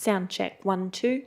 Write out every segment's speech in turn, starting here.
Sound check 1 2.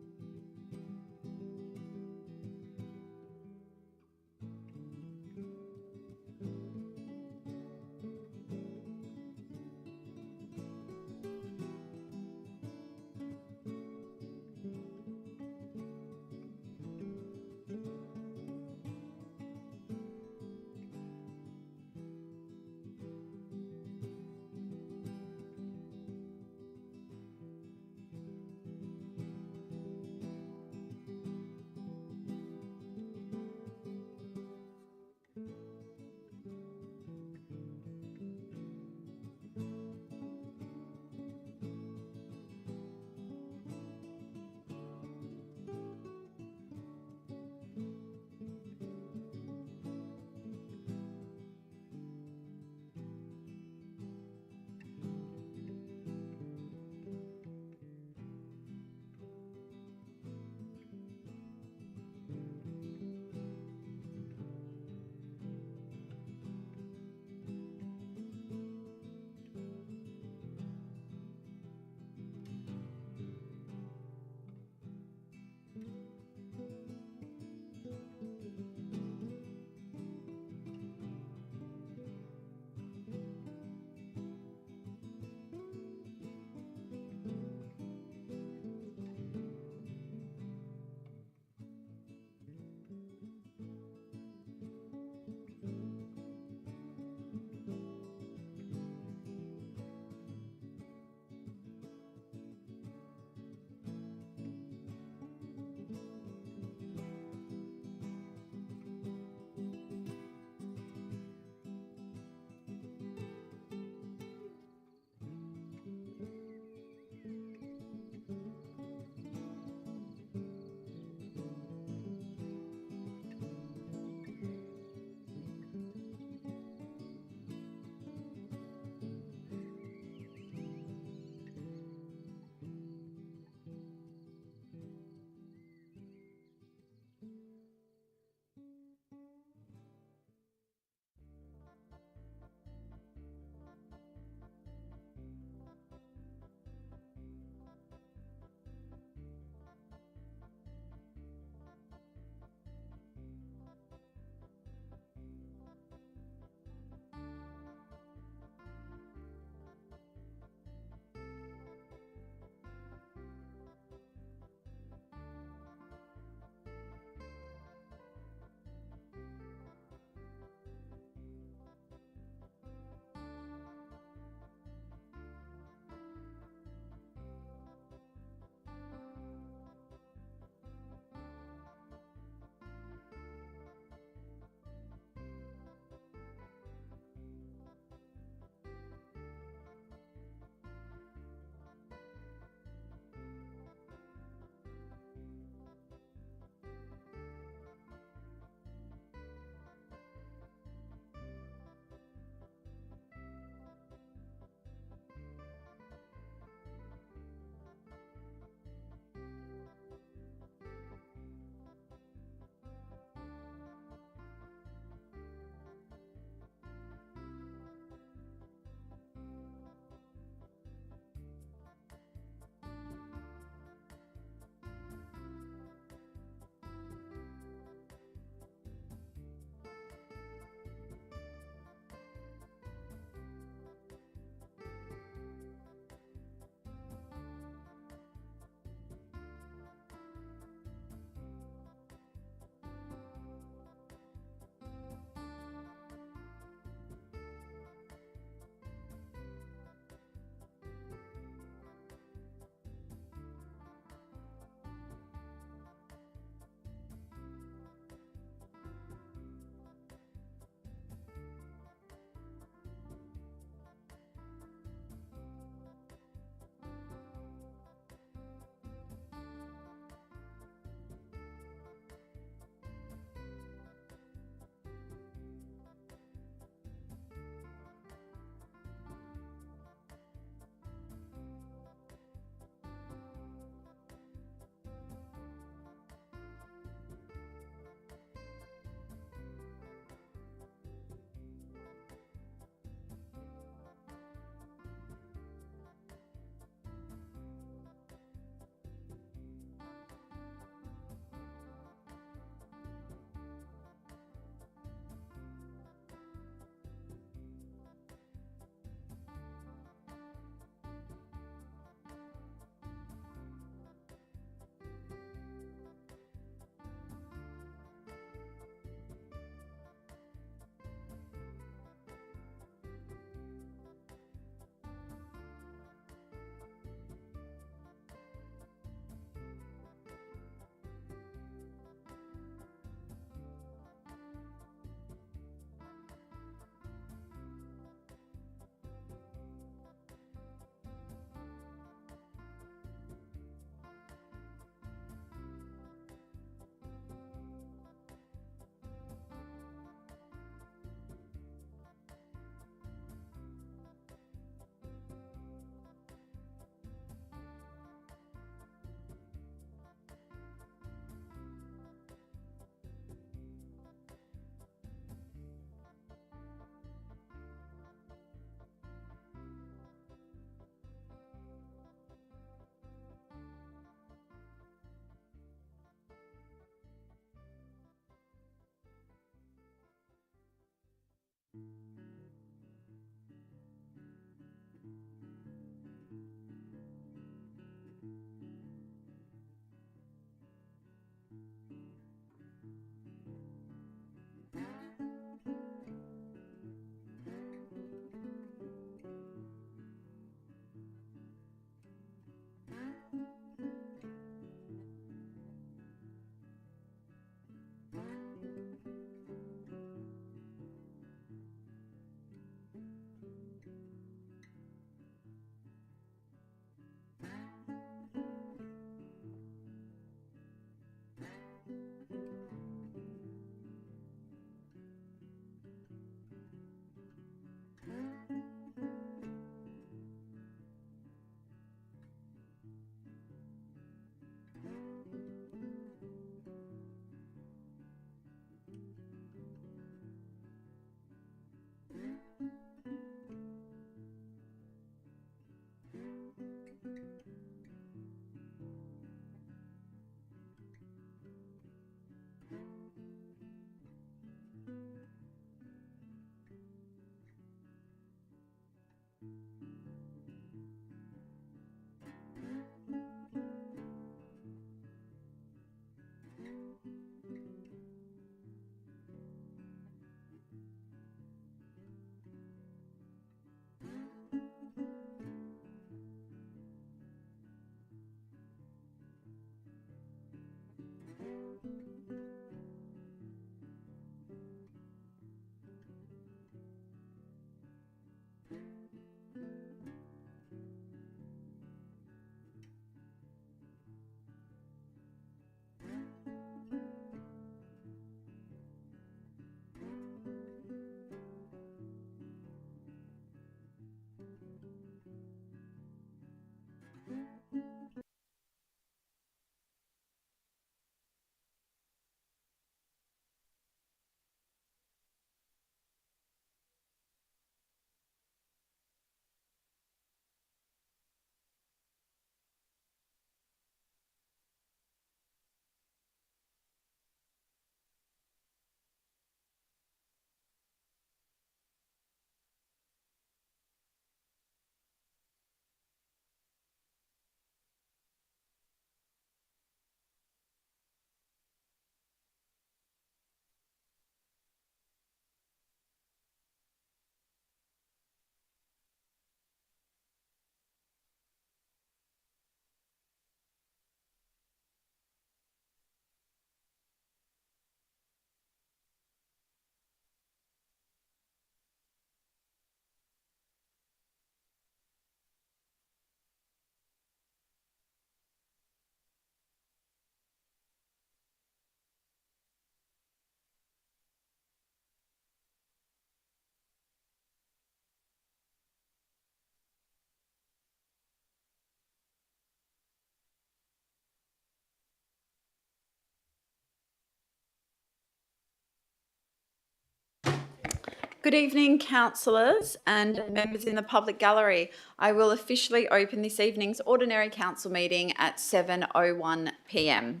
Good evening, councillors and members in the public gallery. I will officially open this evening's ordinary council meeting at 7:01 p.m.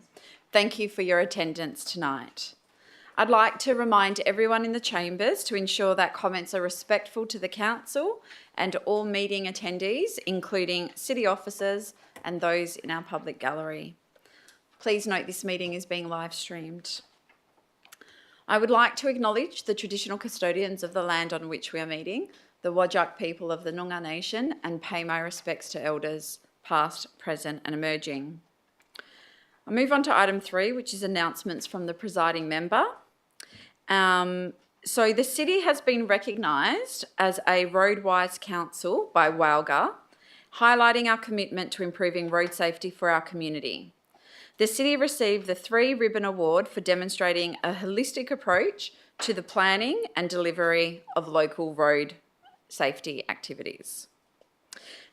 Thank you for your attendance tonight. I'd like to remind everyone in the chambers to ensure that comments are respectful to the council and all meeting attendees, including city officers and those in our public gallery. Please note this meeting is being live streamed. I would like to acknowledge the traditional custodians of the land on which we are meeting, the Whadjuk people of the Noongar Nation, and pay my respects to elders past, present and emerging. I'll move on to item 3, which is announcements from the presiding member. So the city has been recognised as a Roadwise Council by WALGA, highlighting our commitment to improving road safety for our community. The city received the 3 Ribbon Award for demonstrating a holistic approach to the planning and delivery of local road safety activities.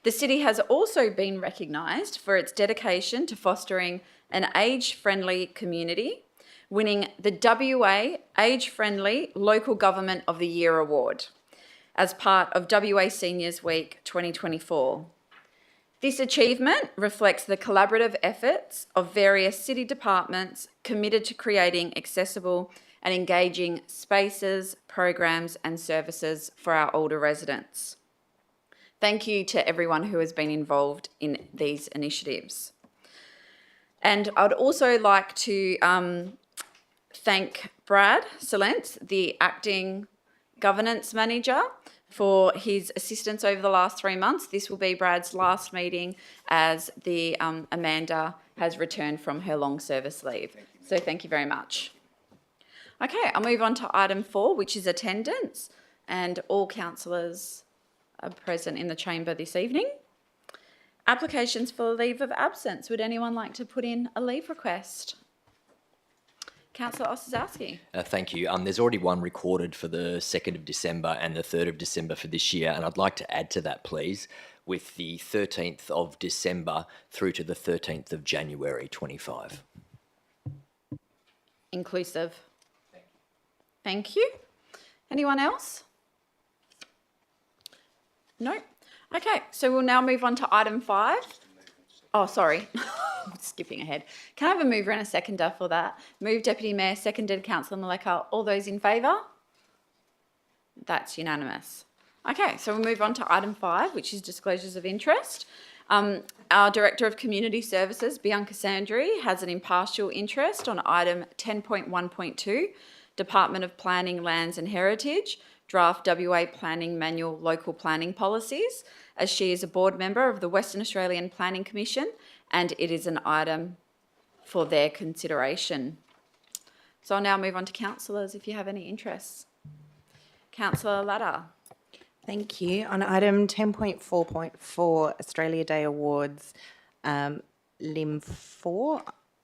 The city has also been recognised for its dedication to fostering an age-friendly community, winning the WA Age-Friendly Local Government of the Year Award as part of WA Seniors Week 2024. This achievement reflects the collaborative efforts of various city departments committed to creating accessible and engaging spaces, programs and services for our older residents. Thank you to everyone who has been involved in these initiatives. And I'd also like to thank Brad Salent, the Acting Governance Manager, for his assistance over the last 3 months. This will be Brad's last meeting as the Amanda has returned from her long service leave. So thank you very much. Okay, I'll move on to item 4, which is attendance, and all councillors are present in the chamber this evening. Applications for leave of absence. Would anyone like to put in a leave request? Councillor Ossowski. Thank you. There's already one recorded for the 2nd of December and the 3rd of December for this year, and I'd like to add to that, please, with the 13th of December through to the 13th of January 25. Inclusive. Thank you. Anyone else? No? Okay, so we'll now move on to item 5. Oh, sorry. Skipping ahead. Can I have a mover and a seconder for that? Move Deputy Mayor, seconded Councillor Maleka. All those in favour? That's unanimous. Okay, so we'll move on to item 5, which is disclosures of interest. Our Director of Community Services, Bianca Sandri, has an impartial interest on item 10.1.2, Department of Planning, Lands and Heritage, Draft WA Planning Manual Local Planning Policies, as she is a board member of the Western Australian Planning Commission, and it is an item for their consideration. So I'll now move on to councillors if you have any interests. Councillor Latta. Thank you. On item 10.4.4, Australia Day Awards, LIM 4,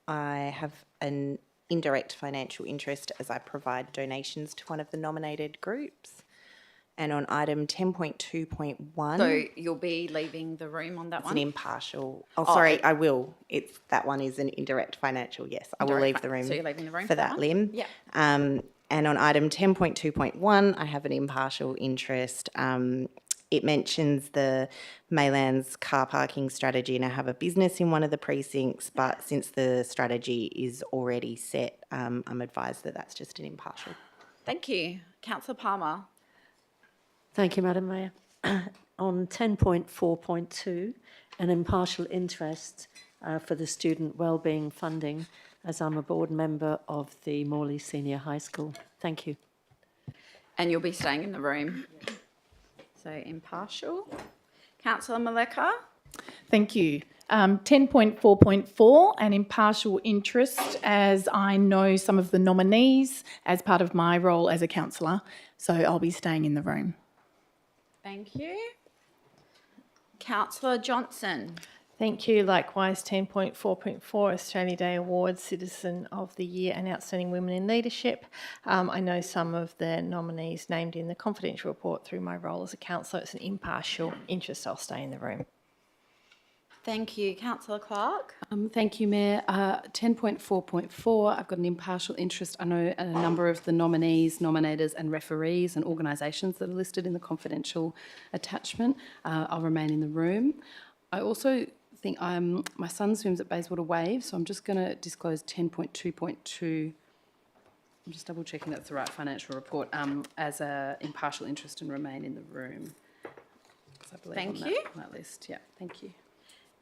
I have an indirect financial interest as I provide donations to one of the nominated groups. And on item 10.2.1, So you'll be leaving the room on that it's one? an impartial. I will. That one is an indirect financial. Yes, I will leave the room. So you're leaving the room for that one? LIM. Yeah. And on item 10.2.1, I have an impartial interest. It mentions the Maylands car parking strategy, and I have a business in one of the precincts, but since the strategy is already set, I'm advised that that's just an impartial. Thank you. Councillor Palmer. Thank you, Madam Mayor. On 10.4.2, an impartial interest for the student wellbeing funding, as I'm a board member of the Morley Senior High School. Thank you. And you'll be staying in the room. So impartial. Councillor Maleka. Thank you. 10.4.4, an impartial interest, as I know some of the nominees as part of my role as a councillor, so I'll be staying in the room. Thank you. Councillor Johnson. Thank you. Likewise, 10.4.4 Australia Day Awards, Citizen of the Year and Outstanding Women in Leadership. I know some of the nominees named in the confidential report through my role as a councillor. It's an impartial interest. I'll stay in the room. Thank you. Councillor Clark. Thank you, Mayor. 10.4.4, I've got an impartial interest. I know a number of the nominees, nominators and referees and organisations that are listed in the confidential attachment. I'll remain in the room. I also think my son swims at Bayswater Wave, so I'm just going to disclose 10.2.2. I'm just double checking that's the right financial report, as an impartial interest and remain in the room. I believe Thank on you. that list. Yeah, thank you.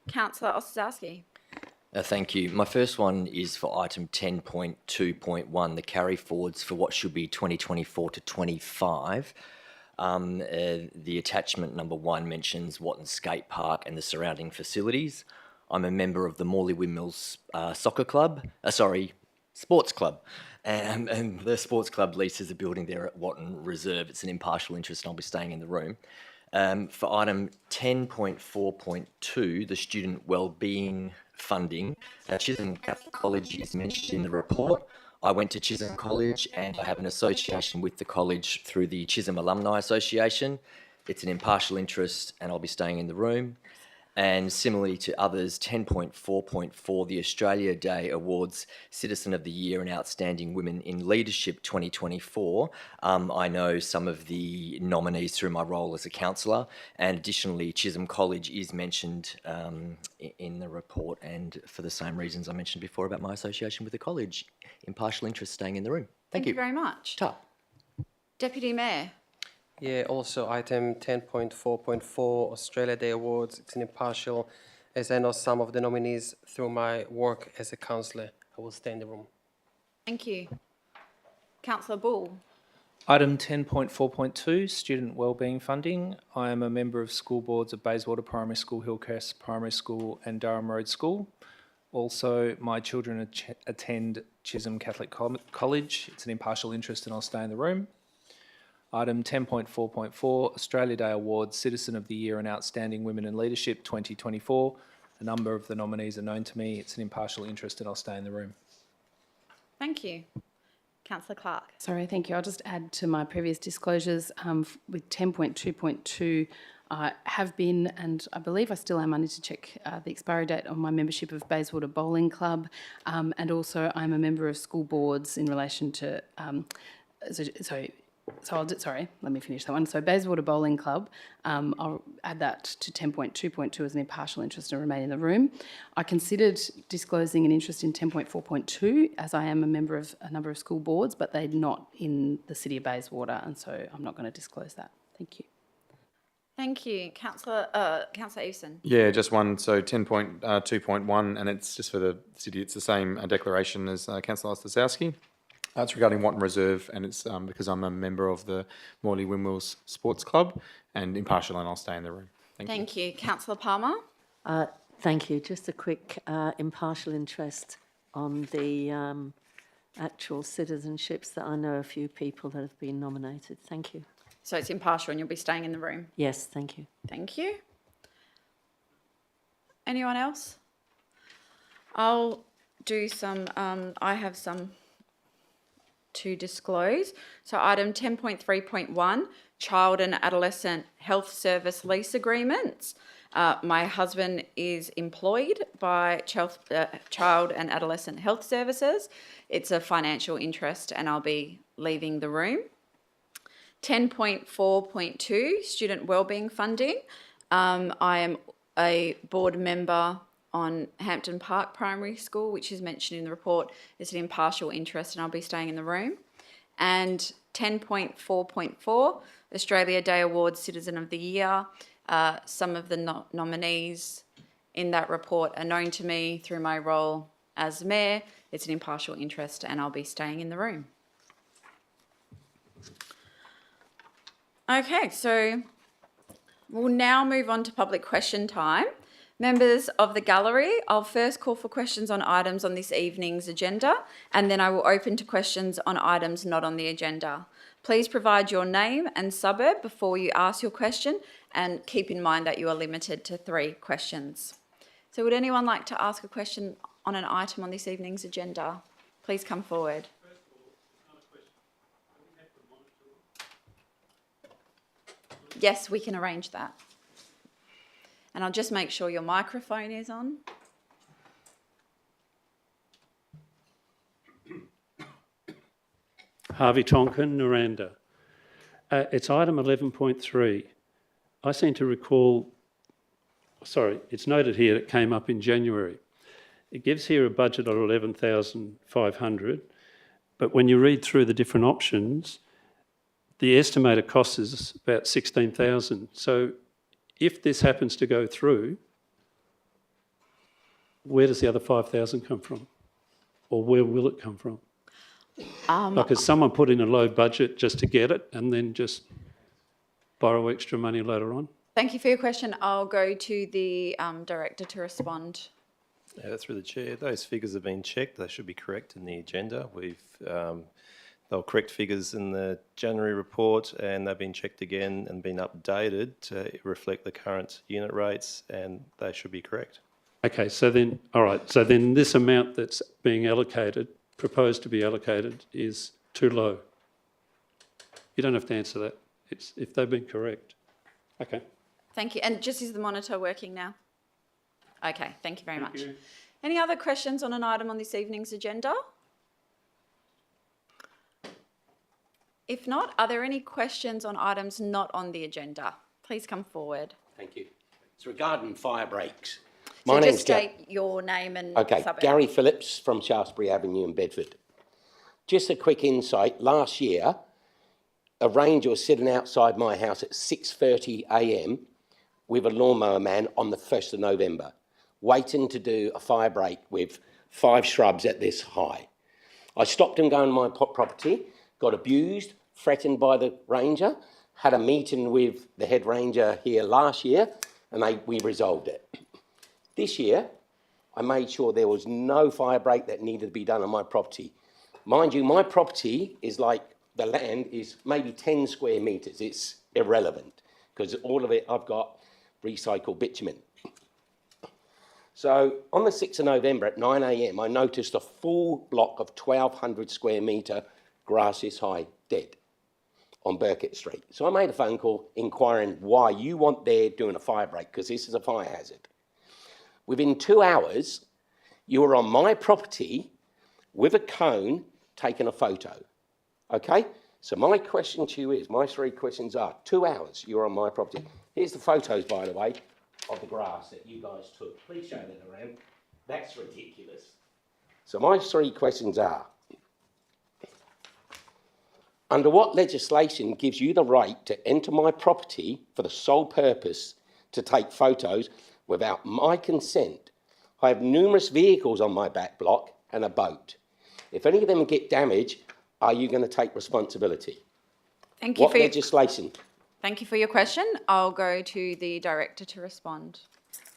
Councillor Ostaszewski. Thank you. My first one is for item 10.2.1, the carry forwards for what should be 2024 to 25. The attachment number 1 mentions Watton Skate Park and the surrounding facilities. I'm a member of the Morley Windmills sports club. And the sports club leases a building there at Watton Reserve. It's an impartial interest and I'll be staying in the room. For item 10.4.2, the student wellbeing funding, Chisholm Catholic College is mentioned in the report. I went to Chisholm College and I have an association with the college through the Chisholm Alumni Association. It's an impartial interest and I'll be staying in the room. And similarly to others, 10.4.4, the Australia Day Awards Citizen of the Year and Outstanding Women in Leadership 2024. I know some of the nominees through my role as a councillor, and additionally Chisholm College is mentioned in the report, and for the same reasons I mentioned before about my association with the college. Impartial interest, staying in the room. Thank you very much. Ta. Deputy Mayor. Yeah, also item 10.4.4 Australia Day Awards. It's an impartial, as I know some of the nominees through my work as a councillor. I will stay in the room. Thank you. Councillor Bull. Item 10.4.2, Student Wellbeing Funding. I am a member of school boards of Bayswater Primary School, Hillcrest Primary School and Durham Road School. Also, my children attend Chisholm Catholic College. It's an impartial interest and I'll stay in the room. Item 10.4.4, Australia Day Awards, Citizen of the Year and Outstanding Women in Leadership 2024. A number of the nominees are known to me. It's an impartial interest and I'll stay in the room. Thank you. Councillor Clark. Sorry, thank you. I'll just add to my previous disclosures with 10.2.2. I have been, and I believe I still am, I need to check the expiry date on my membership of Bayswater Bowling Club, and also I'm a member of school boards in relation to, sorry, let me finish that one. So Bayswater Bowling Club, I'll add that to 10.2.2 as an impartial interest and remain in the room. I considered disclosing an interest in 10.4.2 as I am a member of a number of school boards, but they're not in the City of Bayswater, and so I'm not going to disclose that. Thank you. Thank you. Councillor Eveson. Yeah, just one. So 10.2.1, and it's just for the city. It's the same declaration as Councillor Ostasowski. It's regarding Watton Reserve, and it's because I'm a member of the Morley Windmills Sports Club, and impartial, and I'll stay in the room. Thank you. Councillor Palmer. Thank you. Just a quick impartial interest on the actual citizenships that I know a few people that have been nominated. Thank you. So it's impartial and you'll be staying in the room. Yes, thank you. Thank you. Anyone else? I'll do some, I have some to disclose. So item 10.3.1, child and adolescent health service lease agreements. My husband is employed by Child and Adolescent Health Services. It's a financial interest and I'll be leaving the room. 10.4.2, student wellbeing funding. I am a board member on Hampton Park Primary School, which is mentioned in the report. It's an impartial interest and I'll be staying in the room. And 10.4.4, Australia Day Awards Citizen of the Year. Some of the nominees in that report are known to me through my role as mayor. It's an impartial interest and I'll be staying in the room. Okay, so we'll now move on to public question time. Members of the gallery, I'll first call for questions on items on this evening's agenda, and then I will open to questions on items not on the agenda. Please provide your name and suburb before you ask your question, and keep in mind that you are limited to 3 questions. So would anyone like to ask a question on an item on this evening's agenda? Please come forward. Yes, we can arrange that. And I'll just make sure your microphone is on. Harvey Tonkin, Noranda. It's item 11.3. I seem to recall, sorry, it's noted here it came up in January. It gives here a budget of 11,500, but when you read through the different options, the estimated cost is about 16,000. So if this happens to go through, where does the other 5,000 come from? Or where will it come from? Like, has someone put in a low budget just to get it and then just borrow extra money later on? Thank you for your question. I'll go to the director to respond. Through the chair, those figures have been checked. They should be correct in the agenda. They were correct figures in the January report, and they've been checked again and been updated to reflect the current unit rates, and they should be correct. Okay, so then, all right, so then this amount that's being allocated, proposed to be allocated, is too low. You don't have to answer that. It's if they've been correct. Okay. Thank you. And just is the monitor working now? Okay, thank you very much. you. Any other questions on an item on this evening's agenda? If not, are there any questions on items not on the agenda? Please come forward. Thank you. It's regarding fire breaks. So just state your name and suburb. Gary Phillips from Shaftesbury Avenue in Bedford. Just a quick insight. Last year, a ranger was sitting outside my house at 6:30 a.m. with a lawnmower man on the 1st of November, waiting to do a fire break with 5 shrubs at this high. I stopped him going to my property, got abused, threatened by the ranger, had a meeting with the head ranger here last year, and we resolved it. This year, I made sure there was no fire break that needed to be done on my property. Mind you, my property is like, the land is maybe 10 square metres. It's irrelevant because all of it I've got recycled bitumen. So on the 6th of November at 9 a.m, I noticed a full block of 1,200 square metre grass this high dead on Burkitt Street. So I made a phone call inquiring why you want there doing a fire break, because this is a fire hazard. Within 2 hours, you were on my property with a cone taking a photo. Okay? So my question to you is, my 3 questions are, 2 hours you were on my property. Here's the photos, by the way, of the grass that you guys took. Please show that around. That's ridiculous. So my 3 questions are, Under what legislation gives you the right to enter my property for the sole purpose to take photos without my consent? I have numerous vehicles on my back block and a boat. If any of them get damaged, are you going to take responsibility? Thank you What for your, legislation? thank you for your question. I'll go to the director to respond.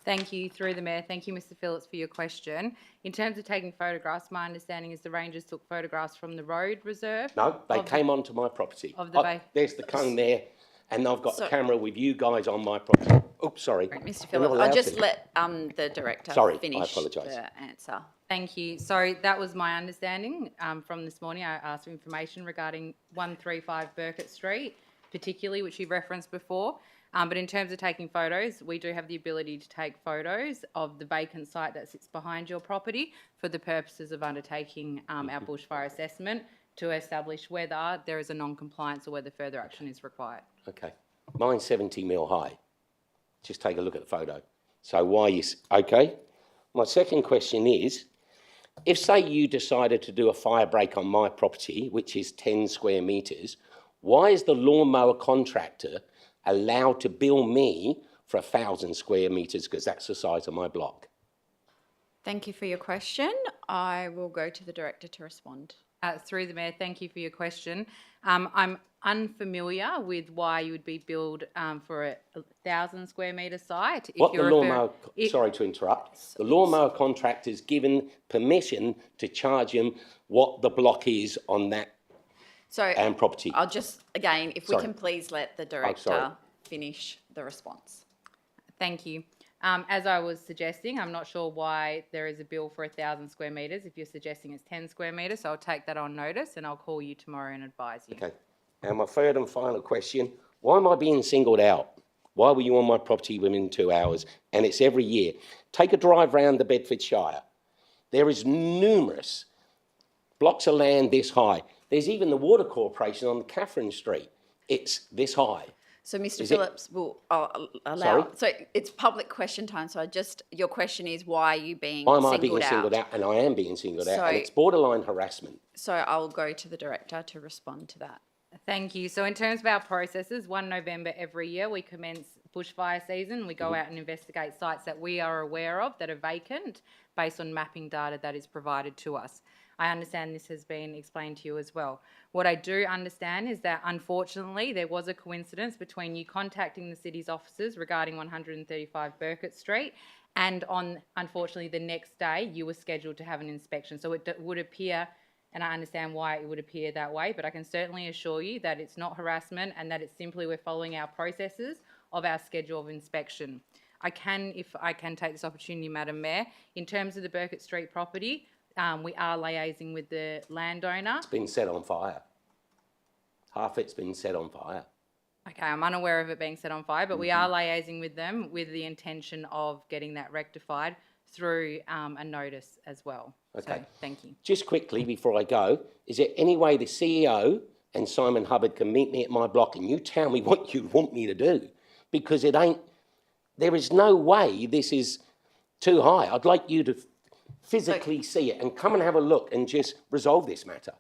Thank you, through the Mayor. Thank you, Mr Phillips, for your question. In terms of taking photographs, my understanding is the rangers took photographs from the road reserve. No, they came onto my property. Of the there's the cone there, and I've got the camera with you guys on my property. Oops, sorry. Right, Mr You're not Phillips, I'll allowed just to. let the director Sorry, I finish apologise. the answer. Thank you. So that was my understanding from this morning. I asked for information regarding 135 Burkett Street, particularly, which you referenced before. But in terms of taking photos, we do have the ability to take photos of the vacant site that sits behind your property for the purposes of undertaking our bushfire assessment to establish whether there is a non-compliance or whether further action is required. Okay. Mine's 70 mil high. Just take a look at the photo. So why you... Okay. My second question is, if, say, you decided to do a fire break on my property, which is 10 square metres, why is the lawnmower contractor allowed to bill me for 1,000 square metres, because that's the size of my block? Thank you for your question. I will go to the director to respond. Through the Mayor, thank you for your question. I'm unfamiliar with why you would be billed for a 1,000 square metre site. What the lawnmower... Sorry to interrupt. The lawnmower contractor's given permission to charge him what the block is on that property. I'll just, again, if we Sorry. can please let the director finish the response. Thank you. As I was suggesting, I'm not sure why there is a bill for 1,000 square metres if you're suggesting it's 10 square metres, so I'll take that on notice and I'll call you tomorrow and advise you. Okay. And my third and final question, why am I being singled out? Why were you on my property within 2 hours? And it's every year. Take a drive round the Bedfordshire. There is numerous blocks of land this high. There's even the Water Corporation on Catherine Street. It's this high. So Mr Phillips will allow... Sorry? So it's public question time, so your question is, why are you being Why am singled I being out? singled out? And I am being singled out, So- and it's borderline harassment. So I'll go to the director to respond to that. Thank you. So in terms of our processes, 1 November every year we commence bushfire season. We go out and investigate sites that we are aware of that are vacant based on mapping data that is provided to us. I understand this has been explained to you as well. What I do understand is that unfortunately there was a coincidence between you contacting the city's offices regarding 135 Burkett Street and on, unfortunately, the next day you were scheduled to have an inspection. So it would appear, and I understand why it would appear that way, but I can certainly assure you that it's not harassment and that it's simply we're following our processes of our schedule of inspection. If I can take this opportunity, Madam Mayor, in terms of the Burkett Street property, we are liaising with the landowner. It's been set on fire. Half it's been set on fire. Okay, I'm unaware of it being set on fire, but we are liaising with them with the intention of getting that rectified through a notice as well. Okay. So, thank you. Just quickly before I go, is there any way the CEO and Simon Hubbard can meet me at my block and you tell me what you want me to do? Because there is no way this is too high. I'd like you to physically see it and come and have a look and just resolve this matter.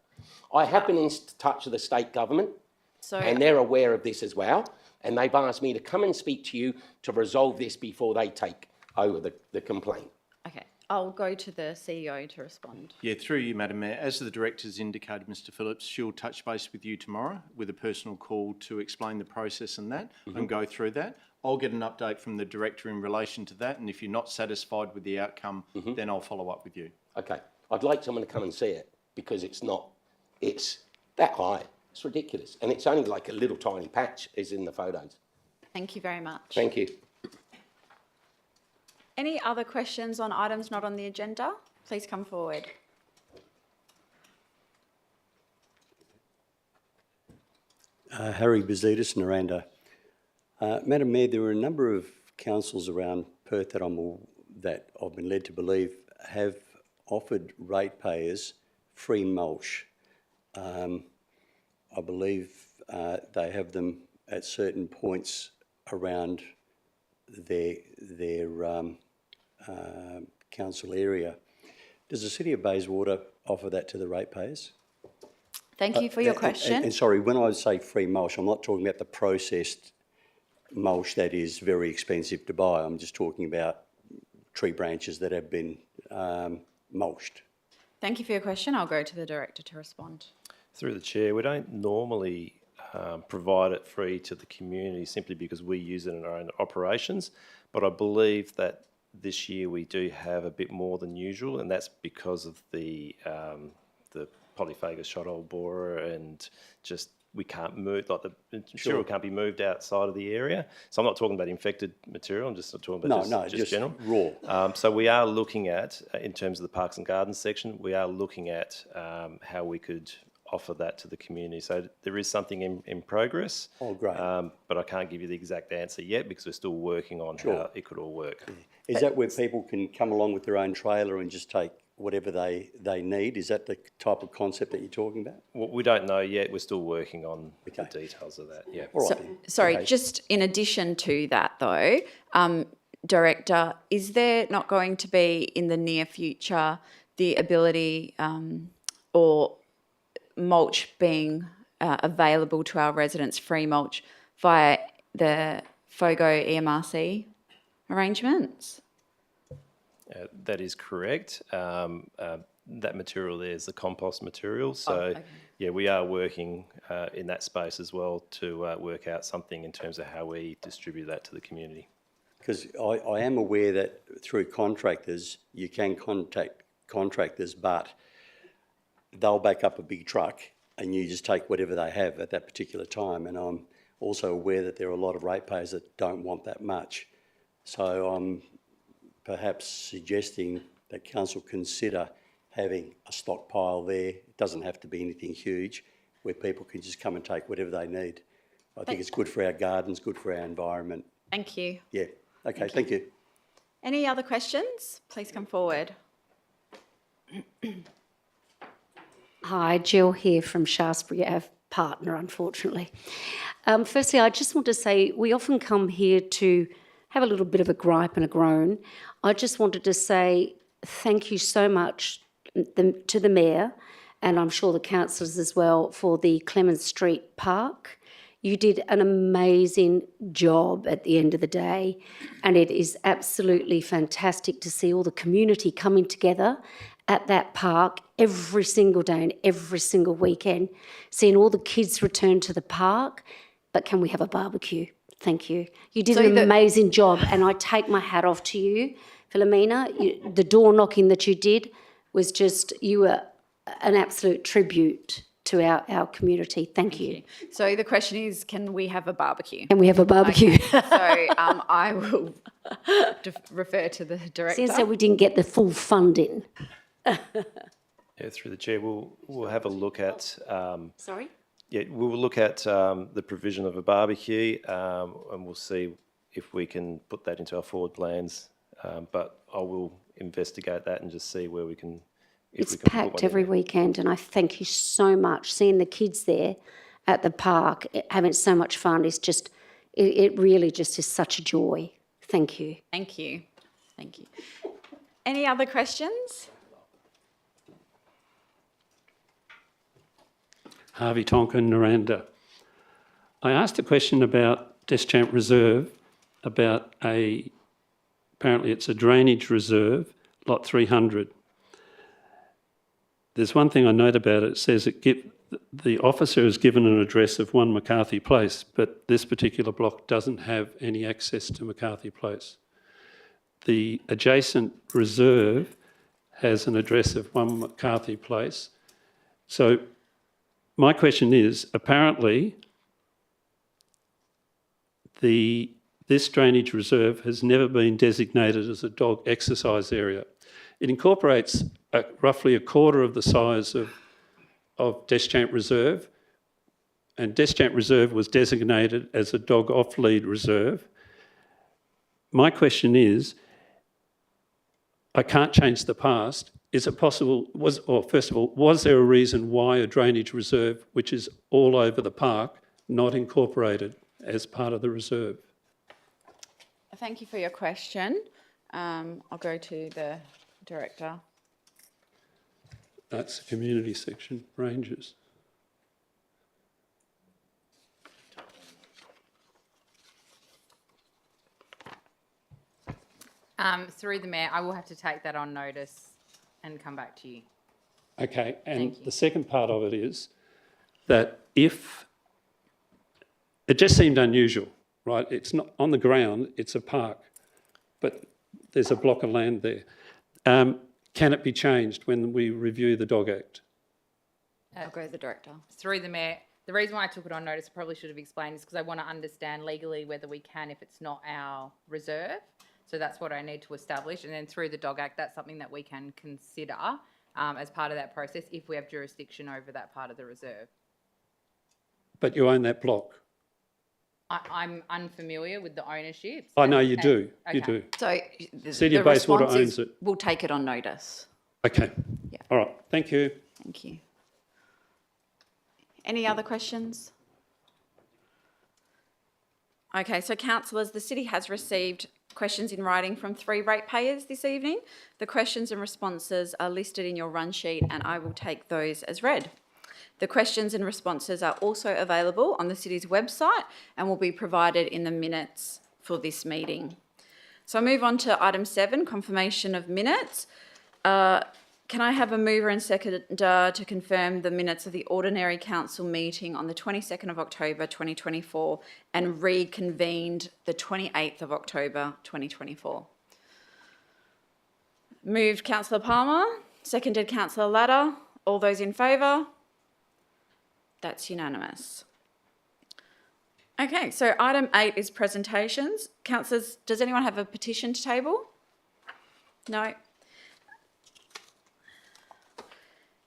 I have been in touch with the state government and they're aware of this as well, and they've asked me to come and speak to you to resolve this before they take over the complaint. Okay, I'll go to the CEO to respond. Yeah, through you, Madam Mayor. As the Director's indicated, Mr Phillips, she'll touch base with you tomorrow with a personal call to explain the process and that and go through that. I'll get an update from the Director in relation to that, and if you're not satisfied with the outcome, then I'll follow up with you. Okay. I'd like someone to come and see it because it's that high. It's ridiculous. And it's only like a little tiny patch is in the photos. Thank you very much. Thank you. Any other questions on items not on the agenda? Please come forward. Harry Bazidis, Naranda. Madam Mayor, there are a number of councils around Perth that I've been led to believe have offered ratepayers free mulch. I believe they have them at certain points around their council area. Does the City of Bayswater offer that to the ratepayers? Thank you for your question. And sorry, when I say free mulch, I'm not talking about the processed mulch that is very expensive to buy. I'm just talking about tree branches that have been mulched. Thank you for your question. I'll go to the Director to respond. Through the chair, we don't normally provide it free to the community simply because we use it in our own operations, but I believe that this year we do have a bit more than usual, and that's because of the polyphagous shot-hole borer, and just we can't move, like the material can't be moved outside of the area. So I'm not talking about infected material, I'm just not talking about just general. Raw. So we are looking at, in terms of the Parks and Gardens section, we are looking at how we could offer that to the community. So there is something in progress. Oh, great. But I can't give you the exact answer yet because we're still working on how it could all work. Yeah. Is that where people can come along with their own trailer and just take whatever they need? Is that the type of concept that you're talking about? Well, we don't know yet. We're still working on the details of that. Yeah. All right. Sorry, just in addition to that though, Director, is there not going to be in the near future the ability or mulch being available to our residents, free mulch, via the FOGO EMRC arrangements? That is correct. That material there is the compost material. So, yeah, we are working in that space as well to work out something in terms of how we distribute that to the community. Because I am aware that through contractors, you can contact contractors, but they'll back up a big truck and you just take whatever they have at that particular time. And I'm also aware that there are a lot of ratepayers that don't want that much. So I'm perhaps suggesting that council consider having a stockpile there. It doesn't have to be anything huge, where people can just come and take whatever they need. I think it's good for our gardens, good for our environment. Thank you. Yeah. Okay, thank you. Any other questions? Please come forward. Hi, Jill here from Shaftesbury Ave, partner, unfortunately. Firstly, I just want to say we often come here to have a little bit of a gripe and a groan. I just wanted to say thank you so much to the Mayor, and I'm sure the councillors as well, for the Clemens Street Park. You did an amazing job at the end of the day, and it is absolutely fantastic to see all the community coming together at that park every single day and every single weekend, seeing all the kids return to the park. But can we have a barbecue? Thank you. You did an amazing job, and I take my hat off to you, Philomena. The door knocking that you did was just, you were an absolute tribute to our community. Thank you. So the question is, can we have a barbecue? Can we have a barbecue? Okay. So I will refer to the Director. Since that we didn't get the full funding. Yeah, through the chair, we'll have a look at. Sorry? Yeah, we will look at the provision of a barbecue, and we'll see if we can put that into our forward plans. But I will investigate that and just see where we can. It's packed every weekend, and I thank you so much. Seeing the kids there at the park having so much fun is just, it really just is such a joy. Thank you. Thank you. Thank you. Any other questions? Harvey Tonkin, Naranda. I asked a question about Deschamps Reserve, about apparently it's a drainage reserve, lot 300. There's one thing I note about it. It says the officer is given an address of 1 McCarthy Place, but this particular block doesn't have any access to McCarthy Place. The adjacent reserve has an address of 1 McCarthy Place. So my question is, apparently this drainage reserve has never been designated as a dog exercise area. It incorporates roughly a quarter of the size of Deschamps Reserve, and Deschamps Reserve was designated as a dog off-lead reserve. My question is, I can't change the past. Is it possible, first of all, was there a reason why a drainage reserve, which is all over the park, not incorporated as part of the reserve? Thank you for your question. I'll go to the Director. That's the community section, ranges. Through the Mayor, I will have to take that on notice and come back to you. Okay, and Thank you. the second part of it is that if, it just seemed unusual, right? It's not on the ground, it's a park, but there's a block of land there. Can it be changed when we review the Dog Act? I'll go to the director. Through the Mayor, the reason why I took it on notice, I probably should have explained, is because I want to understand legally whether we can if it's not our reserve. So that's what I need to establish. And then through the Dog Act, that's something that we can consider as part of that process if we have jurisdiction over that part of the reserve. But you own that block. I'm unfamiliar with the ownership. I know you do, you Okay. do. So City of Bayswater response owns is it. we'll take it on notice. Okay, all right, thank you. Thank you. Any other questions? Okay, so councillors, the city has received questions in writing from 3 ratepayers this evening. The questions and responses are listed in your run sheet and I will take those as read. The questions and responses are also available on the city's website and will be provided in the minutes for this meeting. So I move on to item 7, confirmation of minutes. Can I have a mover and seconder to confirm the minutes of the ordinary council meeting on the 22nd of October 2024 and reconvened the 28th of October 2024? Moved Councillor Palmer, seconded Councillor Latta. All those in favour? That's unanimous. Okay, so item 8 is presentations. Councillors, does anyone have a petition to table? No.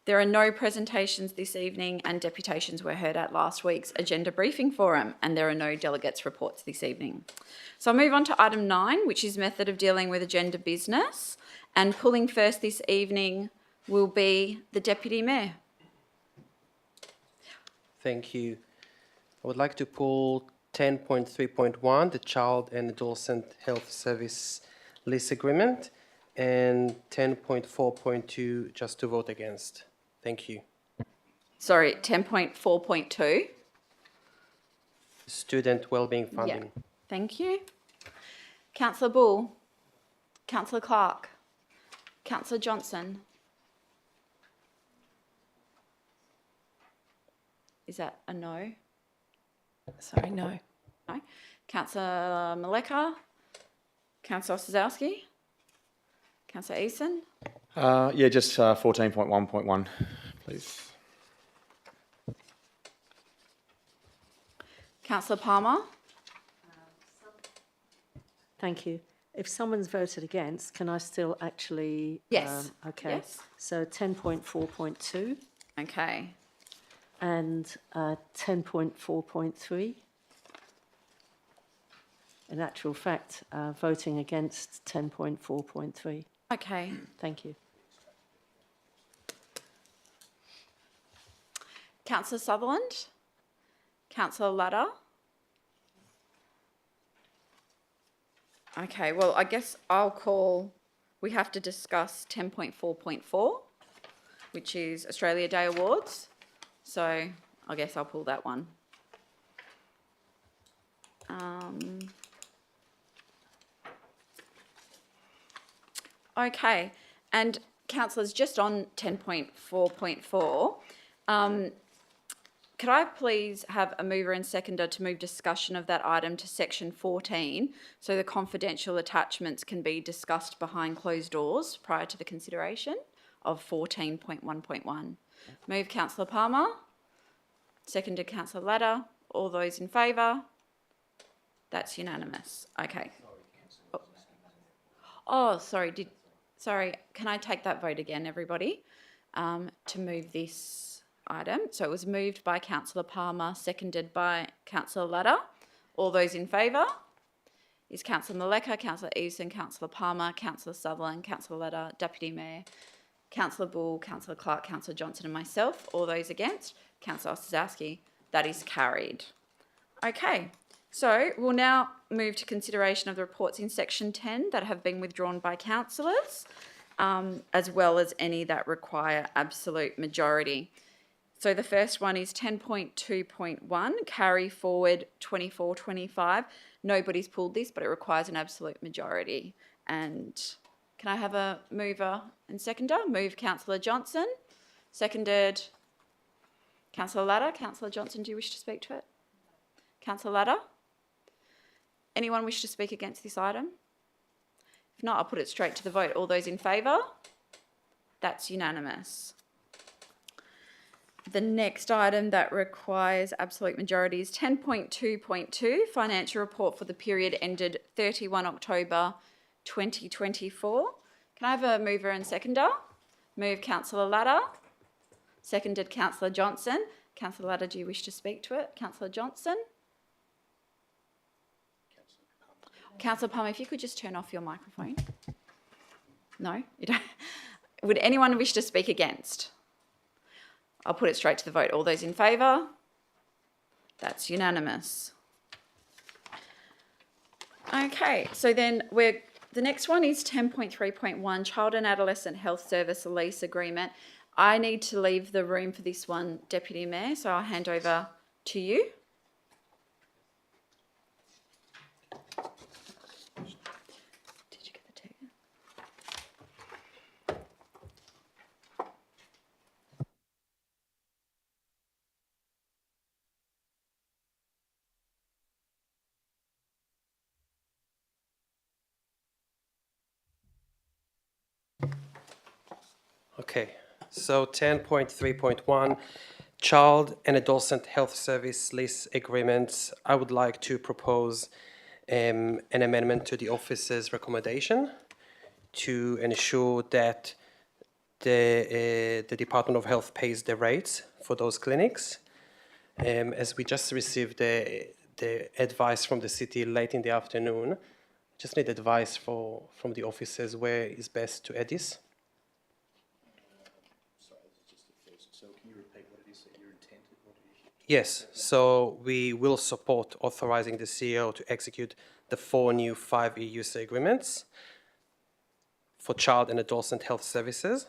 There are no presentations this evening and deputations were heard at last week's agenda briefing forum and there are no delegates' reports this evening. So I'll move on to item 9, which is method of dealing with agenda business. And pulling first this evening will be the Deputy Mayor. Thank you. I would like to pull 10.3.1, the Child and Adolescent Health Service Lease Agreement, and 10.4.2, just to vote against. Thank you. Sorry, 10.4.2. Student Wellbeing Funding. Yeah, thank you. Councillor Bull, Councillor Clark, Councillor Johnson. Is that a no? Sorry, no. No. Councillor Maleka, Councillor Osazowski, Councillor Eason. Yeah, just 14.1.1, please. Councillor Palmer. Thank you. If someone's voted against, can I still actually? Yes. Okay. Yes. So 10.4.2 Okay. and 10.4.3. In actual fact, voting against 10.4.3. Okay. Thank you. Councillor Sutherland, Councillor Latta. Okay, well, I guess I'll call, we have to discuss 10.4.4, which is Australia Day Awards. So I guess I'll pull that one. Okay, and councillors, just on 10.4.4, could I please have a mover and seconder to move discussion of that item to section 14 so the confidential attachments can be discussed behind closed doors prior to the consideration of 14.1.1? Move Councillor Palmer, seconded Councillor Latta. All those in favour? That's unanimous. Okay. Oh, sorry. Sorry, can I take that vote again, everybody, to move this item? So it was moved by Councillor Palmer, seconded by Councillor Latta. All those in favour is Councillor Maleka, Councillor Eason, Councillor Palmer, Councillor Sutherland, Councillor Latta, Deputy Mayor, Councillor Bull, Councillor Clark, Councillor Johnson and myself. All those against? Councillor Osazowski. That is carried. Okay. So we'll now move to consideration of the reports in section 10 that have been withdrawn by councillors, as well as any that require absolute majority. So the first one is 10.2.1, carry forward 24-25. Nobody's pulled this, but it requires an absolute majority. And can I have a mover and seconder? Move Councillor Johnson, seconded Councillor Latta. Councillor Johnson, do you wish to speak to it? Councillor Latta? Anyone wish to speak against this item? If not, I'll put it straight to the vote. All those in favour? That's unanimous. The next item that requires absolute majority is 10.2.2, financial report for the period ended 31 October 2024. Can I have a mover and seconder? Move Councillor Latta, seconded Councillor Johnson. Councillor Latta, do you wish to speak to it? Councillor Johnson? Councillor Palmer, if you could just turn off your microphone. No, you don't. Would anyone wish to speak against? I'll put it straight to the vote. All those in favour? That's unanimous. Okay, so then the next one is 10.3.1, Child and Adolescent Health Service Lease Agreement. I need to leave the room for this one, Deputy Mayor, so I'll hand over to you. Did you get the ticket? Okay, so 10.3.1, Child and Adolescent Health Service Lease Agreements. I would like to propose an amendment to the office's recommendation to ensure that the Department of Health pays the rates for those clinics. As we just received the advice from the city late in the afternoon, just need advice from the officers where is best to add this. Yes, so we will support authorising the CEO to execute the 4 new 5-year use agreements for child and adolescent health services,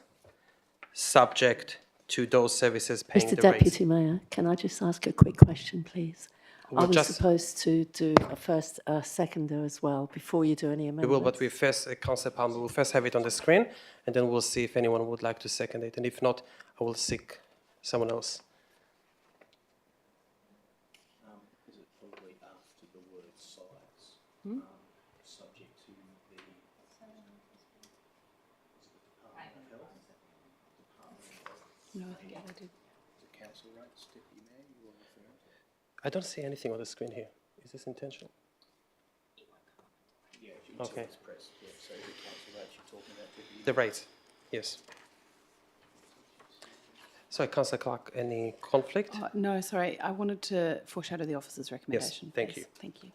subject to those services paying Mr. the Deputy rates. Mayor, can I just ask a quick question, please? We'll Are we just- supposed to do a seconder as well before you do any We amendments? will, but we first, Councillor Palmer, we'll first have it on the screen, and then we'll see if anyone would like to second it, and if not, I will seek someone else. Is it probably after the word size, subject to the Department of Health? No, I think I did. The council rates, Deputy Mayor, you were referring to? I don't see anything on the screen here. Is this intentional? Yeah, Okay. it's press. Yeah, so the council rates you're talking about, Deputy? The rates, yes. So, Councillor Clark, any conflict? No, sorry, I wanted to foreshadow the officer's recommendation. thank please. you. Thank you.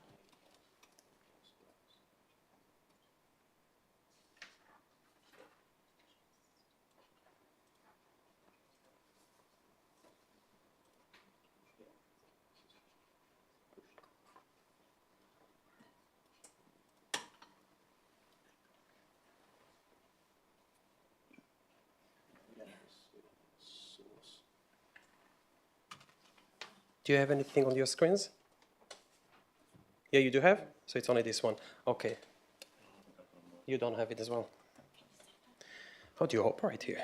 Do you have anything on your screens? Yeah, you do have? So it's only this one. Okay. You don't have it as well. How do you operate here?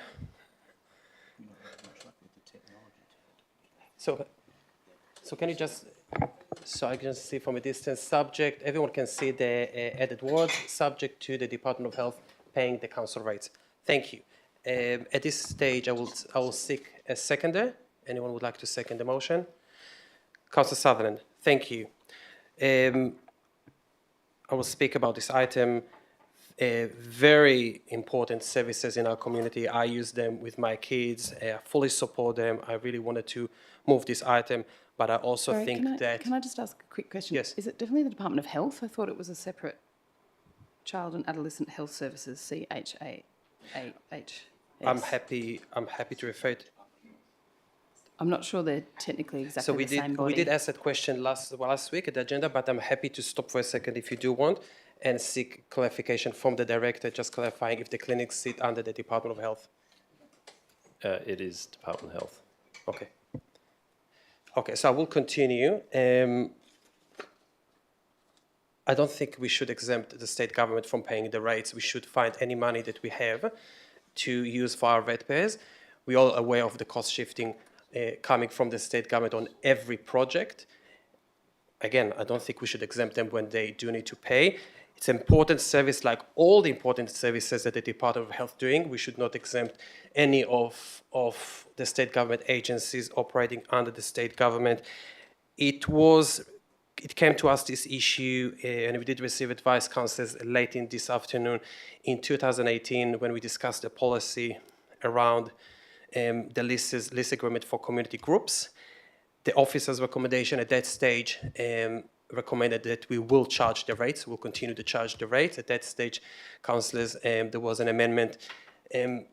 So can you just, so I can see from a distance, subject, everyone can see the added words, subject to the Department of Health paying the council rates. Thank you. At this stage, I will seek a seconder. Anyone would like to second the motion? Councillor Sutherland, thank you. I will speak about this item. Very important services in our community. I use them with my kids. I fully support them. I really wanted to move this item, but I also Sorry, think can I just ask a quick question? Yes. Is it definitely the Department of Health? I thought it was a separate Child and Adolescent Health Services, CHAAH. I'm happy to refer it. I'm not sure they're technically exactly So the same body. we did ask that question last week at the agenda, but I'm happy to stop for a second if you do want and seek clarification from the director, just clarifying if the clinics sit under the Department of Health. It is Department of Health. Okay. Okay, so I will continue. I don't think we should exempt the state government from paying the rates. We should find any money that we have to use for our ratepayers. We're all aware of the cost shifting coming from the state government on every project. Again, I don't think we should exempt them when they do need to pay. It's an important service, like all the important services that the Department of Health doing. We should not exempt any of the state government agencies operating under the state government. It came to us, this issue, and we did receive advice, councillors, late in this afternoon in 2018 when we discussed the policy around the lease agreement for community groups. The officer's recommendation at that stage recommended that we will charge the rates, we'll continue to charge the rates. At that stage, councillors, there was an amendment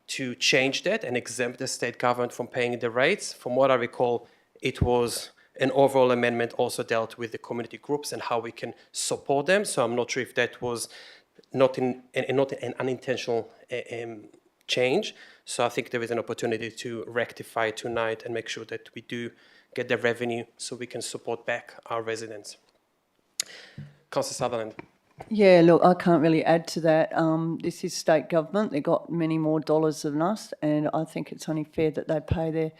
to change that and exempt the state government from paying the rates. From what I recall, it was an overall amendment also dealt with the community groups and how we can support them. So I'm not sure if that was not an unintentional change. So I think there is an opportunity to rectify tonight and make sure that we do get the revenue so we can support back our residents. Councillor Sutherland. Yeah, look, I can't really add to that. This is state government. They've got many more dollars than us, and I think it's only fair that they pay their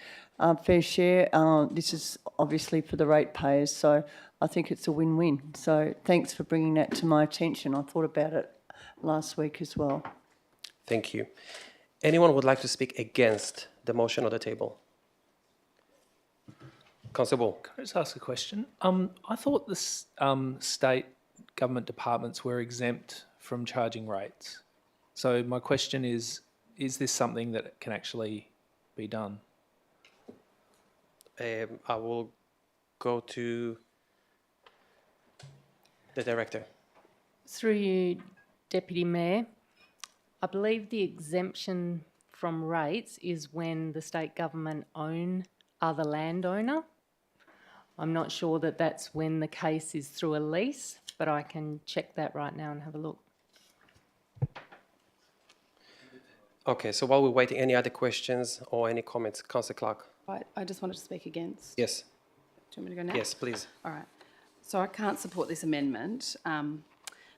fair share. This is obviously for the ratepayers, so I think it's a win-win. So thanks for bringing that to my attention. I thought about it last week as well. Thank you. Anyone would like to speak against the motion on the table? Councillor Ball. Can I just ask a question? I thought the state government departments were exempt from charging rates. So my question is this something that can actually be done? I will go to the director. Through you, Deputy Mayor, I believe the exemption from rates is when the state government own other landowner. I'm not sure that that's when the case is through a lease, but I can check that right now and have a look. Okay, so while we're waiting, any other questions or any comments? Councillor Clark. I just wanted to speak against. Yes. Do you want me to go now? Yes, please. All right. So I can't support this amendment,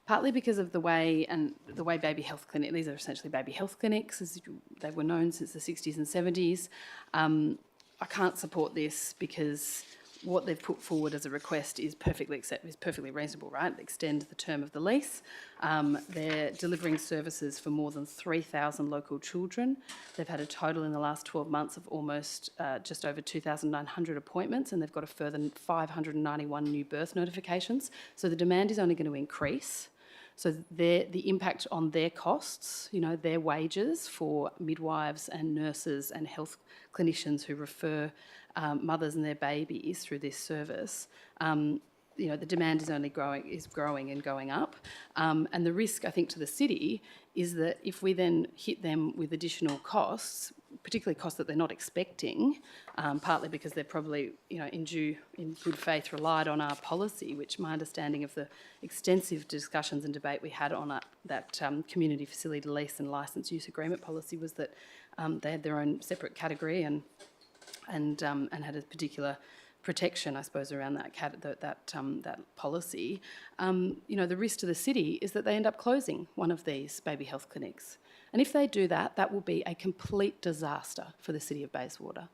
partly because of the way baby health clinic, these are essentially baby health clinics, as they were known since the 60s and 70s. I can't support this because what they've put forward as a request is perfectly reasonable, right? Extend the term of the lease. They're delivering services for more than 3,000 local children. They've had a total in the last 12 months of almost just over 2,900 appointments, and they've got a further 591 new birth notifications. So the demand is only going to increase. So the impact on their costs, their wages for midwives and nurses and health clinicians who refer mothers and their babies through this service, the demand is growing and going up. And the risk, I think, to the city is that if we then hit them with additional costs, particularly costs that they're not expecting, partly because they're probably, in good faith relied on our policy, which my understanding of the extensive discussions and debate we had on that community facility lease and licence use agreement policy was that they had their own separate category and had a particular protection, I suppose, around that policy. The risk to the city is that they end up closing one of these baby health clinics. And if they do that, that will be a complete disaster for the city of Bayswater.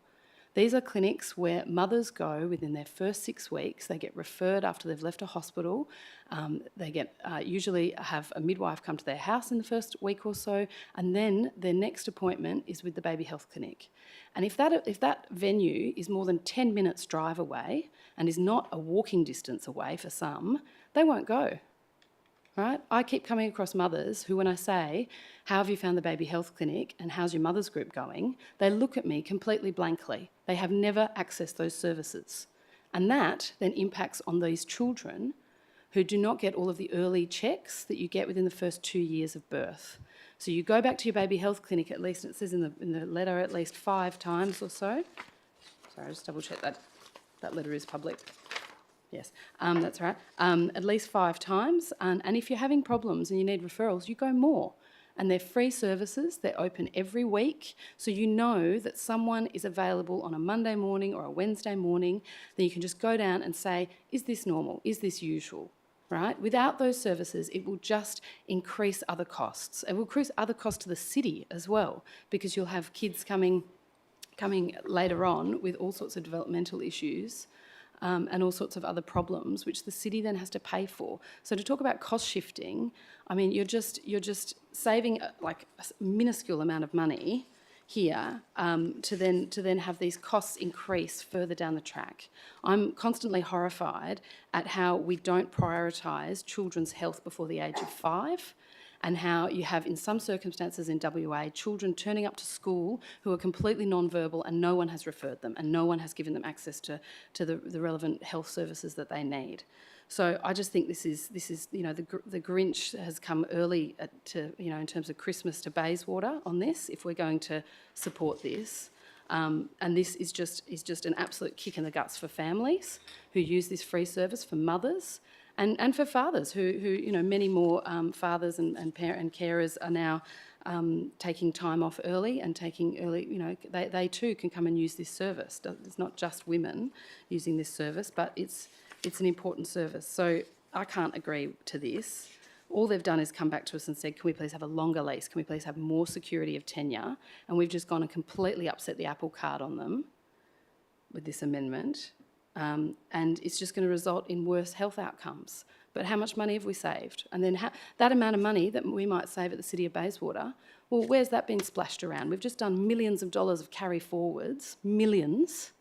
These are clinics where mothers go within their first 6 weeks. They get referred after they've left a hospital. They get usually have a midwife come to their house in the first week or so, and then their next appointment is with the baby health clinic. And if that venue is more than 10 minutes drive away and is not a walking distance away for some, they won't go. Right? I keep coming across mothers who, when I say, how have you found the baby health clinic and how's your mother's group going, they look at me completely blankly. They have never accessed those services. And that then impacts on these children who do not get all of the early checks that you get within the first 2 years of birth. So you go back to your baby health clinic at least, it says in the letter, at least 5 times or so. Sorry, I'll just double check that letter is public. Yes, that's right. At least 5 times. And if you're having problems and you need referrals, you go more. And they're free services. They're open every week. So you know that someone is available on a Monday morning or a Wednesday morning. Then you can just go down and say, is this normal? Is this usual? right? Without those services, it will just increase other costs. It will increase other costs to the city as well, because you'll have kids coming later on with all sorts of developmental issues and all sorts of other problems, which the city then has to pay for. So to talk about cost shifting, I mean, you're just saving like a minuscule amount of money here to then have these costs increase further down the track. I'm constantly horrified at how we don't prioritise children's health before the age of 5, and how you have, in some circumstances in WA, children turning up to school who are completely non-verbal and no one has referred them and no one has given them access to the relevant health services that they need. So I just think this is you know, the Grinch has come early to, you know, in terms of Christmas to Bayswater on this, if we're going to support this. And this is just an absolute kick in the guts for families who use this free service, for mothers, and for fathers who you know, many more fathers and carers are now taking time off early and taking early, you know, they too can come and use this service. It's not just women using this service, but it's an important service. So I can't agree to this. All they've done is come back to us and said, can we please have a longer lease? Can we please have more security of tenure? And we've just gone and completely upset the apple cart on them with this amendment. And it's just going to result in worse health outcomes. But how much money have we saved? And then that amount of money that we might save at the City of Bayswater, well, where's that been splashed around? We've just done millions of dollars of carry forwards, millions,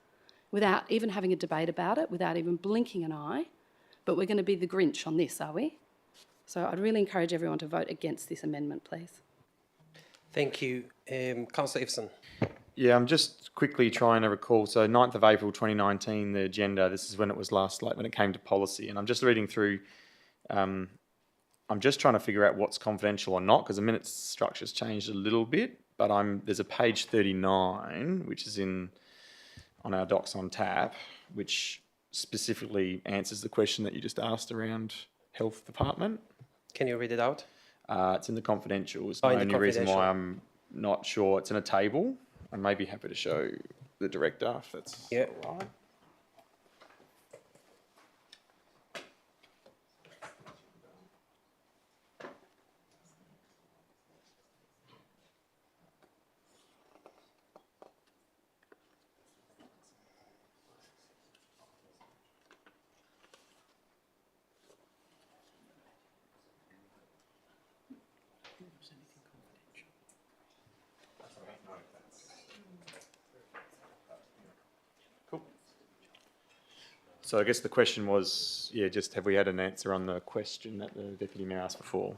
without even having a debate about it, without even blinking an eye. But we're going to be the Grinch on this, are we? So I'd really encourage everyone to vote against this amendment, please. Thank you. Councillor Ivison. Yeah, I'm just quickly trying to recall. So 9th of April 2019, the agenda, this is when it was last, like when it came to policy. And I'm just reading through, I'm just trying to figure out what's confidential or not, because the minutes structure's changed a little bit. But there's a page 39, which is on our docs on tap, which specifically answers the question that you just asked around health department. Can you read it out? It's in the confidential. It's the only reason why I'm not sure. It's in a table. I may be happy to show the director if that's all right. So I guess the question was, yeah, just have we had an answer on the question that the Deputy Mayor asked before?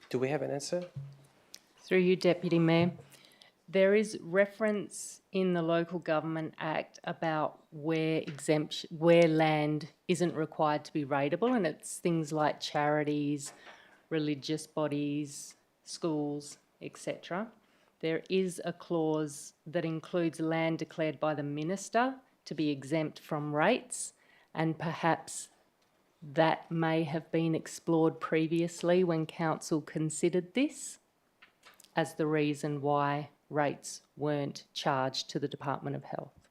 Do we have an answer? Through you, Deputy Mayor. There is reference in the Local Government Act about where land isn't required to be rateable, and it's things like charities, religious bodies, schools, etc. There is a clause that includes land declared by the Minister to be exempt from rates, and perhaps that may have been explored previously when Council considered this as the reason why rates weren't charged to the Department of Health.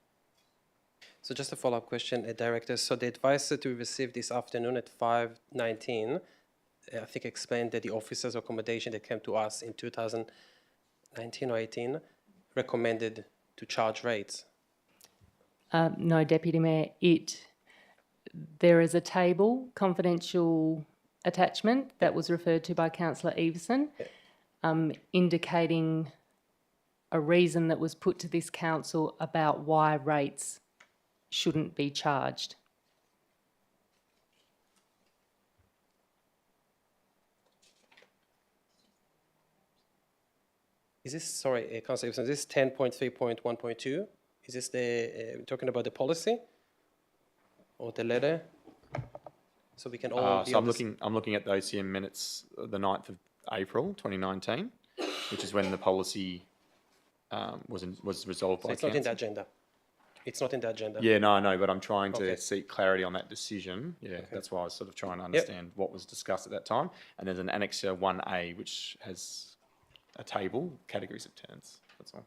So just a follow-up question, Director. So the advice that we received this afternoon at 5:19, I think explained that the officers' accommodation that came to us in 2019 or 18 recommended to charge rates. No, Deputy Mayor, there is a table, confidential attachment that was referred to by Councillor Evison, indicating a reason that was put to this council about why rates shouldn't be charged. Is this, sorry, Councillor Evison, is this 10.3.1.2? Is this talking about the policy or the letter? So we can all. So I'm looking at the OCM minutes, the 9th of April 2019, which is when the policy was resolved by. So it's not in the agenda. It's not in the agenda. Yeah, no, I know, but I'm trying to seek clarity on that decision. Yeah, that's why I was sort of trying to understand what was discussed at that time. And there's an Annexure 1A which has a table, categories of tenants. That's all.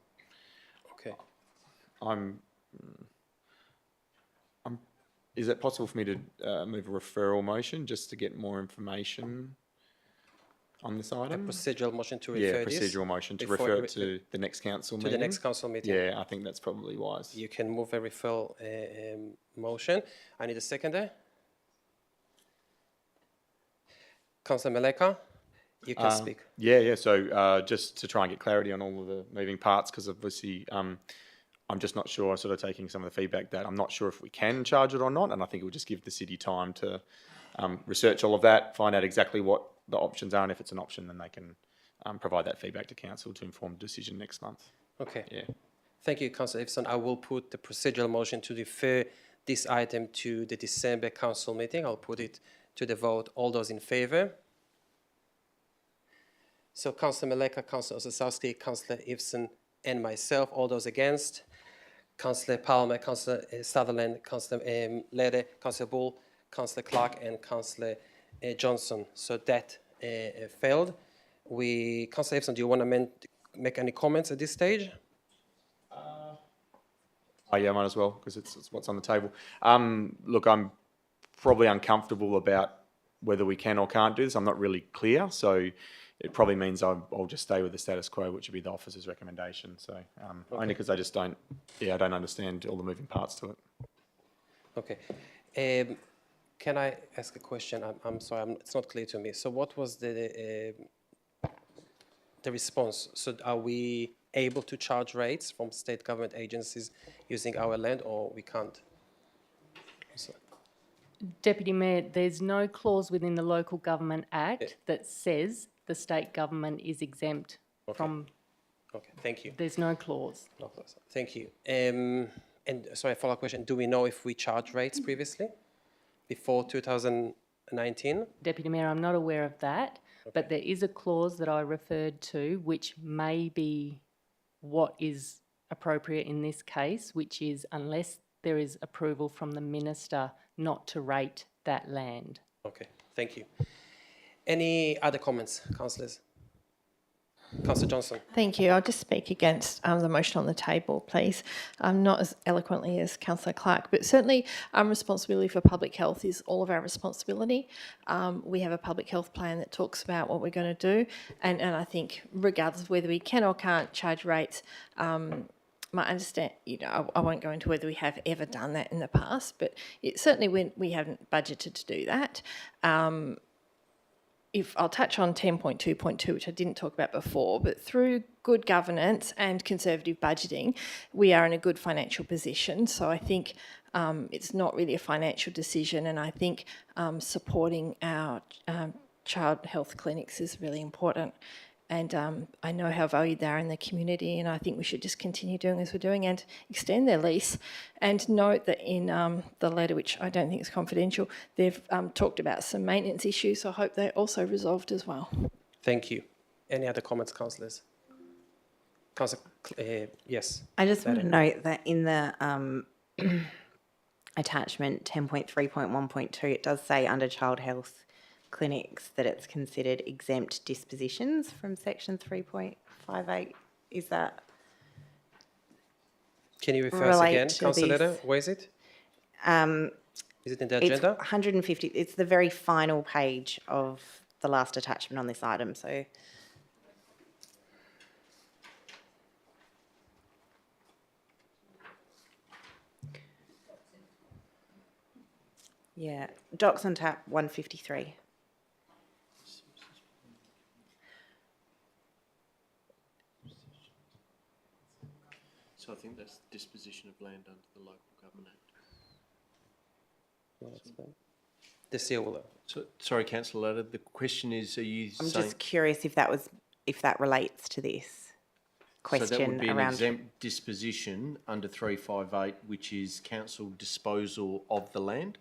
is it possible for me to move a referral motion just to get more information on this A item? procedural motion to refer this? procedural motion to before refer it it to the next council to meeting. the next council meeting? Yeah, I think that's probably wise. You can move a referral motion. I need a seconder. Councillor Maleka, you can speak. Yeah. So just to try and get clarity on all of the moving parts, because obviously I'm just not sure, sort of taking some of the feedback that I'm not sure if we can charge it or not, and I think it would just give the city time to research all of that, find out exactly what the options are, and if it's an option, then they can provide that feedback to council to inform the decision next month. Okay. Yeah. Thank you, Councillor Iveson. I will put the procedural motion to defer this item to the December council meeting. I'll put it to the vote. All those in favour? So Councillor Maleka, Councillor Osasowski, Councillor Iveson, and myself. All those against? Councillor Palmer, Councillor Sutherland, Councillor Lede, Councillor Bull, Councillor Clark, and Councillor Johnson. So that failed. Councillor Iveson, do you want to make any comments at this stage? Oh yeah, might as well, because it's what's on the table. Look, I'm probably uncomfortable about whether we can or can't do this. I'm not really clear, so it probably means I'll just stay with the status quo, which would be the officer's recommendation. So only because I just I don't understand all the moving parts to it. Okay. Can I ask a question? I'm sorry, it's not clear to me. So what was the response? So are we able to charge rates from state government agencies using our land, or we can't? Deputy Mayor, there's no clause within the Local Government Act that says the state government is exempt from. Okay, thank you. There's no clause. No clause. Thank you. And sorry, follow-up question. Do we know if we charged rates previously, before 2019? Deputy Mayor, I'm not aware of that, but there is a clause that I referred to which may be what is appropriate in this case, which is unless there is approval from the minister not to rate that land. Okay, thank you. Any other comments, councillors? Councillor Johnson. Thank you. I'll just speak against the motion on the table, please. Not as eloquently as Councillor Clark, but certainly responsibility for public health is all of our responsibility. We have a public health plan that talks about what we're going to do, and I think regardless of whether we can or can't charge rates, my understand, I won't go into whether we have ever done that in the past, but certainly we haven't budgeted to do that. If I'll touch on 10.2.2, which I didn't talk about before, but through good governance and conservative budgeting, we are in a good financial position. So I think it's not really a financial decision, and I think supporting our child health clinics is really important. And I know how valued they are in the community, and I think we should just continue doing as we're doing and extend their lease. And note that in the letter, which I don't think is confidential, they've talked about some maintenance issues, so I hope they're also resolved as well. Thank you. Any other comments, councillors? Councillor, yes. I just want to note that in the attachment 10.3.1.2, it does say under child health clinics that it's considered exempt dispositions from section 3.58. Is that Can you refer us again, Councillor Leder? Where is it? Is it in the agenda? It's 150. It's the very final page of the last attachment on this item. So yeah, docs on tap 153. So I think that's disposition of land under the Local Government Act. Well, that's fine. The seal. So, sorry, Councillor Ladd, the question is, are you I'm saying... just curious if that relates to this question So that would be an around exempt disposition under 358, which is council disposal of the land?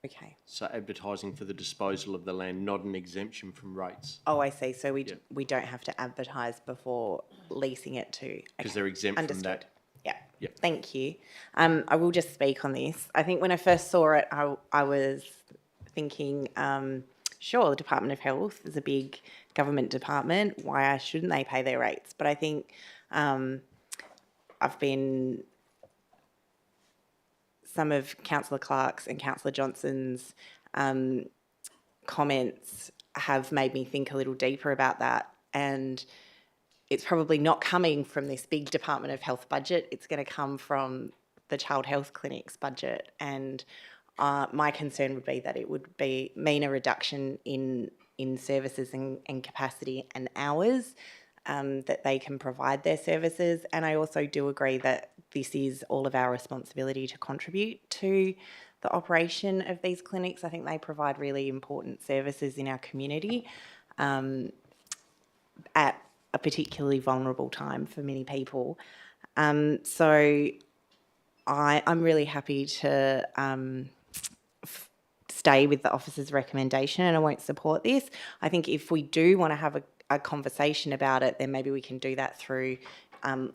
Okay. So advertising for the disposal of the land, not an exemption from rates. Oh, I see. So we don't have to advertise before leasing it to... Because they're exempt from that. Yeah. Yeah. Thank you. I will just speak on this. I think when I first saw it, I was thinking, sure, the Department of Health is a big government department. Why shouldn't they pay their rates? But I think I've been some of Councillor Clark's and Councillor Johnson's comments have made me think a little deeper about that. And it's probably not coming from this big Department of Health budget. It's going to come from the Child Health Clinic's budget. And my concern would be that it would mean a reduction in services and capacity and hours that they can provide their services. And I also do agree that this is all of our responsibility to contribute to the operation of these clinics. I think they provide really important services in our community at a particularly vulnerable time for many people. So I'm really happy to stay with the officer's recommendation, and I won't support this. I think if we do want to have a conversation about it, then maybe we can do that through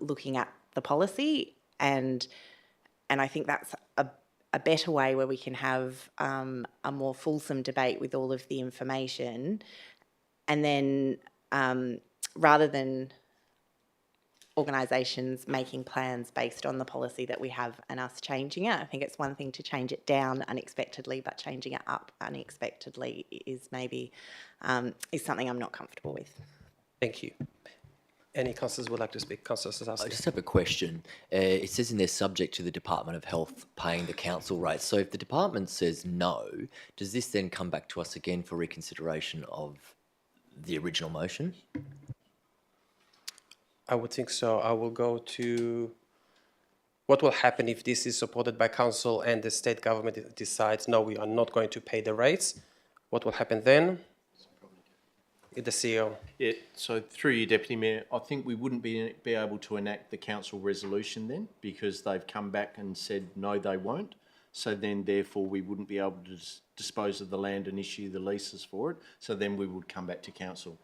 looking at the policy, and I think that's a better way where we can have a more fulsome debate with all of the information, and then rather than organisations making plans based on the policy that we have and us changing it. I think it's one thing to change it down unexpectedly, but changing it up unexpectedly is maybe is something I'm not comfortable with. Thank you. Any councillors would like to speak? Councillor Sasaki. I just have a question. It says in there subject to the Department of Health paying the council rates. So if the department says no, does this then come back to us again for reconsideration of the original motion? I would think so. I will go to what will happen if this is supported by council and the state government decides, no, we are not going to pay the rates. What will happen then? The CEO. Yeah, so through you, Deputy Mayor, I think we wouldn't be able to enact the council resolution then, because they've come back and said no, they won't. So then therefore we wouldn't be able to dispose of the land and issue the leases for it. So then we would come back to council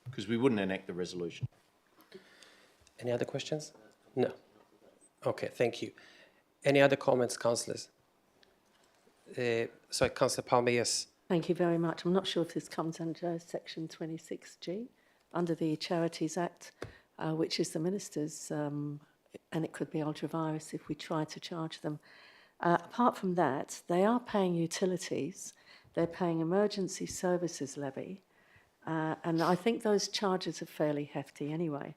because we wouldn't enact the resolution. Any other questions? No. Okay, thank you. Any other comments, councillors? Sorry, Councillor Palmer, yes. Thank you very much. I'm not sure if this comes under Section 26G, under the Charities Act, which is the Minister's, and it could be ultra-virus if we try to charge them. Apart from that, they are paying utilities, they're paying emergency services levy, and I think those charges are fairly hefty anyway.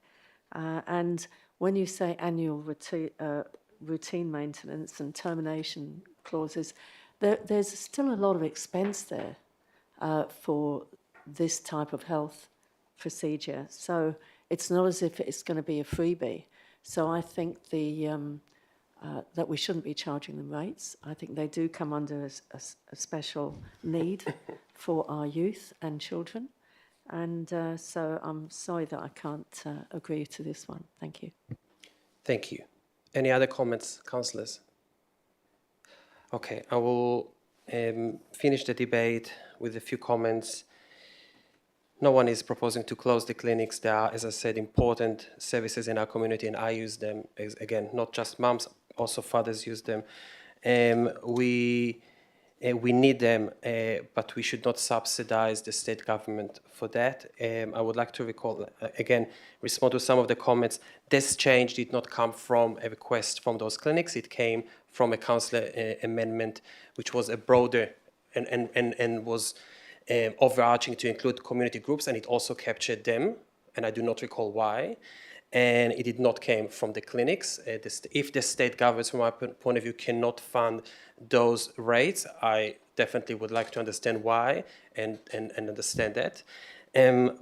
And when you say annual routine maintenance and termination clauses, there's still a lot of expense there for this type of health procedure. So it's not as if it's going to be a freebie. So I think that we shouldn't be charging them rates. I think they do come under a special need for our youth and children. And so I'm sorry that I can't agree to this one. Thank you. Thank you. Any other comments, councillors? Okay, I will finish the debate with a few comments. No one is proposing to close the clinics. There are, as I said, important services in our community, and I use them. Again, not just mums, also fathers use them. We need them, but we should not subsidize the state government for that. I would like to recall, again, respond to some of the comments. This change did not come from a request from those clinics. It came from a councillor amendment, which was a broader and was overarching to include community groups, and it also captured them, and I do not recall why. And it did not came from the clinics. If the state government, from my point of view, cannot fund those rates, I definitely would like to understand why and understand that.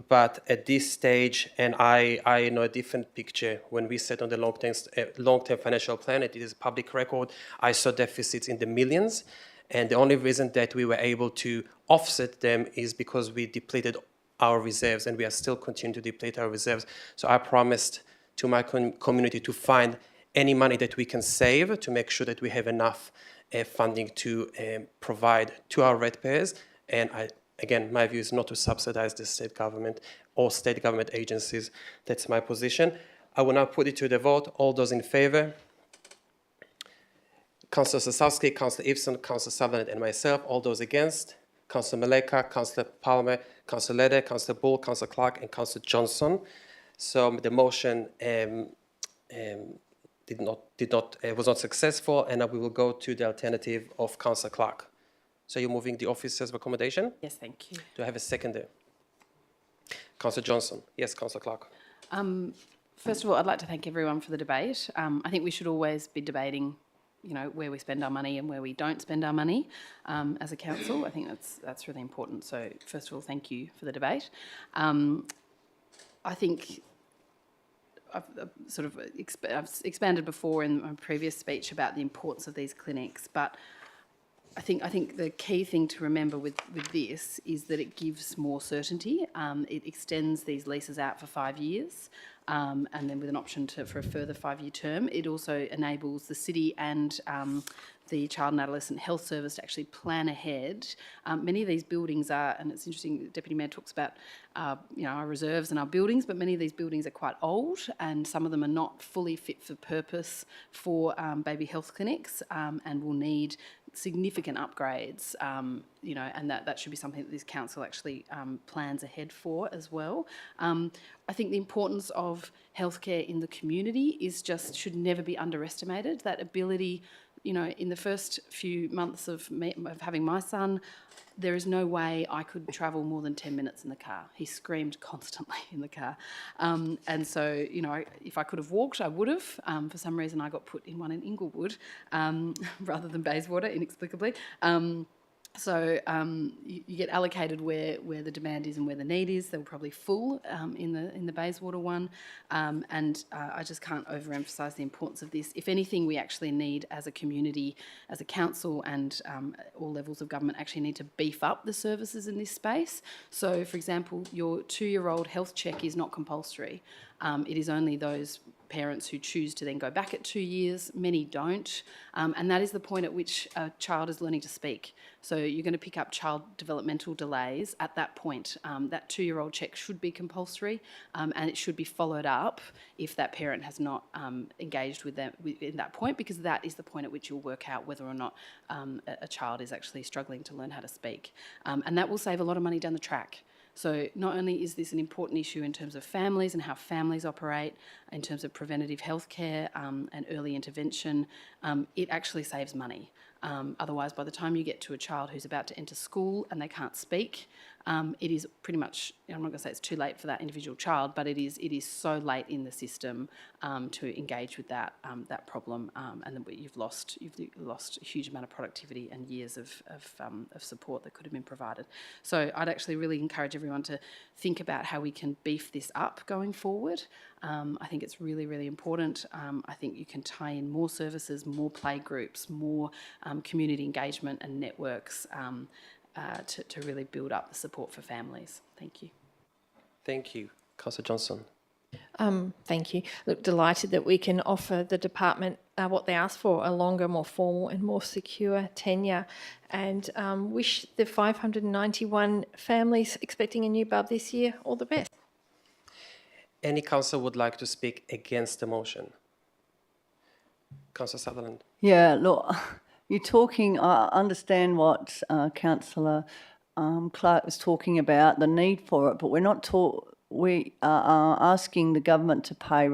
But at this stage, and I know a different picture, when we set on the long-term financial plan, it is a public record, I saw deficits in the millions. And the only reason that we were able to offset them is because we depleted our reserves, and we are still continuing to deplete our reserves. So I promised to my community to find any money that we can save to make sure that we have enough funding to provide to our ratepayers. And again, my view is not to subsidize the state government or state government agencies. That's my position. I will now put it to the vote. All those in favour? Councillor Sasaki, Councillor Ibsen, Councillor Sutherland and myself. All those against? Councillor Maleka, Councillor Palmer, Councillor Leder, Councillor Bull, Councillor Clark and Councillor Johnson. So the motion, the was not successful, and now we will go to the alternative of Councillor Clark. So you're moving the officer's recommendation? Yes, thank you. Do I have a seconder? Councillor Johnson. Yes, Councillor Clark. First of all, I'd like to thank everyone for the debate. I think we should always be debating, you know, where we spend our money and where we don't spend our money as a council. I think that's really important. So first of all, thank you for the debate. I think I've expanded before in my previous speech about the importance of these clinics, but I think the key thing to remember with this is that it gives more certainty. It extends these leases out for 5 years, and then with an option for a further 5-year term. It also enables the city and the Child and Adolescent Health Service to actually plan ahead. Many of these buildings are, and it's interesting, the Deputy Mayor talks about our reserves and our buildings, but many of these buildings are quite old, and some of them are not fully fit for purpose for baby health clinics, and will need significant upgrades, and that should be something that this council actually plans ahead for as well. I think the importance of healthcare in the community should never be underestimated. That ability, in the first few months of having my son, there is no way I could travel more than 10 minutes in the car. He screamed constantly in the car. And so, if I could have walked, I would have. For some reason, I got put in one in Inglewood rather than Bayswater, inexplicably. So you get allocated where the demand is and where the need is. They were probably full in the Bayswater one, and I just can't overemphasise the importance of this. If anything, we actually need, as a community, as a council, and all levels of government, actually need to beef up the services in this space. So, for example, your 2-year-old health check is not compulsory. It is only those parents who choose to then go back at 2 years. Many don't, and that is the point at which a child is learning to speak. So you're going to pick up child developmental delays at that point. That 2-year-old check should be compulsory, and it should be followed up if that parent has not engaged with them in that point, because that is the point at which you'll work out whether or not a child is actually struggling to learn how to speak. And that will save a lot of money down the track. So not only is this an important issue in terms of families and how families operate, in terms of preventative healthcare and early intervention, it actually saves money. Otherwise, by the time you get to a child who's about to enter school and they can't speak, it is pretty much, I'm not going to say it's too late for that individual child, but it is so late in the system to engage with that problem, and then you've lost a huge amount of productivity and years of support that could have been provided. So I'd actually really encourage everyone to think about how we can beef this up going forward. I think it's really, really important. I think you can tie in more services, more play groups, more community engagement and networks to really build up the support for families. Thank you. Thank you. Councillor Johnson. Thank you. Look, delighted that we can offer the department what they asked for, a longer, more formal and more secure tenure, and wish the 591 families expecting a new bub this year all the best. Any councillor would like to speak against the motion? Councillor Sutherland. Yeah, look, you're talking, I understand what Councillor Clark was talking about, the need for it, but we are asking the government to pay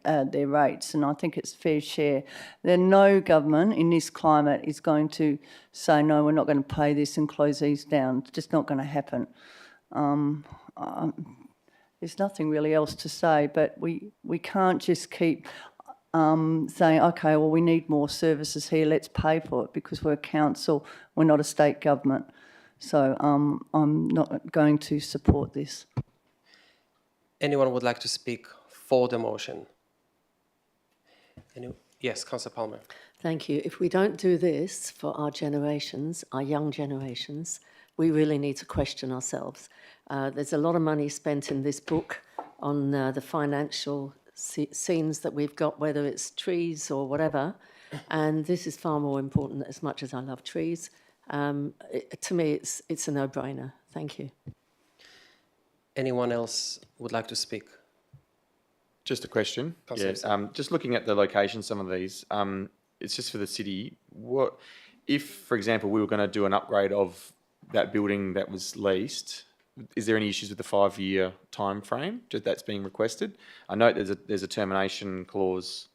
their rates, and I think it's fair share. No government in this climate is going to say, no, we're not going to pay this and close these down. It's just not going to happen. There's nothing really else to say, but we can't just keep saying, okay, well, we need more services here, let's pay for it, because we're a council, we're not a state government. So I'm not going to support this. Anyone would like to speak for the motion? Yes, Councillor Palmer. Thank you. If we don't do this for our generations, our young generations, we really need to question ourselves. There's a lot of money spent in this book on the financial scenes that we've got, whether it's trees or whatever, and this is far more important. As much as I love trees, to me it's a no-brainer. Thank you. Anyone else would like to speak? Just a question. Yes. Just looking at the location, some of these, it's just for the city. What if, for example, we were going to do an upgrade of that building that was leased? Is there any issues with the 5-year time frame that's being requested? I note there's a termination clause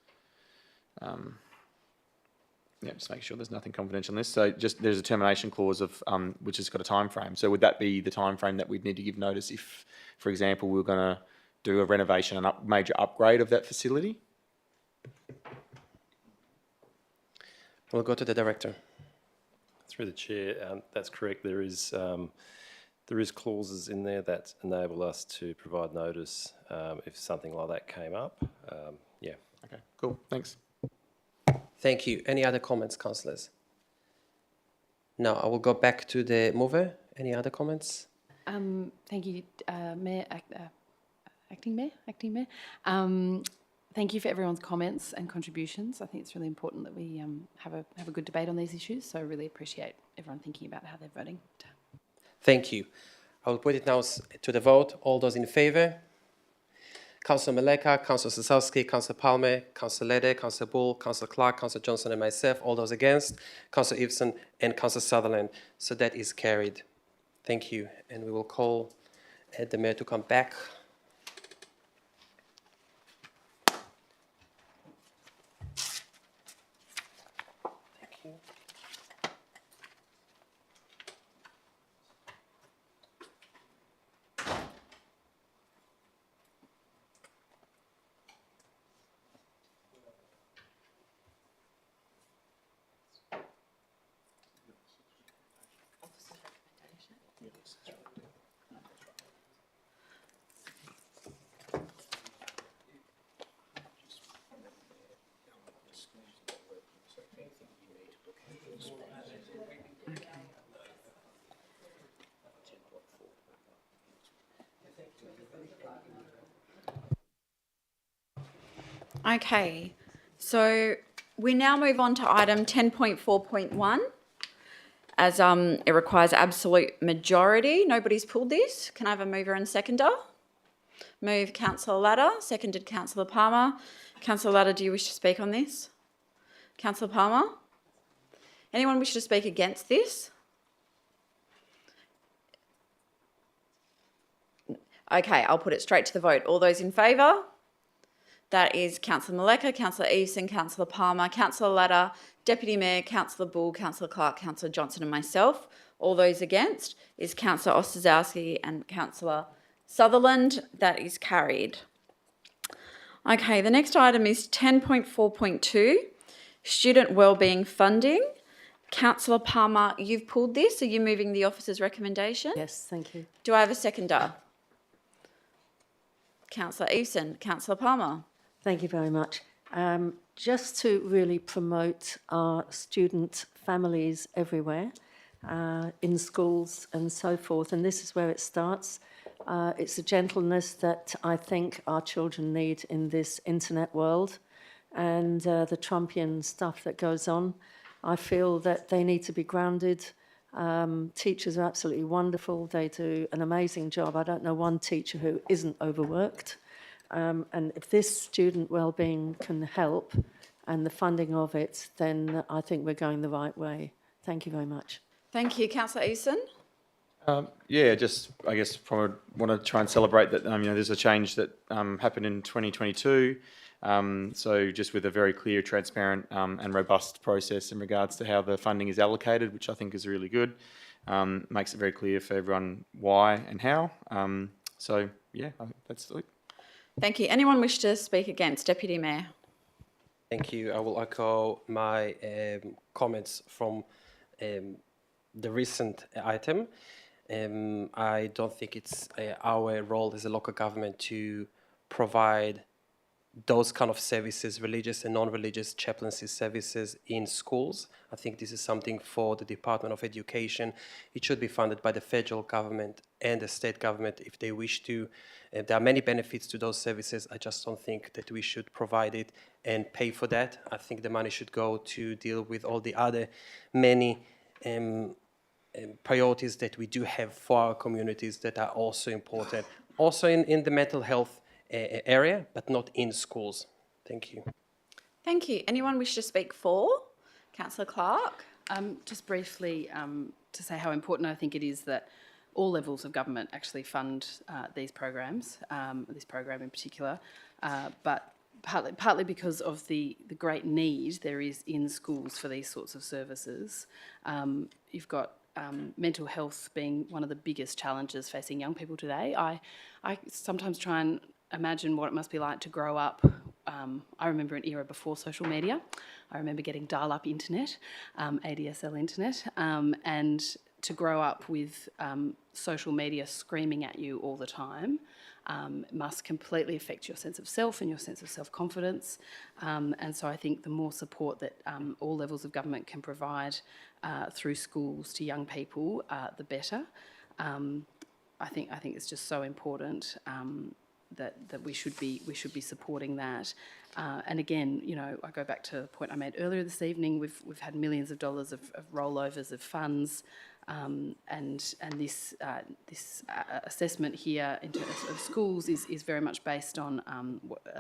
Yeah, just make sure there's nothing confidential in this. So just there's a termination clause of which has got a time frame. So would that be the time frame that we'd need to give notice if, for example, we were going to do a renovation and major upgrade of that facility? We'll go to the director. Through the chair, that's correct. There is clauses in there that enable us to provide notice if something like that came up. Yeah. Okay. Cool. Thanks. Thank you. Any other comments, councillors? No, I will go back to the mover. Any other comments? Thank you, Mayor, Acting Mayor. Thank you for everyone's comments and contributions. I think it's really important that we have a good debate on these issues. So I really appreciate everyone thinking about how they're voting. Thank you. I will put it now to the vote. All those in favour? Councillor Maleka, Councillor Sosowski, Councillor Palmer, Councillor Lede, Councillor Bull, Councillor Clark, Councillor Johnson and myself. All those against? Councillor Eveson and Councillor Sutherland. So that is carried. Thank you. And we will call the Mayor to come back. Okay, so we now move on to item 10.4.1. As it requires absolute majority. Nobody's pulled this. Can I have a mover and seconder? Move Councillor Ladder, seconded Councillor Palmer. Councillor Ladder, do you wish to speak on this? Councillor Palmer? Anyone wish to speak against this? Okay, I'll put it straight to the vote. All those in favour? That is Councillor Maleka, Councillor Eveson, Councillor Palmer, Councillor Ladder, Deputy Mayor, Councillor Bull, Councillor Clark, Councillor Johnson and myself. All those against is Councillor Ostaszewski and Councillor Sutherland. That is carried. Okay, the next item is 10.4.2, Student Wellbeing Funding. Councillor Palmer, you've pulled this. Are you moving the officer's recommendation? Yes, thank you. Do I have a seconder? Councillor Eveson, Councillor Palmer. Thank you very much. Just to really promote our student families everywhere, in schools and so forth, and this is where it starts. It's a gentleness that I think our children need in this internet world, and the Trumpian stuff that goes on. I feel that they need to be grounded. Teachers are absolutely wonderful. They do an amazing job. I don't know one teacher who isn't overworked. And if this student wellbeing can help and the funding of it, then I think we're going the right way. Thank you very much. Thank you. Councillor Eason? Yeah, just I guess want to try and celebrate that there's a change that happened in 2022. So just with a very clear, transparent and robust process in regards to how the funding is allocated, which I think is really good. Makes it very clear for everyone why and how. So yeah, I think that's it. Thank you. Anyone wish to speak against? Deputy Mayor. Thank you. I will echo my comments from the recent item. I don't think it's our role as a local government to provide those kind of services, religious and non-religious chaplaincy services in schools. I think this is something for the Department of Education. It should be funded by the federal government and the state government if they wish to. There are many benefits to those services. I just don't think that we should provide it and pay for that. I think the money should go to deal with all the other many priorities that we do have for our communities that are also important. Also in the mental health area, but not in schools. Thank you. Thank you. Anyone wish to speak for? Councillor Clark? Just briefly to say how important I think it is that all levels of government actually fund these programs, this program in particular, but partly because of the great need there is in schools for these sorts of services. You've got mental health being one of the biggest challenges facing young people today. I sometimes try and imagine what it must be like to grow up. I remember an era before social media. I remember getting dial-up internet, ADSL internet, and to grow up with social media screaming at you all the time must completely affect your sense of self and your sense of self-confidence. And so I think the more support that all levels of government can provide through schools to young people, the better. I think it's just so important that we should be supporting that. And again, you know, I go back to the point I made earlier this evening. We've had millions of dollars of rollovers of funds, and this assessment here in terms of schools is very much based on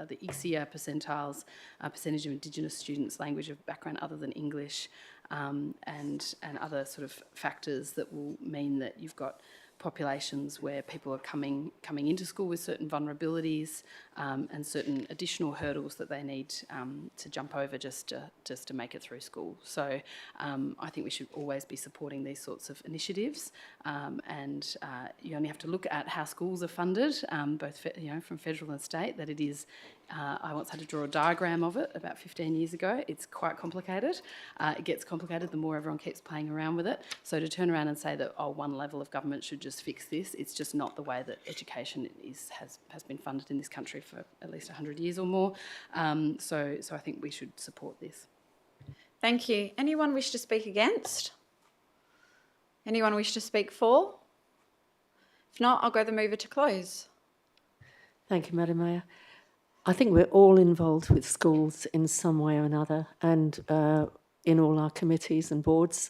the ICSEA percentiles, percentage of Indigenous students, language of background other than English, and other sort of factors that will mean that you've got populations where people are coming into school with certain vulnerabilities and certain additional hurdles that they need to jump over just to make it through school. So I think we should always be supporting these sorts of initiatives, and you only have to look at how schools are funded, both from federal and state. That it is. I once had to draw a diagram of it about 15 years ago. It's quite complicated. It gets complicated the more everyone keeps playing around with it. So to turn around and say that, oh, one level of government should just fix this, it's just not the way that education has been funded in this country for at least 100 years or more. So I think we should support this. Thank you. Anyone wish to speak against? Anyone wish to speak for? If not, I'll go the mover to close. Thank you, Madam Mayor. I think we're all involved with schools in some way or another, and in all our committees and boards.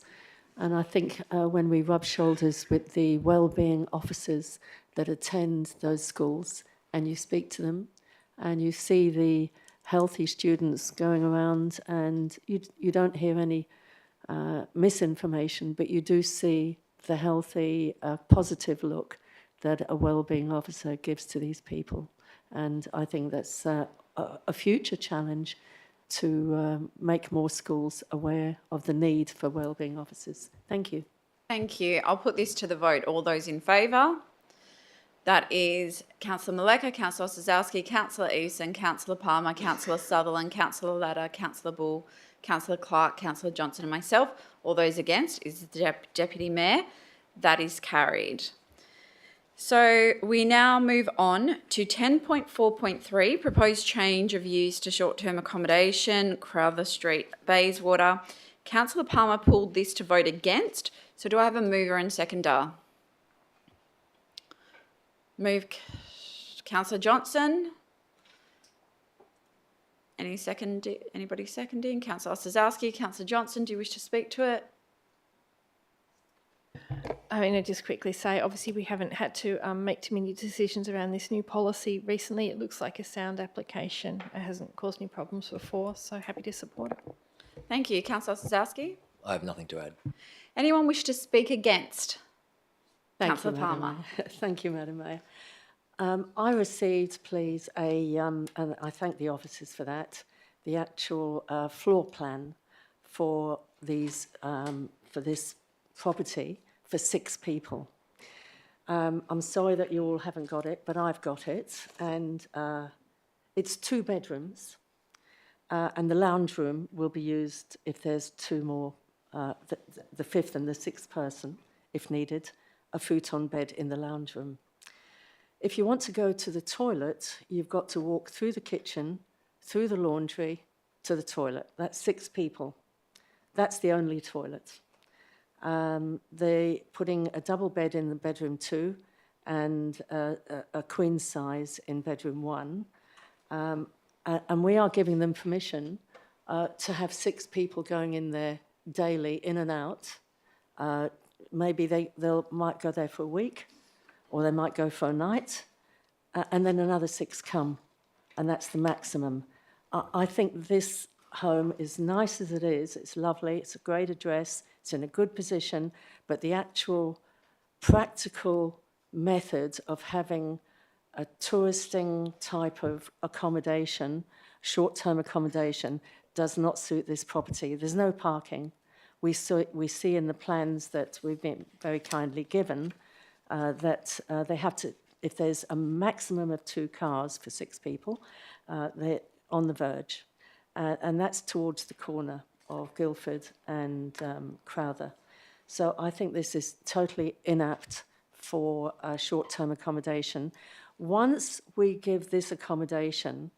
And I think when we rub shoulders with the wellbeing officers that attend those schools, and you speak to them, and you see the healthy students going around, and you don't hear any misinformation, but you do see the healthy, positive look that a wellbeing officer gives to these people. And I think that's a future challenge to make more schools aware of the need for wellbeing officers. Thank you. Thank you. I'll put this to the vote. All those in favour? That is Councillor Maleka, Councillor Osazowski, Councillor Eason, Councillor Palmer, Councillor Sutherland, Councillor Latta, Councillor Bull, Councillor Clark, Councillor Johnson and myself. All those against is the Deputy Mayor. That is carried. So we now move on to 10.4.3, proposed change of use to short-term accommodation, Crowther Street, Bayswater. Councillor Palmer pulled this to vote against. So do I have a mover and seconder? Move Councillor Johnson. Anybody seconding? Councillor Osazowski, Councillor Johnson, do you wish to speak to it? I mean, I just quickly say, obviously we haven't had to make too many decisions around this new policy recently. It looks like a sound application. It hasn't caused any problems before, so happy to support it. Thank you. Councillor Osazowski? I have nothing to add. Anyone wish to speak against? Thank you, Councillor Palmer. Madam Mayor. Thank you, Madam Mayor. I received, please, and I thank the officers for that, the actual floor plan for these for this property for 6 people. I'm sorry that you all haven't got it, but I've got it, and it's 2 bedrooms, and the lounge room will be used if there's 2 more, the 5th and the 6th person, if needed, a futon bed in the lounge room. If you want to go to the toilet, you've got to walk through the kitchen, through the laundry, to the toilet. That's 6 people. That's the only toilet. They're putting a double bed in the bedroom 2 and a queen size in bedroom 1. And we are giving them permission to have 6 people going in there daily, in and out. Maybe they might go there for a week, or they might go for a night, and then another 6 come, and that's the maximum. I think this home is nice as it is. It's lovely. It's a great address. It's in a good position, but the actual practical method of having a touristing type of accommodation short-term accommodation does not suit this property. There's no parking. We see in the plans that we've been very kindly given that they have to, if there's a maximum of 2 cars for 6 people, they're on the verge. And that's towards the corner of Guildford and Crowther. So I think this is totally inapt for short-term accommodation. Once we give this accommodation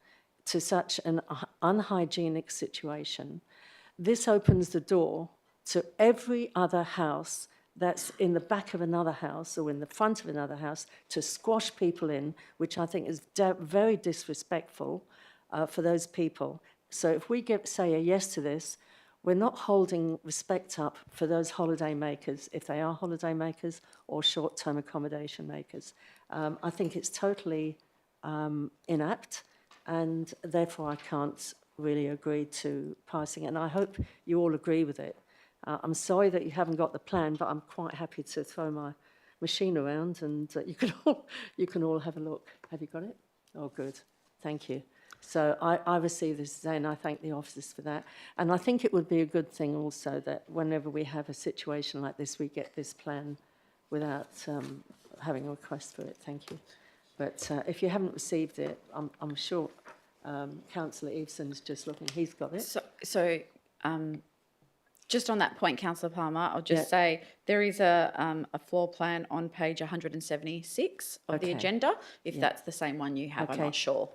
to such an unhygienic situation, this opens the door to every other house that's in the back of another house or in the front of another house to squash people in, which I think is very disrespectful for those people. So if we say a yes to this, we're not holding respect up for those holiday makers, if they are holiday makers or short-term accommodation makers. I think it's totally inapt, and therefore I can't really agree to passing it. And I hope you all agree with it. I'm sorry that you haven't got the plan, but I'm quite happy to throw my machine around and you can all have a look. Have you got it? Oh, good. Thank you. So I received this today, and I thank the officers for that. And I think it would be a good thing also that whenever we have a situation like this, we get this plan without having a request for it. Thank you. But if you haven't received it, I'm sure Councillor Eveson's just looking. He's got it. So just on that point, Councillor Palmer, I'll just say there is a floor plan on page 176 of the agenda. If that's the same one you have, I'm not sure.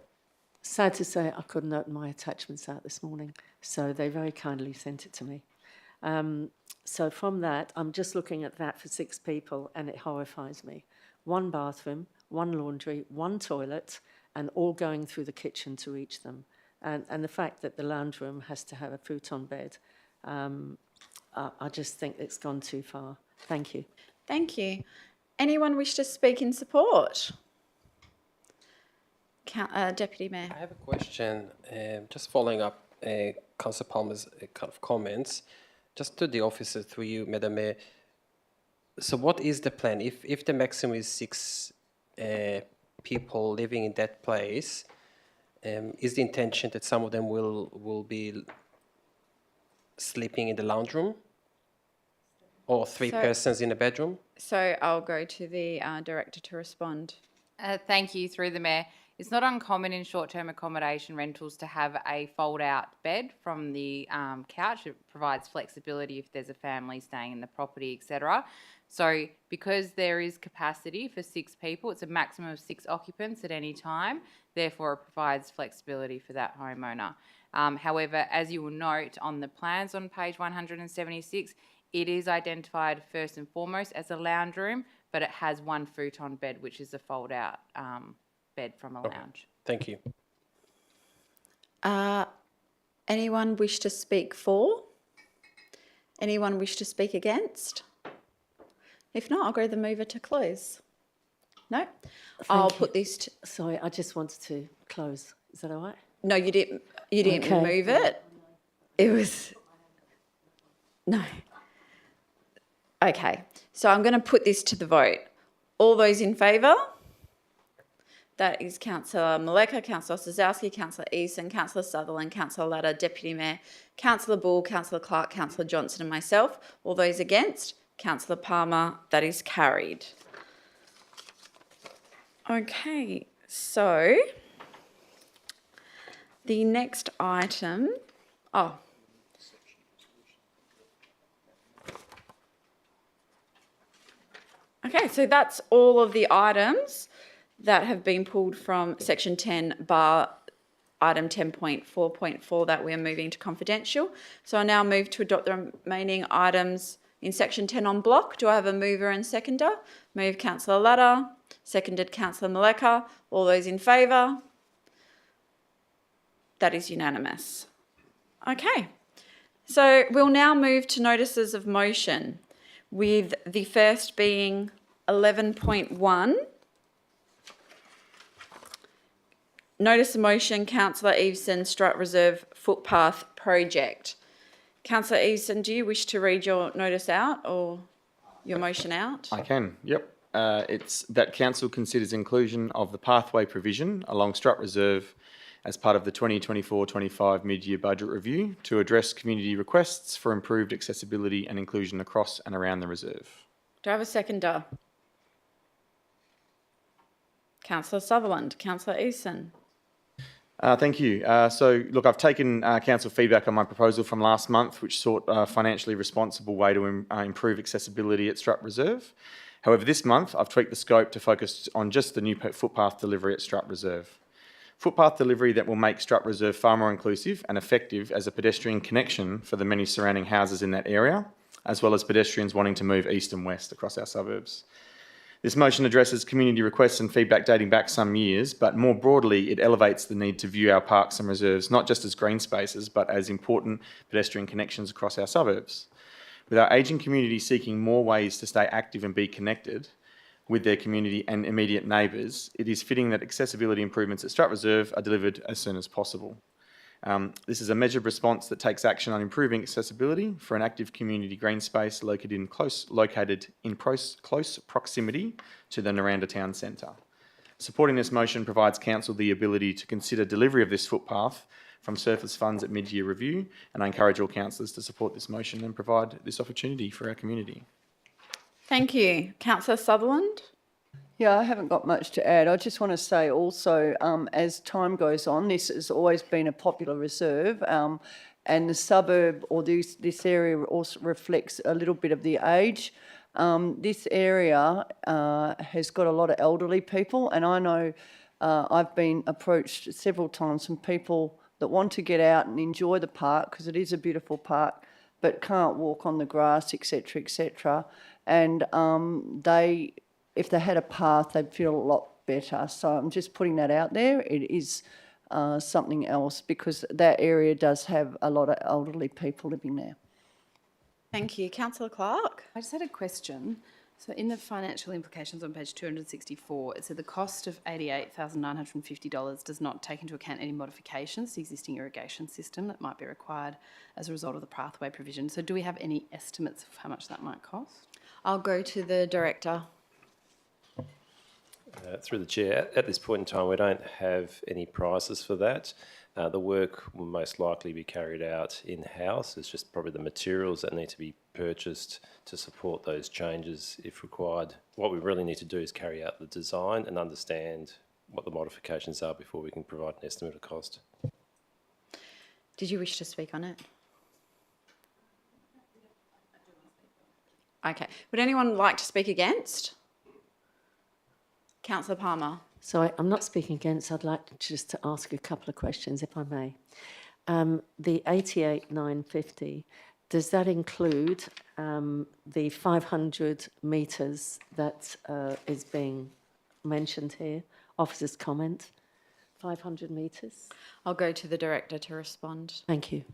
Sad to say, I couldn't open my attachments out this morning, so they very kindly sent it to me. So from that, I'm just looking at that for 6 people, and it horrifies me. 1 bathroom, 1 laundry, 1 toilet, and all going through the kitchen to reach them. And the fact that the lounge room has to have a futon bed, I just think it's gone too far. Thank you. Thank you. Anyone wish to speak in support? Deputy Mayor. I have a question, just following up Councillor Palmer's kind of comments, just to the officer through you, Madam Mayor. So what is the plan? If the maximum is 6 people living in that place, is the intention that some of them will be sleeping in the lounge room? Or 3 persons in a bedroom? So I'll go to the Director to respond. Thank you, through the Mayor. It's not uncommon in short-term accommodation rentals to have a fold-out bed from the couch. It provides flexibility if there's a family staying in the property, etc. So because there is capacity for 6 people, it's a maximum of 6 occupants at any time. Therefore, it provides flexibility for that homeowner. However, as you will note on the plans on page 176, it is identified first and foremost as a lounge room, but it has 1 futon bed, which is a fold-out bed from a lounge. Thank you. Anyone wish to speak for? Anyone wish to speak against? If not, I'll go to the mover to close. No? I'll put this to... Sorry, I just wanted to close. Is that all right? No, you didn't move it. It was... No. Okay, so I'm going to put this to the vote. All those in favour? That is Councillor Maleka, Councillor Sosowski, Councillor Eason, Councillor Sutherland, Councillor Latta, Deputy Mayor, Councillor Bull, Councillor Clark, Councillor Johnson and myself. All those against? Councillor Palmer. That is carried. Okay, so the next item... Oh. Okay, so that's all of the items that have been pulled from section 10 bar item 10.4.4 that we're moving to confidential. So I now move to adopt the remaining items in section 10 on block. Do I have a mover and seconder? Move Councillor Latta, seconded Councillor Maleka. All those in favour? That is unanimous. Okay, so we'll now move to notices of motion, with the first being 11.1. Notice of motion, Councillor Eveson, Strut Reserve Footpath Project. Councillor Eveson, do you wish to read your notice out or your motion out? I can, yep. It's that council considers inclusion of the pathway provision along Strut Reserve as part of the 2024-25 mid-year budget review to address community requests for improved accessibility and inclusion across and around the reserve. Do I have a seconder? Councillor Sutherland. Councillor Easton. Thank you. So, look, I've taken council feedback on my proposal from last month, which sought a financially responsible way to improve accessibility at Strutt Reserve. However, this month, I've tweaked the scope to focus on just the new footpath delivery at Strutt Reserve. Footpath delivery that will make Strutt Reserve far more inclusive and effective as a pedestrian connection for the many surrounding houses in that area, as well as pedestrians wanting to move east and west across our suburbs. This motion addresses community requests and feedback dating back some years, but more broadly, it elevates the need to view our parks and reserves not just as green spaces, but as important pedestrian connections across our suburbs. With our ageing community seeking more ways to stay active and be connected with their community and immediate neighbours, it is fitting that accessibility improvements at Strutt Reserve are delivered as soon as possible. This is a measured response that takes action on improving accessibility for an active community green space located in close proximity to the Noranda Town Centre. Supporting this motion provides Council the ability to consider delivery of this footpath from surplus funds at mid-year review, and I encourage all councillors to support this motion and provide this opportunity for our community. Thank you. Councillor Sutherland. Yeah, I haven't got much to add. I just want to say also, as time goes on, this has always been a popular reserve, and the suburb or this area also reflects a little bit of the age. This area has got a lot of elderly people, and I know I've been approached several times from people that want to get out and enjoy the park because it is a beautiful park, but can't walk on the grass, etc., etc. And if they had a path, they'd feel a lot better. So I'm just putting that out there. It is something else because that area does have a lot of elderly people living there. Thank you. Councillor Clark. I just had a question. So in the financial implications on page 264, it said the cost of $88,950 does not take into account any modifications to the existing irrigation system that might be required as a result of the pathway provision. So do we have any estimates of how much that might cost? I'll go to the Director. Through the chair, at this point in time, we don't have any prices for that. The work will most likely be carried out in-house. It's just probably the materials that need to be purchased to support those changes if required. What we really need to do is carry out the design and understand what the modifications are before we can provide an estimate of cost. Did you wish to speak on it? Okay. Would anyone like to speak against? Councillor Palmer. So I'm not speaking against. I'd like just to ask a couple of questions, if I may. The 88,950, does that include the 500 metres that is being mentioned here? Officer's comment, 500 metres? I'll go to the Director to respond. Thank you.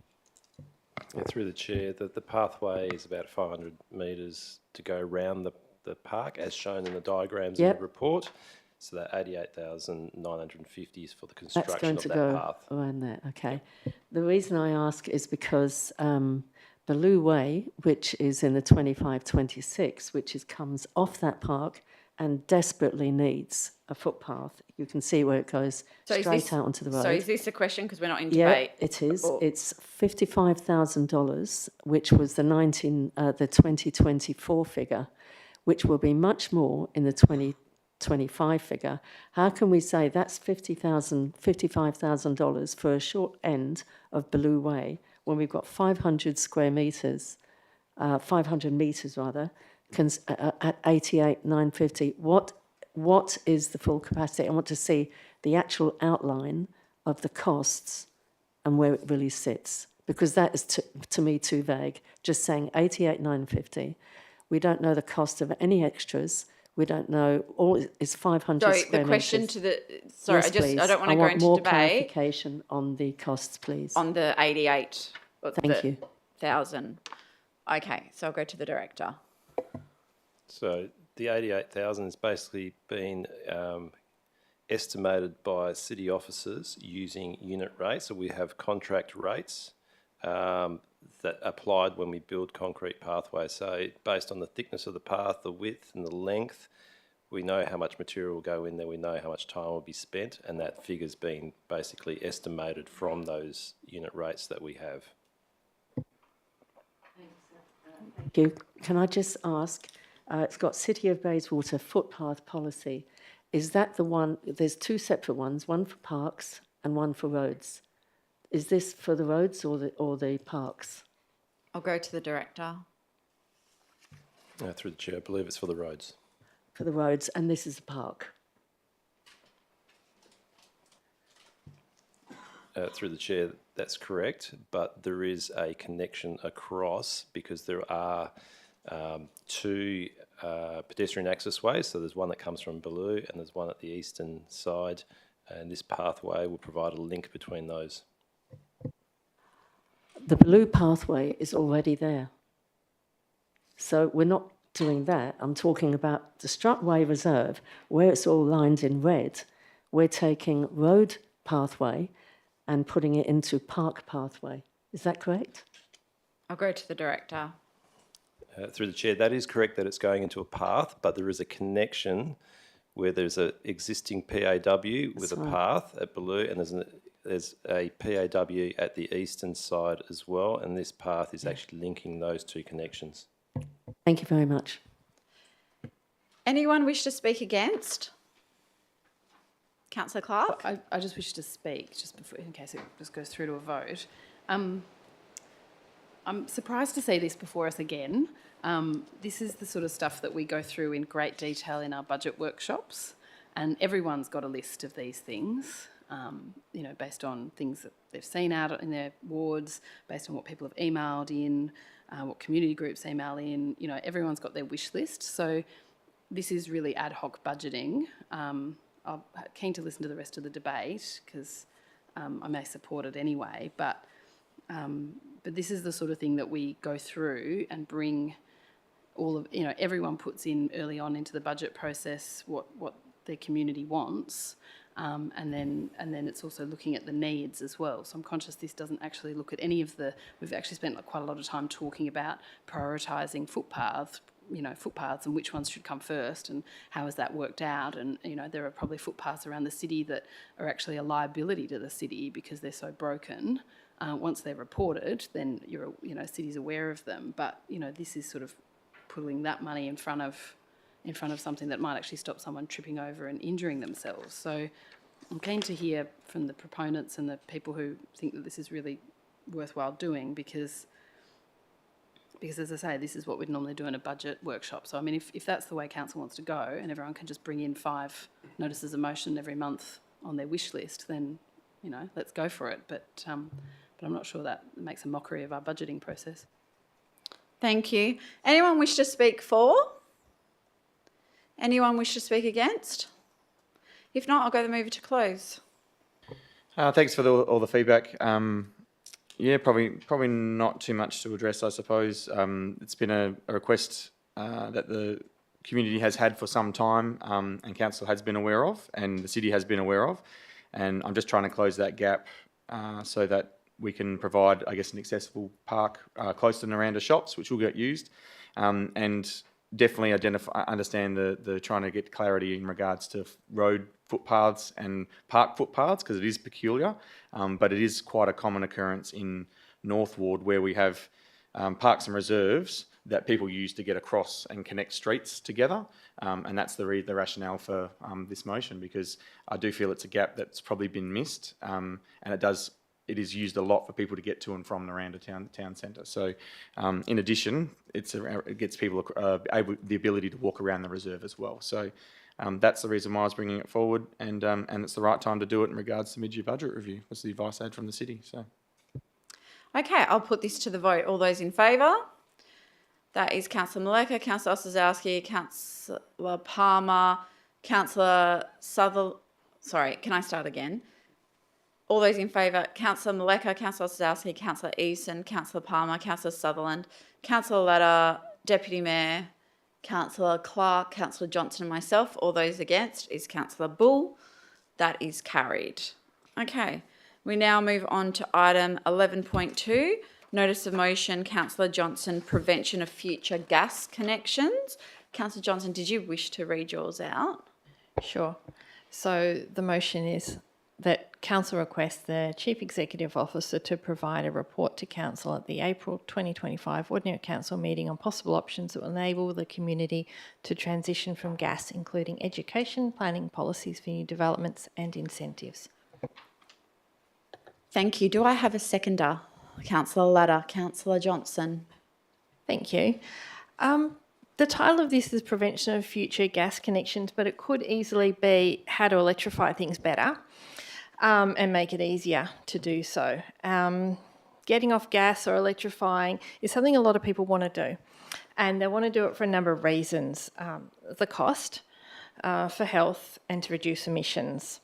Yeah, through the chair, the pathway is about 500 metres to go around the park, as shown in the diagrams in the report. So that 88,950 is for the construction of that path. That's going to go around there, okay. The reason I ask is because Baloo Way, which is in the 25-26, which comes off that park and desperately needs a footpath. You can see where it goes straight out onto the road. So is this a question, because we're not in debate? Yeah, it is. It's $55,000, which was the 2024 figure, which will be much more in the 2025 figure. How can we say that's $55,000 for a short end of Baloo Way when we've got 500 square metres, 500 metres rather, at 88,950? What is the full capacity? I want to see the actual outline of the costs and where it really sits, because that is to me too vague. Just saying 88,950. We don't know the cost of any extras. We don't know. All is 500 square metres. The question to the... Sorry, yes, I don't want to go into more debate. Clarification on the costs, please. On the 88. Thank you. 1,000. Okay, so I'll go to the Director. So the 88,000 has basically been estimated by city officers using unit rates. So we have contract rates that applied when we build concrete pathways. So based on the thickness of the path, the width and the length, we know how much material will go in there, we know how much time will be spent, and that figure's been basically estimated from those unit rates that we have. Thank you. Can I just ask, it's got City of Bayswater footpath policy. Is that the one, there's two separate ones, one for parks and one for roads. Is this for the roads or the parks? I'll go to the director. Through the chair, I believe it's for the roads. For the roads, and this is a park. Through the chair, that's correct, but there is a connection across because there are two pedestrian access ways. So there's one that comes from Baloo and there's one at the eastern side, and this pathway will provide a link between those. The blue pathway is already there. So we're not doing that. I'm talking about the Strutway Reserve, where it's all lined in red. We're taking road pathway and putting it into park pathway. Is that correct? I'll go to the director. Through the chair, that is correct that it's going into a path, but there is a connection where there's an existing PAW with a path at Baloo, and there's a PAW at the eastern side as well, and this path is actually linking those two connections. Thank you very much. Anyone wish to speak against? Councillor Clark? I just wish to speak, just before, in case it just goes through to a vote. I'm surprised to see this before us again. This is the sort of stuff that we go through in great detail in our budget workshops, and everyone's got a list of these things, you know, based on things that they've seen out in their wards, based on what people have emailed in, what community groups email in. You know, everyone's got their wish list. So this is really ad hoc budgeting. I'm keen to listen to the rest of the debate because I may support it anyway, but this is the sort of thing that we go through and bring all of, you know, everyone puts in early on into the budget process what their community wants, and then it's also looking at the needs as well. So I'm conscious this doesn't actually look at any of the, we've actually spent quite a lot of time talking about prioritising footpaths and which ones should come first and how has that worked out. And, you know, there are probably footpaths around the city that are actually a liability to the city because they're so broken. Once they're reported, then city's aware of them. But, you know, this is sort of putting that money in front of something that might actually stop someone tripping over and injuring themselves. So I'm keen to hear from the proponents and the people who think that this is really worthwhile doing because as I say, this is what we'd normally do in a budget workshop. So, I mean, if that's the way council wants to go and everyone can just bring in 5 notices of motion every month on their wish list, then, you know, let's go for it. But I'm not sure that makes a mockery of our budgeting process. Thank you. Anyone wish to speak for? Anyone wish to speak against? If not, I'll go the mover to close. Thanks for all the feedback. Yeah, probably not too much to address, I suppose. It's been a request that the community has had for some time, and council has been aware of, and the city has been aware of, and I'm just trying to close that gap so that we can provide, I guess, an accessible park close to Naranda shops, which will get used, and definitely understand the trying to get clarity in regards to road footpaths and park footpaths because it is peculiar, but it is quite a common occurrence in North Ward where we have parks and reserves that people use to get across and connect streets together, and that's the rationale for this motion because I do feel it's a gap that's probably been missed, and it is used a lot for people to get to and from Naranda town centre. So, in addition, it gets people the ability to walk around the reserve as well. So, that's the reason why I was bringing it forward, and it's the right time to do it in regards to mid-year budget review. Was the advice I had from the city. So, okay, I'll put this to the vote. All those in favour? That is Councillor Maleka, Councillor Ostaszewski, Councillor Palmer, Councillor Sutherland. Sorry, can I start again? All those in favour, Councillor Maleka, Councillor Ostaszewski, Councillor Easton, Councillor Palmer, Councillor Sutherland, Councillor Latta, Deputy Mayor, Councillor Clark, Councillor Johnson and myself. All those against is Councillor Bull. That is carried. Okay, we now move on to item 11.2, Notice of Motion, Councillor Johnson, Prevention of Future Gas Connections. Councillor Johnson, did you wish to read yours out? Sure. So the motion is that Council requests the Chief Executive Officer to provide a report to Council at the April 2025 Ordinary Council meeting on possible options that will enable the community to transition from gas, including education, planning, policies for new developments and incentives. Thank you. Do I have a seconder? Councillor Ladder, Councillor Johnson. Thank you. The title of this is Prevention of Future Gas Connections, but it could easily be How to Electrify Things Better and make it easier to do so. Getting off gas or electrifying is something a lot of people want to do, and they want to do it for a number of reasons. The cost, for health, and to reduce emissions.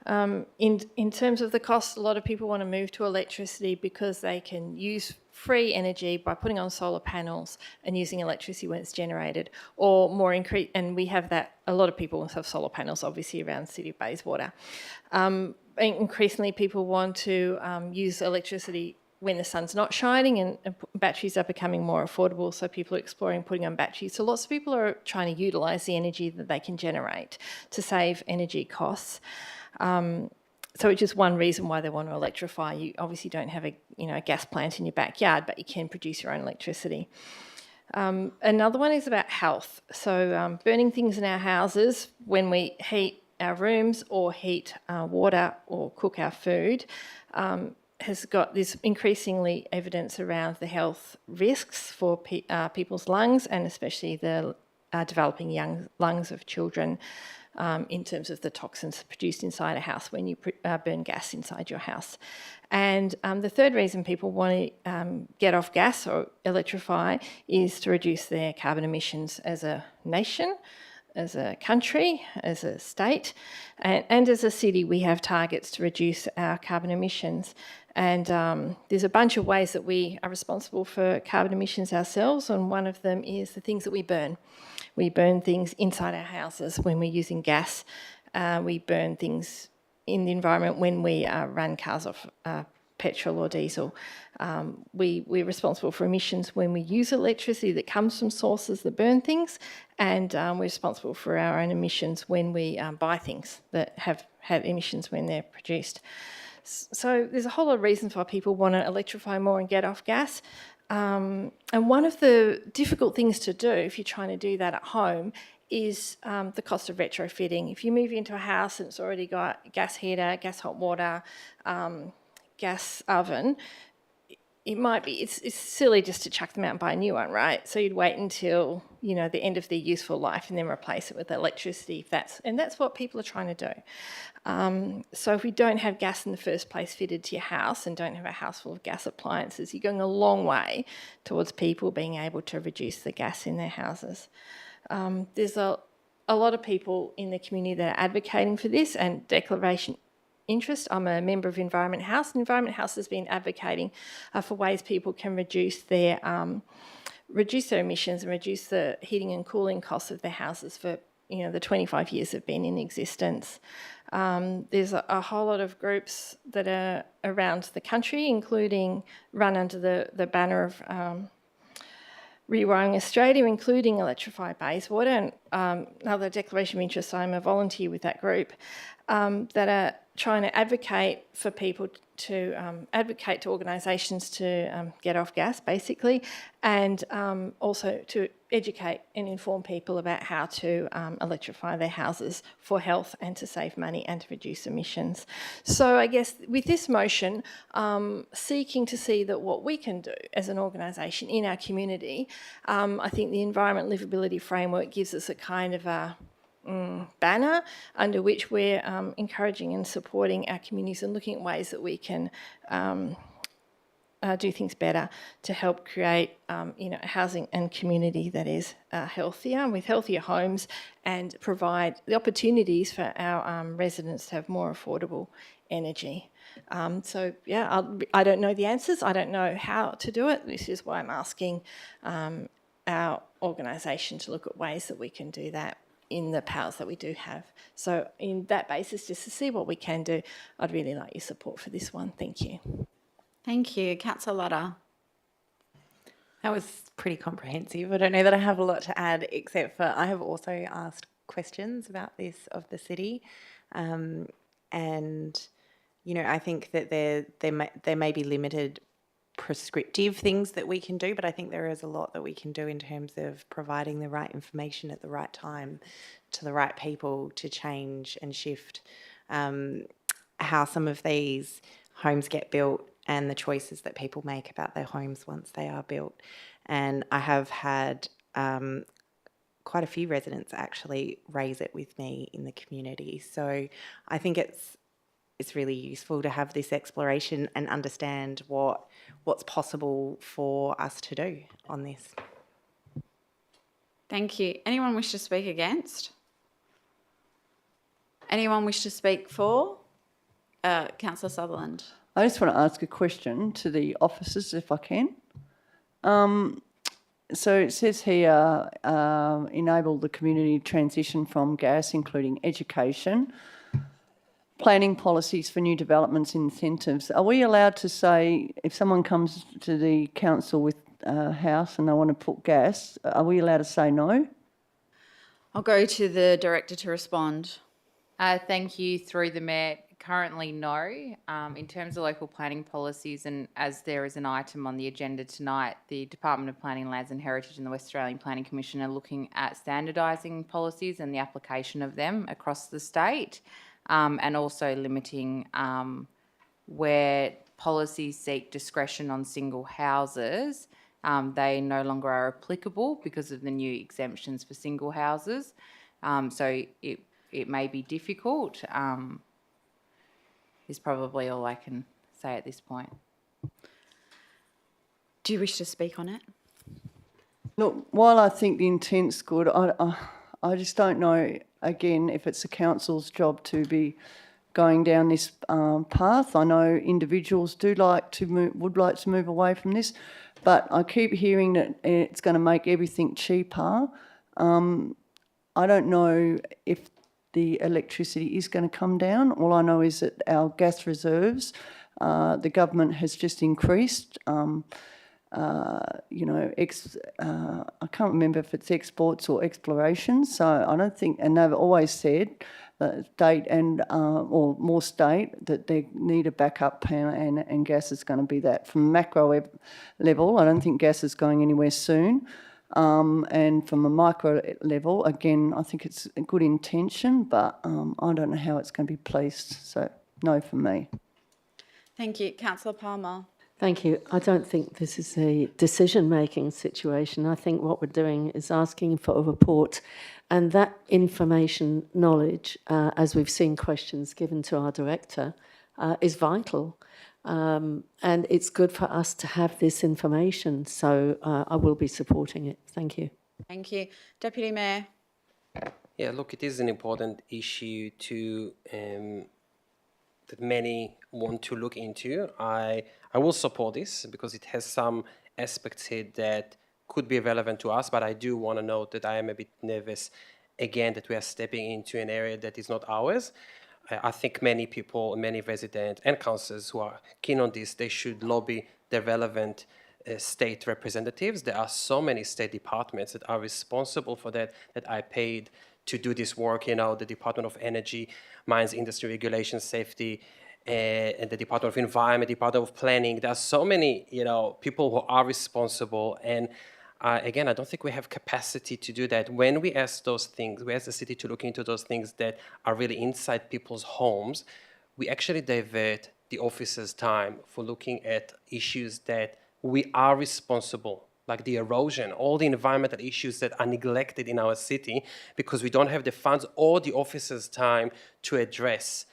In terms of the cost, a lot of people want to move to electricity because they can use free energy by putting on solar panels and using electricity when it's generated, or more and we have that, a lot of people have solar panels obviously around the City of Bayswater. Increasingly people want to use electricity when the sun's not shining, and batteries are becoming more affordable, so people are exploring putting on batteries. So lots of people are trying to utilise the energy that they can generate to save energy costs. So it's just one reason why they want to electrify. You obviously don't have a gas plant in your backyard, but you can produce your own electricity. Another one is about health. So burning things in our houses when we heat our rooms or heat water or cook our food has got this increasingly evidence around the health risks for people's lungs, and especially the developing young lungs of children. In terms of the toxins produced inside a house when you burn gas inside your house. And the third reason people want to get off gas or electrify is to reduce their carbon emissions as a nation, as a country, as a state, and as a city. We have targets to reduce our carbon emissions. And there's a bunch of ways that we are responsible for carbon emissions ourselves, and one of them is the things that we burn. We burn things inside our houses when we're using gas. We burn things in the environment when we run cars off petrol or diesel. We're responsible for emissions when we use electricity that comes from sources that burn things, and we're responsible for our own emissions when we buy things that have emissions when they're produced. So there's a whole lot of reasons why people want to electrify more and get off gas. And one of the difficult things to do if you're trying to do that at home is the cost of retrofitting. If you move into a house and it's already got gas heater, gas hot water, gas oven, it's silly just to chuck them out and buy a new one, right? So you'd wait until the end of their useful life and then replace it with electricity. And that's what people are trying to do. So if we don't have gas in the first place fitted to your house and don't have a house full of gas appliances, you're going a long way towards people being able to reduce the gas in their houses. There's a lot of people in the community that are advocating for this, and Declaration Interest. I'm a member of Environment House. Environment House has been advocating for ways people can reduce their emissions and reduce the heating and cooling costs of their houses for the 25 years they've been in existence. There's a whole lot of groups that are around the country, including run under the banner of Rewiring Australia, including Electrify Bayswater, and another Declaration of Interest. I'm a volunteer with that group that are trying to advocate for people to advocate to organisations to get off gas, basically, and also to educate and inform people about how to electrify their houses for health and to save money and to reduce emissions. So I guess with this motion, seeking to see that what we can do as an organisation in our community, I think the Environment Livability Framework gives us a kind of a banner under which we're encouraging and supporting our communities and looking at ways that we can do things better to help create housing and community that is healthier, with healthier homes, and provide the opportunities for our residents to have more affordable energy. So yeah, I don't know the answers. I don't know how to do it. This is why I'm asking our organisation to look at ways that we can do that in the powers that we do have. So in that basis, just to see what we can do, I'd really like your support for this one. Thank you. Thank you. Councillor Ladder. That was pretty comprehensive. I don't know that I have a lot to add, except for I have also asked questions about this of the city, and you know, I think that there may be limited prescriptive things that we can do, but I think there is a lot that we can do in terms of providing the right information at the right time to the right people to change and shift how some of these homes get built and the choices that people make about their homes once they are built. And I have had quite a few residents actually raise it with me in the community. So I think it's really useful to have this exploration and understand what's possible for us to do on this. Thank you. Anyone wish to speak against? Anyone wish to speak for? Councillor Sutherland. I just want to ask a question to the officers, if I can. So it says here, enable the community transition from gas, including education, planning policies for new developments, incentives. Are we allowed to say, if someone comes to the council with a house and they want to put gas, are we allowed to say no? I'll go to the director to respond. Thank you. Through the Mayor, currently no. In terms of local planning policies, and as there is an item on the agenda tonight, the Department of Planning, Lands and Heritage and the West Australian Planning Commission are looking at standardising policies and the application of them across the state, and also limiting where policies seek discretion on single houses. They no longer are applicable because of the new exemptions for single houses. So it may be difficult, is probably all I can say at this point. Do you wish to speak on it? Look, while I think the intent's good, I just don't know, again, if it's the council's job to be going down this path. I know individuals would like to move away from this, but I keep hearing that it's going to make everything cheaper. I don't know if the electricity is going to come down. All I know is that our gas reserves, the government has just increased. You know, I can't remember if it's exports or exploration. So I don't think, and they've always said, state and or more state, that they need a backup power, and gas is going to be that. From macro level, I don't think gas is going anywhere soon. And from a micro level, again, I think it's a good intention, but I don't know how it's going to be placed. So no for me. Thank you. Councillor Palmer. Thank you. I don't think this is a decision-making situation. I think what we're doing is asking for a report, and that information, knowledge, as we've seen questions given to our director, is vital. And it's good for us to have this information, so I will be supporting it. Thank you. Thank you. Deputy Mayor. Yeah, look, it is an important issue that many want to look into. I will support this because it has some aspects here that could be relevant to us, but I do want to note that I am a bit nervous, again, that we are stepping into an area that is not ours. I think many people, many residents and councillors who are keen on this, they should lobby the relevant state representatives. There are so many state departments that are responsible for that I paid to do this work, you know, the Department of Energy, Mines, Industry, Regulation, Safety, and the Department of Environment, Department of Planning. There are so many, you know, people who are responsible, and again, I don't think we have capacity to do that. When we ask those things, we ask the city to look into those things that are really inside people's homes, we actually divert the officers' time for looking at issues that we are responsible, like the erosion, all the environmental issues that are neglected in our city because we don't have the funds or the officers' time to address.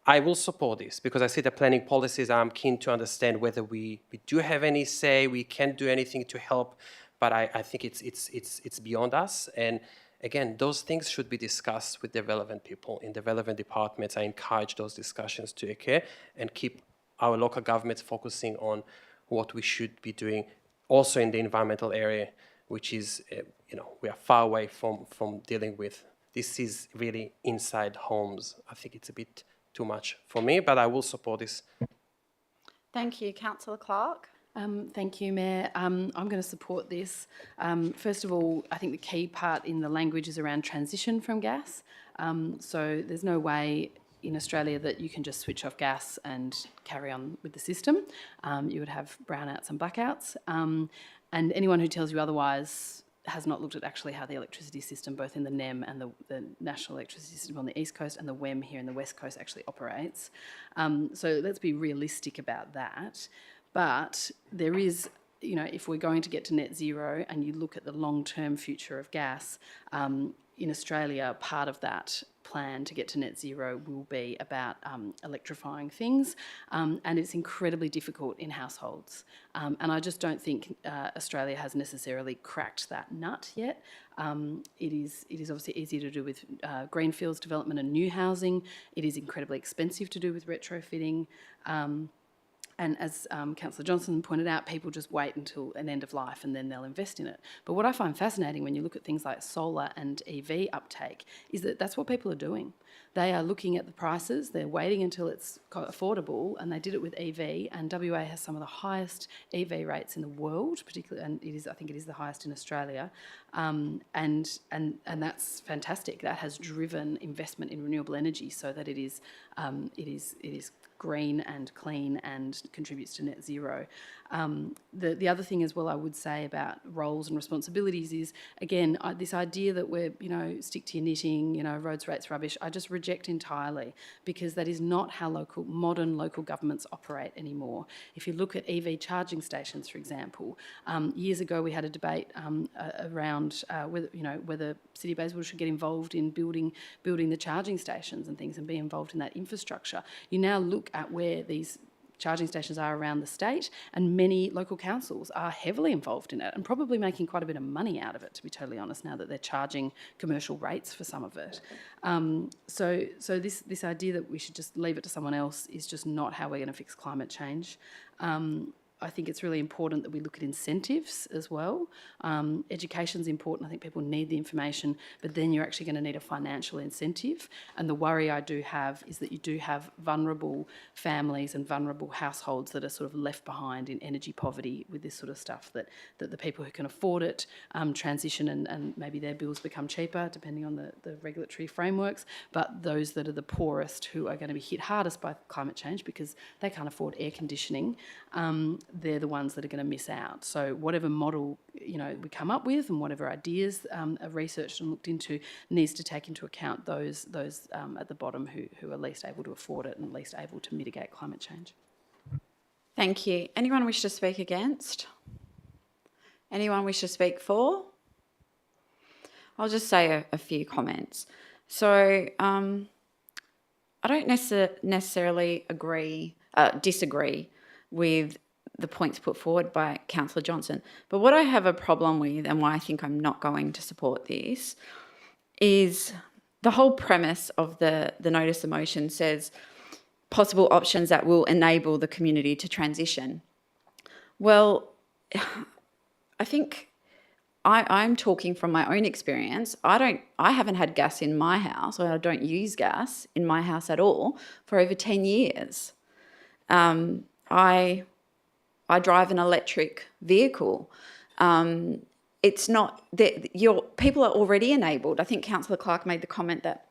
I will support this because I see the planning policies. I'm keen to understand whether we do have any say, we can do anything to help, but I think it's beyond us. And again, those things should be discussed with the relevant people in the relevant departments. I encourage those discussions to occur and keep our local governments focusing on what we should be doing also in the environmental area, which is, you know, we are far away from dealing with. This is really inside homes. I think it's a bit too much for me, but I will support this. Thank you. Councillor Clark. Thank you, Mayor. I'm going to support this. First of all, I think the key part in the language is around transition from gas. So there's no way in Australia that you can just switch off gas and carry on with the system. You would have brownouts and blackouts. And anyone who tells you otherwise has not looked at actually how the electricity system, both in the NEM and the National Electricity System on the East Coast and the WEM here in the West Coast, actually operates. So let's be realistic about that. But there is, you know, if we're going to get to net zero and you look at the long-term future of gas, in Australia, part of that plan to get to net zero will be about electrifying things, and it's incredibly difficult in households. And I just don't think Australia has necessarily cracked that nut yet. It is obviously easy to do with greenfields development and new housing. It is incredibly expensive to do with retrofitting. And as Councillor Johnson pointed out, people just wait until an end of life and then they'll invest in it. But what I find fascinating when you look at things like solar and EV uptake is that that's what people are doing. They are looking at the prices, they're waiting until it's affordable, and they did it with EV, and WA has some of the highest EV rates in the world, particularly, and I think it is the highest in Australia, and that's fantastic. That has driven investment in renewable energy so that it is green and clean and contributes to net zero. The other thing as well I would say about roles and responsibilities is, again, this idea that we're, stick to your knitting, roads, rates, rubbish, I just reject entirely, because that is not how modern local governments operate anymore. If you look at EV charging stations, for example, years ago we had a debate around whether City of Bayswater should get involved in building the charging stations and things and be involved in that infrastructure. You now look at where these charging stations are around the state, and many local councils are heavily involved in it and probably making quite a bit of money out of it, to be totally honest, now that they're charging commercial rates for some of it. So this idea that we should just leave it to someone else is just not how we're going to fix climate change. I think it's really important that we look at incentives as well. Education's important. I think people need the information, but then you're actually going to need a financial incentive. And the worry I do have is that you do have vulnerable families and vulnerable households that are sort of left behind in energy poverty with this sort of stuff, that the people who can afford it transition and maybe their bills become cheaper depending on the regulatory frameworks, but those that are the poorest who are going to be hit hardest by climate change because they can't afford air conditioning, they're the ones that are going to miss out. So whatever model we come up with and whatever ideas are researched and looked into needs to take into account those at the bottom who are least able to afford it and least able to mitigate climate change. Thank you. Anyone wish to speak against? Anyone wish to speak for? I'll just say a few comments. So I don't necessarily disagree with the points put forward by Councillor Johnson. But what I have a problem with, and why I think I'm not going to support this, is the whole premise of the notice of motion says possible options that will enable the community to transition. Well, I think I'm talking from my own experience. I haven't had gas in my house, or I don't use gas in my house at all for over 10 years. I drive an electric vehicle. It's not that people are already enabled. I think Councillor Clark made the comment that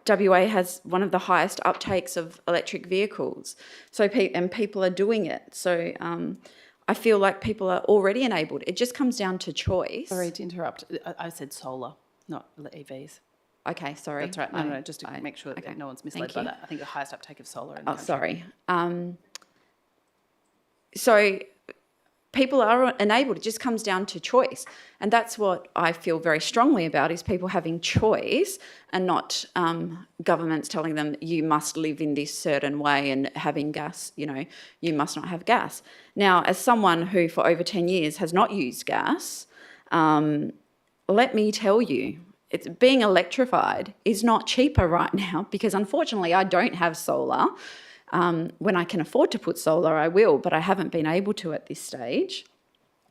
WA has one of the highest uptakes of electric vehicles. And people are doing it. So I feel like people are already enabled. It just comes down to choice. Sorry to interrupt. I said solar, not EVs. Okay, sorry. That's right. No, just to make sure that no one's misled by that. I think the highest uptake of solar in the country. Sorry. So people are enabled. It just comes down to choice. And that's what I feel very strongly about, is people having choice and not governments telling them you must live in this certain way and having gas, you must not have gas. Now, as someone who for over 10 years has not used gas, let me tell you, being electrified is not cheaper right now, because unfortunately I don't have solar. When I can afford to put solar, I will, but I haven't been able to at this stage.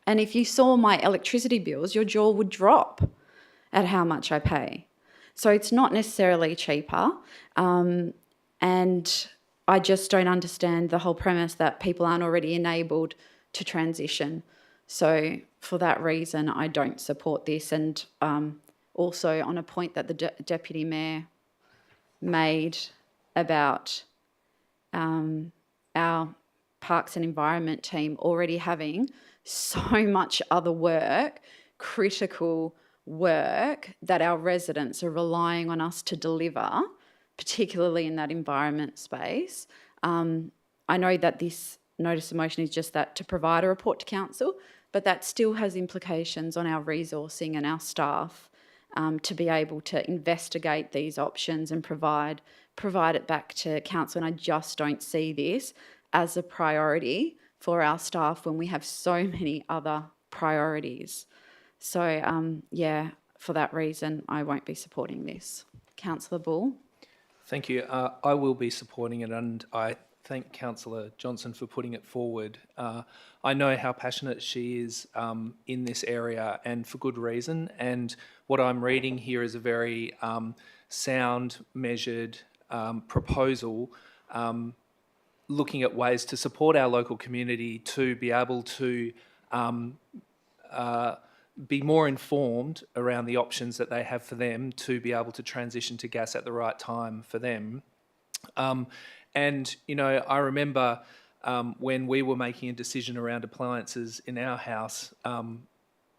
And if you saw my electricity bills, your jaw would drop at how much I pay. So it's not necessarily cheaper. And I just don't understand the whole premise that people aren't already enabled to transition. So for that reason, I don't support this. And also on a point that the Deputy Mayor made about our Parks and Environment team already having so much other work, critical work that our residents are relying on us to deliver, particularly in that environment space. I know that this notice of motion is just that to provide a report to council, but that still has implications on our resourcing and our staff to be able to investigate these options and provide it back to council. And I just don't see this as a priority for our staff when we have so many other priorities. So, yeah, for that reason, I won't be supporting this. Councillor Bull. Thank you. I will be supporting it, and I thank Councillor Johnson for putting it forward. I know how passionate she is in this area, and for good reason. And what I'm reading here is a very sound, measured proposal looking at ways to support our local community to be able to be more informed around the options that they have for them to be able to transition to gas at the right time for them. And, you know, I remember when we were making a decision around appliances in our house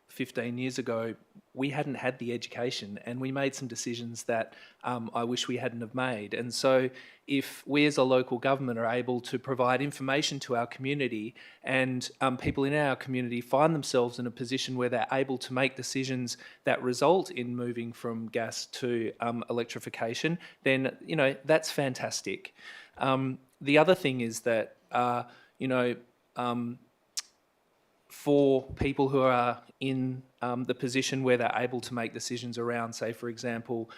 15 years ago, we hadn't had the education, and we made some decisions that I wish we hadn't have made. And so if we as a local government are able to provide information to our community, and people in our community find themselves in a position where they're able to make decisions that result in moving from gas to electrification, then, you know, that's fantastic. The other thing is that, you know, for people who are in the position where they're able to make decisions around, say, for example,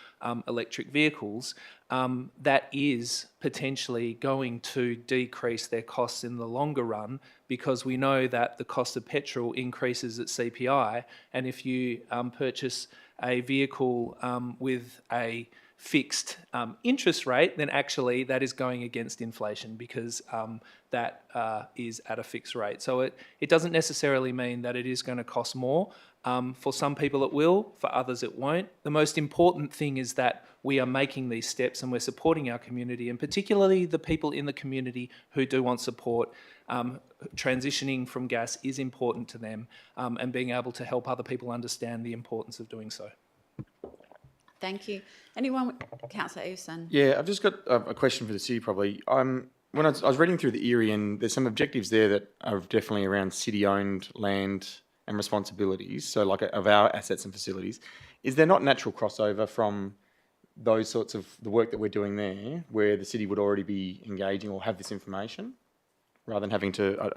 electric vehicles, that is potentially going to decrease their costs in the longer run, because we know that the cost of petrol increases at CPI, and if you purchase a vehicle with a fixed interest rate, then actually that is going against inflation, because that is at a fixed rate. So it doesn't necessarily mean that it is going to cost more. For some people it will, for others it won't. The most important thing is that we are making these steps and we're supporting our community, and particularly the people in the community who do want support. Transitioning from gas is important to them, and being able to help other people understand the importance of doing so. Thank you. Anyone? Councillor Eveson. Yeah, I've just got a question for the city probably. When I was reading through the ERIE, and there's some objectives there that are definitely around city-owned land and responsibilities, so like of our assets and facilities. Is there not natural crossover from those sorts of the work that we're doing there, where the city would already be engaging or have this information, rather than having to?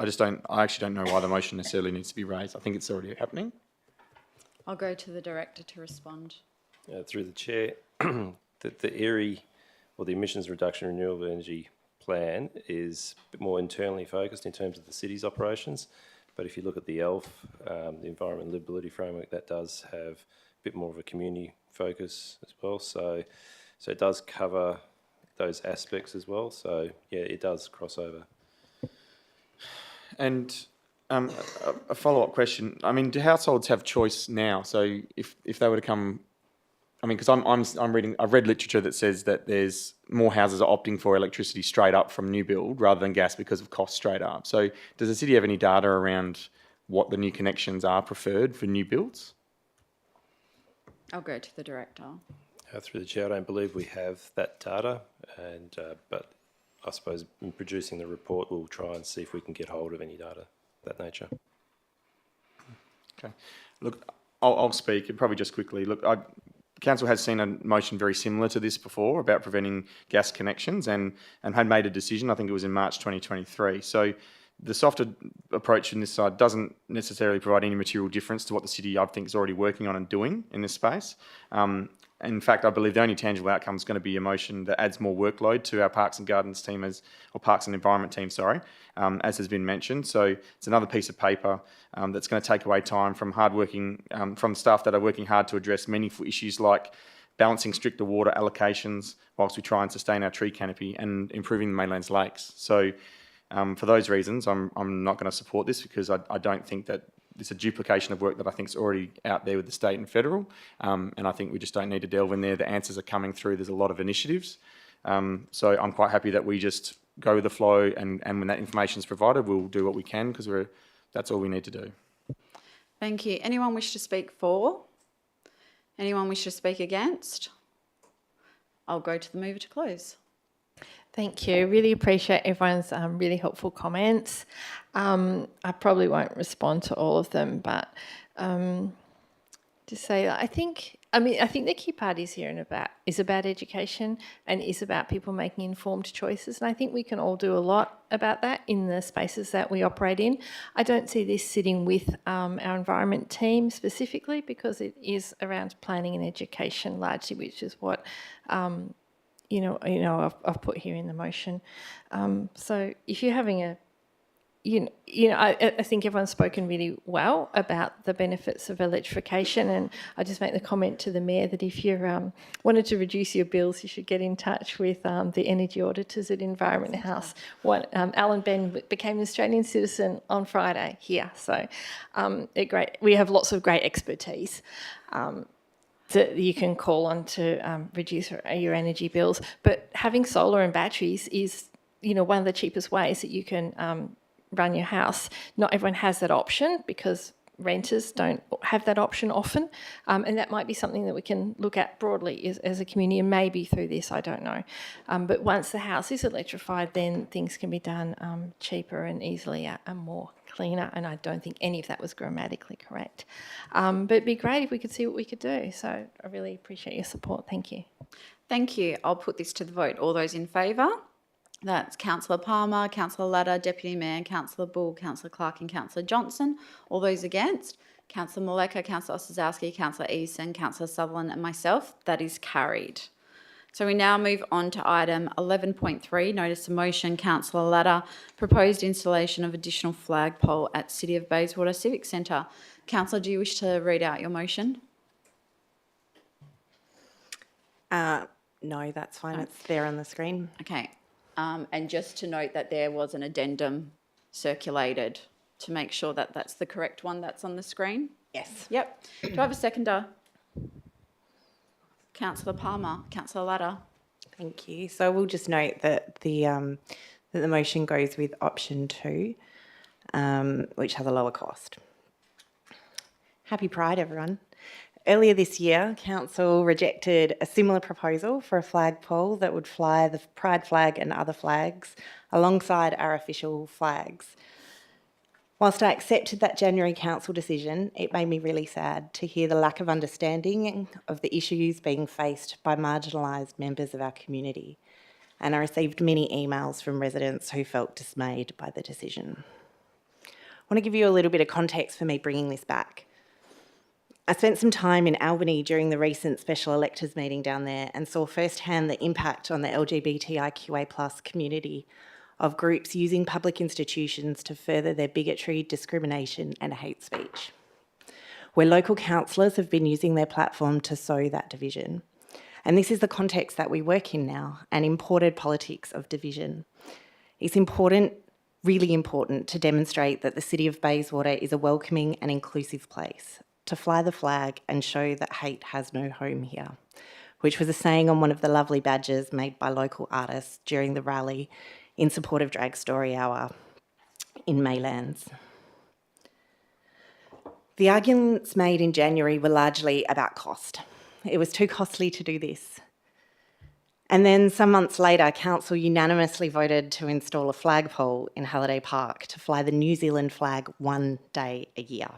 I actually don't know why the motion necessarily needs to be raised. I think it's already happening. I'll go to the director to respond. Through the chair, the ERIE, or the Emissions Reduction Renewable Energy Plan, is a bit more internally focused in terms of the city's operations. But if you look at the ELF, the Environment Livability Framework, that does have a bit more of a community focus as well. So it does cover those aspects as well. So yeah, it does cross over. And a follow-up question. I mean, do households have choice now? So if they were to come, I mean, because I've read literature that says that there's more houses are opting for electricity straight up from new build rather than gas because of cost straight up. So does the city have any data around what the new connections are preferred for new builds? I'll go to the director. Through the chair, I don't believe we have that data, and but I suppose in producing the report, we'll try and see if we can get hold of any data of that nature. Okay. Look, I'll speak, and probably just quickly. Look, Council has seen a motion very similar to this before about preventing gas connections, and had made a decision. I think it was in March 2023. So the softer approach in this side doesn't necessarily provide any material difference to what the city, I think, is already working on and doing in this space. In fact, I believe the only tangible outcome is going to be a motion that adds more workload to our Parks and Gardens team, or Parks and Environment team, sorry, as has been mentioned. So it's another piece of paper that's going to take away time from hardworking, from staff that are working hard to address meaningful issues like balancing stricter water allocations whilst we try and sustain our tree canopy and improving the mainland's lakes. So for those reasons, I'm not going to support this because I don't think that it's a duplication of work that I think is already out there with the state and federal, and I think we just don't need to delve in there. The answers are coming through. There's a lot of initiatives. So I'm quite happy that we just go with the flow, and when that information is provided, we'll do what we can because that's all we need to do. Thank you. Anyone wish to speak for? Anyone wish to speak against? I'll go to the mover to close. Thank you. Really appreciate everyone's really helpful comments. I probably won't respond to all of them, but to say that I think the key part is about education and is about people making informed choices. And I think we can all do a lot about that in the spaces that we operate in. I don't see this sitting with our environment team specifically because it is around planning and education largely, which is what I've put here in the motion. So if you're having I think everyone's spoken really well about the benefits of electrification, and I just make the comment to the Mayor that if you wanted to reduce your bills, you should get in touch with the energy auditors at Environment House. Alan Ben became an Australian citizen on Friday here, so we have lots of great expertise that you can call on to reduce your energy bills. But having solar and batteries is, one of the cheapest ways that you can run your house. Not everyone has that option because renters don't have that option often, and that might be something that we can look at broadly as a community, and maybe through this, I don't know. But once the house is electrified, then things can be done cheaper and easily and more cleaner, and I don't think any of that was grammatically correct. But it'd be great if we could see what we could do, so I really appreciate your support. Thank you. Thank you. I'll put this to the vote. All those in favour? That's Councillor Palmer, Councillor Latta, Deputy Mayor, Councillor Bull, Councillor Clark and Councillor Johnson. All those against? Councillor Maleka, Councillor Ostaszewski, Councillor Eason, Councillor Sutherland and myself. That is carried. So we now move on to item 11.3, notice of motion, Councillor Latta, proposed installation of additional flagpole at City of Bayswater Civic Centre. Councillor, do you wish to read out your motion? No, that's fine. It's there on the screen. Okay. And just to note that there was an addendum circulated to make sure that that's the correct one that's on the screen. Yes. Yep. Do I have a seconder? Councillor Palmer, Councillor Latta. Thank you. So we'll just note that the motion goes with option 2, which has a lower cost. Happy Pride, everyone. Earlier this year, Council rejected a similar proposal for a flagpole that would fly the Pride flag and other flags alongside our official flags. Whilst I accepted that January Council decision, it made me really sad to hear the lack of understanding of the issues being faced by marginalised members of our community, and I received many emails from residents who felt dismayed by the decision. I want to give you a little bit of context for me bringing this back. I spent some time in Albany during the recent special electors meeting down there and saw firsthand the impact on the LGBTIQA+ community of groups using public institutions to further their bigotry, discrimination and hate speech, where local councillors have been using their platform to sow that division. And this is the context that we work in now, an imported politics of division. It's important, really important, to demonstrate that the City of Bayswater is a welcoming and inclusive place, to fly the flag and show that hate has no home here, which was a saying on one of the lovely badges made by local artists during the rally in support of Drag Story Hour in Maylands. The arguments made in January were largely about cost. It was too costly to do this. And then some months later, Council unanimously voted to install a flagpole in Halliday Park to fly the New Zealand flag one day a year.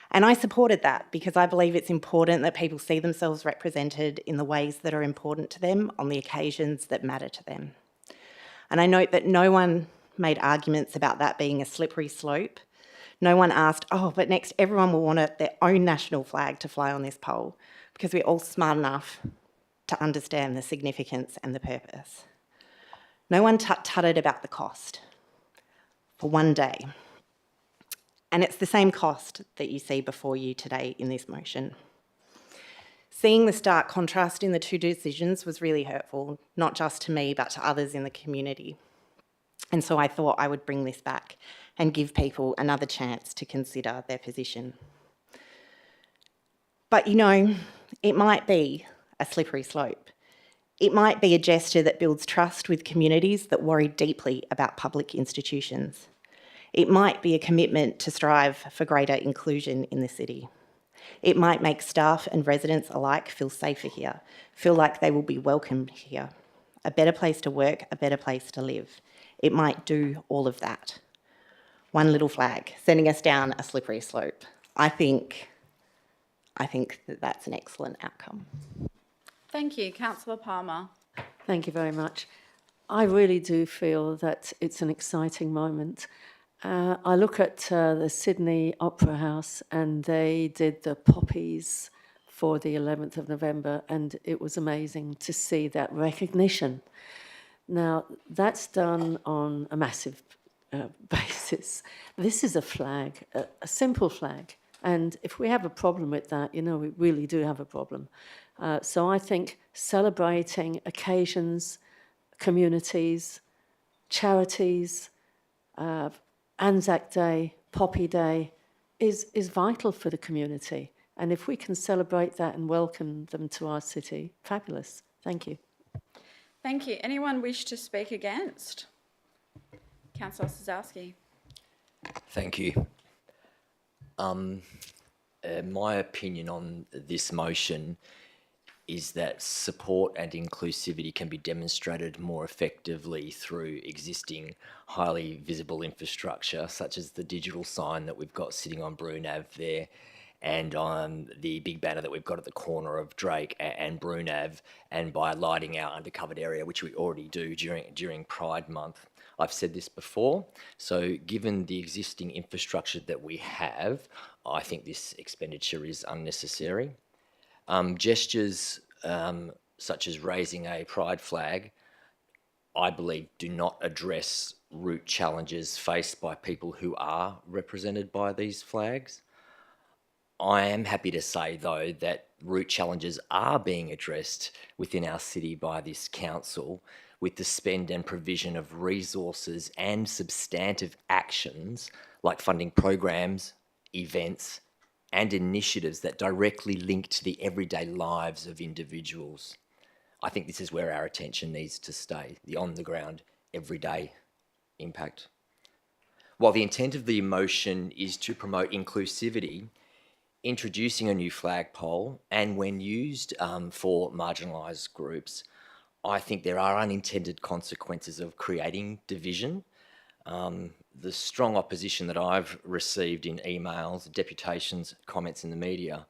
And I supported that because I believe it's important that people see themselves represented in the ways that are important to them on the occasions that matter to them. And I note that no one made arguments about that being a slippery slope. No one asked, oh, but next everyone will want their own national flag to fly on this pole, because we're all smart enough to understand the significance and the purpose. No one tutted about the cost for one day. And it's the same cost that you see before you today in this motion. Seeing the stark contrast in the two decisions was really hurtful, not just to me, but to others in the community. And so I thought I would bring this back and give people another chance to consider their position. But you know, it might be a slippery slope. It might be a gesture that builds trust with communities that worry deeply about public institutions. It might be a commitment to strive for greater inclusion in the city. It might make staff and residents alike feel safer here, feel like they will be welcomed here. A better place to work, a better place to live. It might do all of that. One little flag, sending us down a slippery slope. I think that that's an excellent outcome. Thank you. Councillor Palmer. Thank you very much. I really do feel that it's an exciting moment. I look at the Sydney Opera House and they did the poppies for the 11th of November and it was amazing to see that recognition. Now, that's done on a massive basis. This is a flag, a simple flag. And if we have a problem with that, you know, we really do have a problem. So I think celebrating occasions, communities, charities, Anzac Day, Poppy Day is vital for the community. And if we can celebrate that and welcome them to our city, fabulous. Thank you. Thank you. Anyone wish to speak against? Councillor Sazowski. Thank you. My opinion on this motion is that support and inclusivity can be demonstrated more effectively through existing highly visible infrastructure, such as the digital sign that we've got sitting on Brunav there, and on the big banner that we've got at the corner of Drake and Brunav, and by lighting our undercovered area, which we already do during Pride Month. I've said this before, so given the existing infrastructure that we have, I think this expenditure is unnecessary. Gestures such as raising a pride flag, I believe, do not address root challenges faced by people who are represented by these flags. I am happy to say, though, that root challenges are being addressed within our city by this council with the spend and provision of resources and substantive actions like funding programs, events, and initiatives that directly link to the everyday lives of individuals. I think this is where our attention needs to stay, the on-the-ground, everyday impact. While the intent of the motion is to promote inclusivity, introducing a new flagpole, and when used for marginalised groups, I think there are unintended consequences of creating division. The strong opposition that I've received in emails, deputations, comments in the media,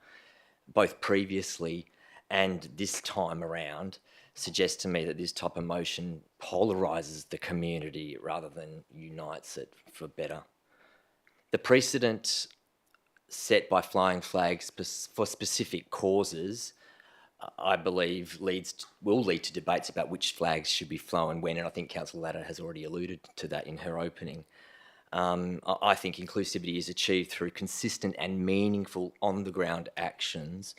both previously and this time around, suggests to me that this type of motion polarises the community rather than unites it for better. The precedent set by flying flags for specific causes, I believe, will lead to debates about which flags should be flown when, and I think Councillor Latta has already alluded to that in her opening. I think inclusivity is achieved through consistent and meaningful on-the-ground actions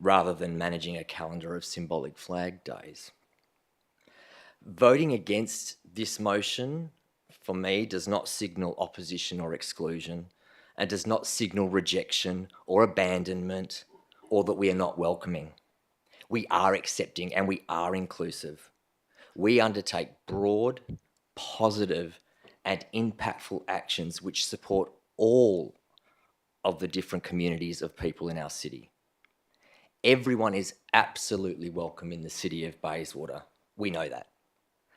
rather than managing a calendar of symbolic flag days. Voting against this motion, for me, does not signal opposition or exclusion, and does not signal rejection or abandonment, or that we are not welcoming. We are accepting and we are inclusive. We undertake broad, positive, and impactful actions which support all of the different communities of people in our city. Everyone is absolutely welcome in the city of Bayswater. We know that.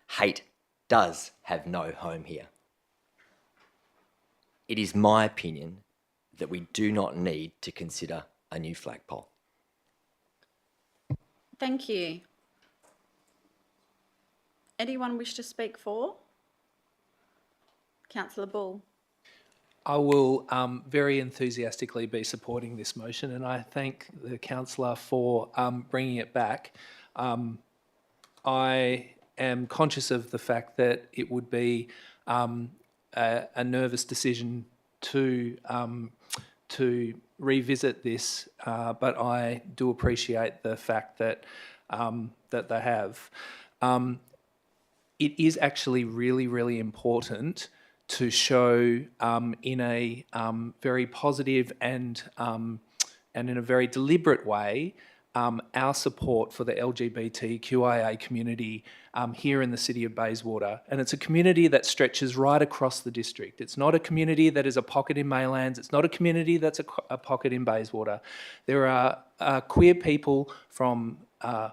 Hate does have no home here. It is my opinion that we do not need to consider a new flagpole. Thank you. Anyone wish to speak for? Councillor Bull. I will very enthusiastically be supporting this motion, and I thank the councillor for bringing it back. I am conscious of the fact that it would be a nervous decision to to revisit this, but I do appreciate the fact that that they have. It is actually really, really important to show in a very positive and in a very deliberate way our support for the LGBTQIA community here in the city of Bayswater. And it's a community that stretches right across the district. It's not a community that is a pocket in Maylands. It's not a community that's a pocket in Bayswater. There are queer people from the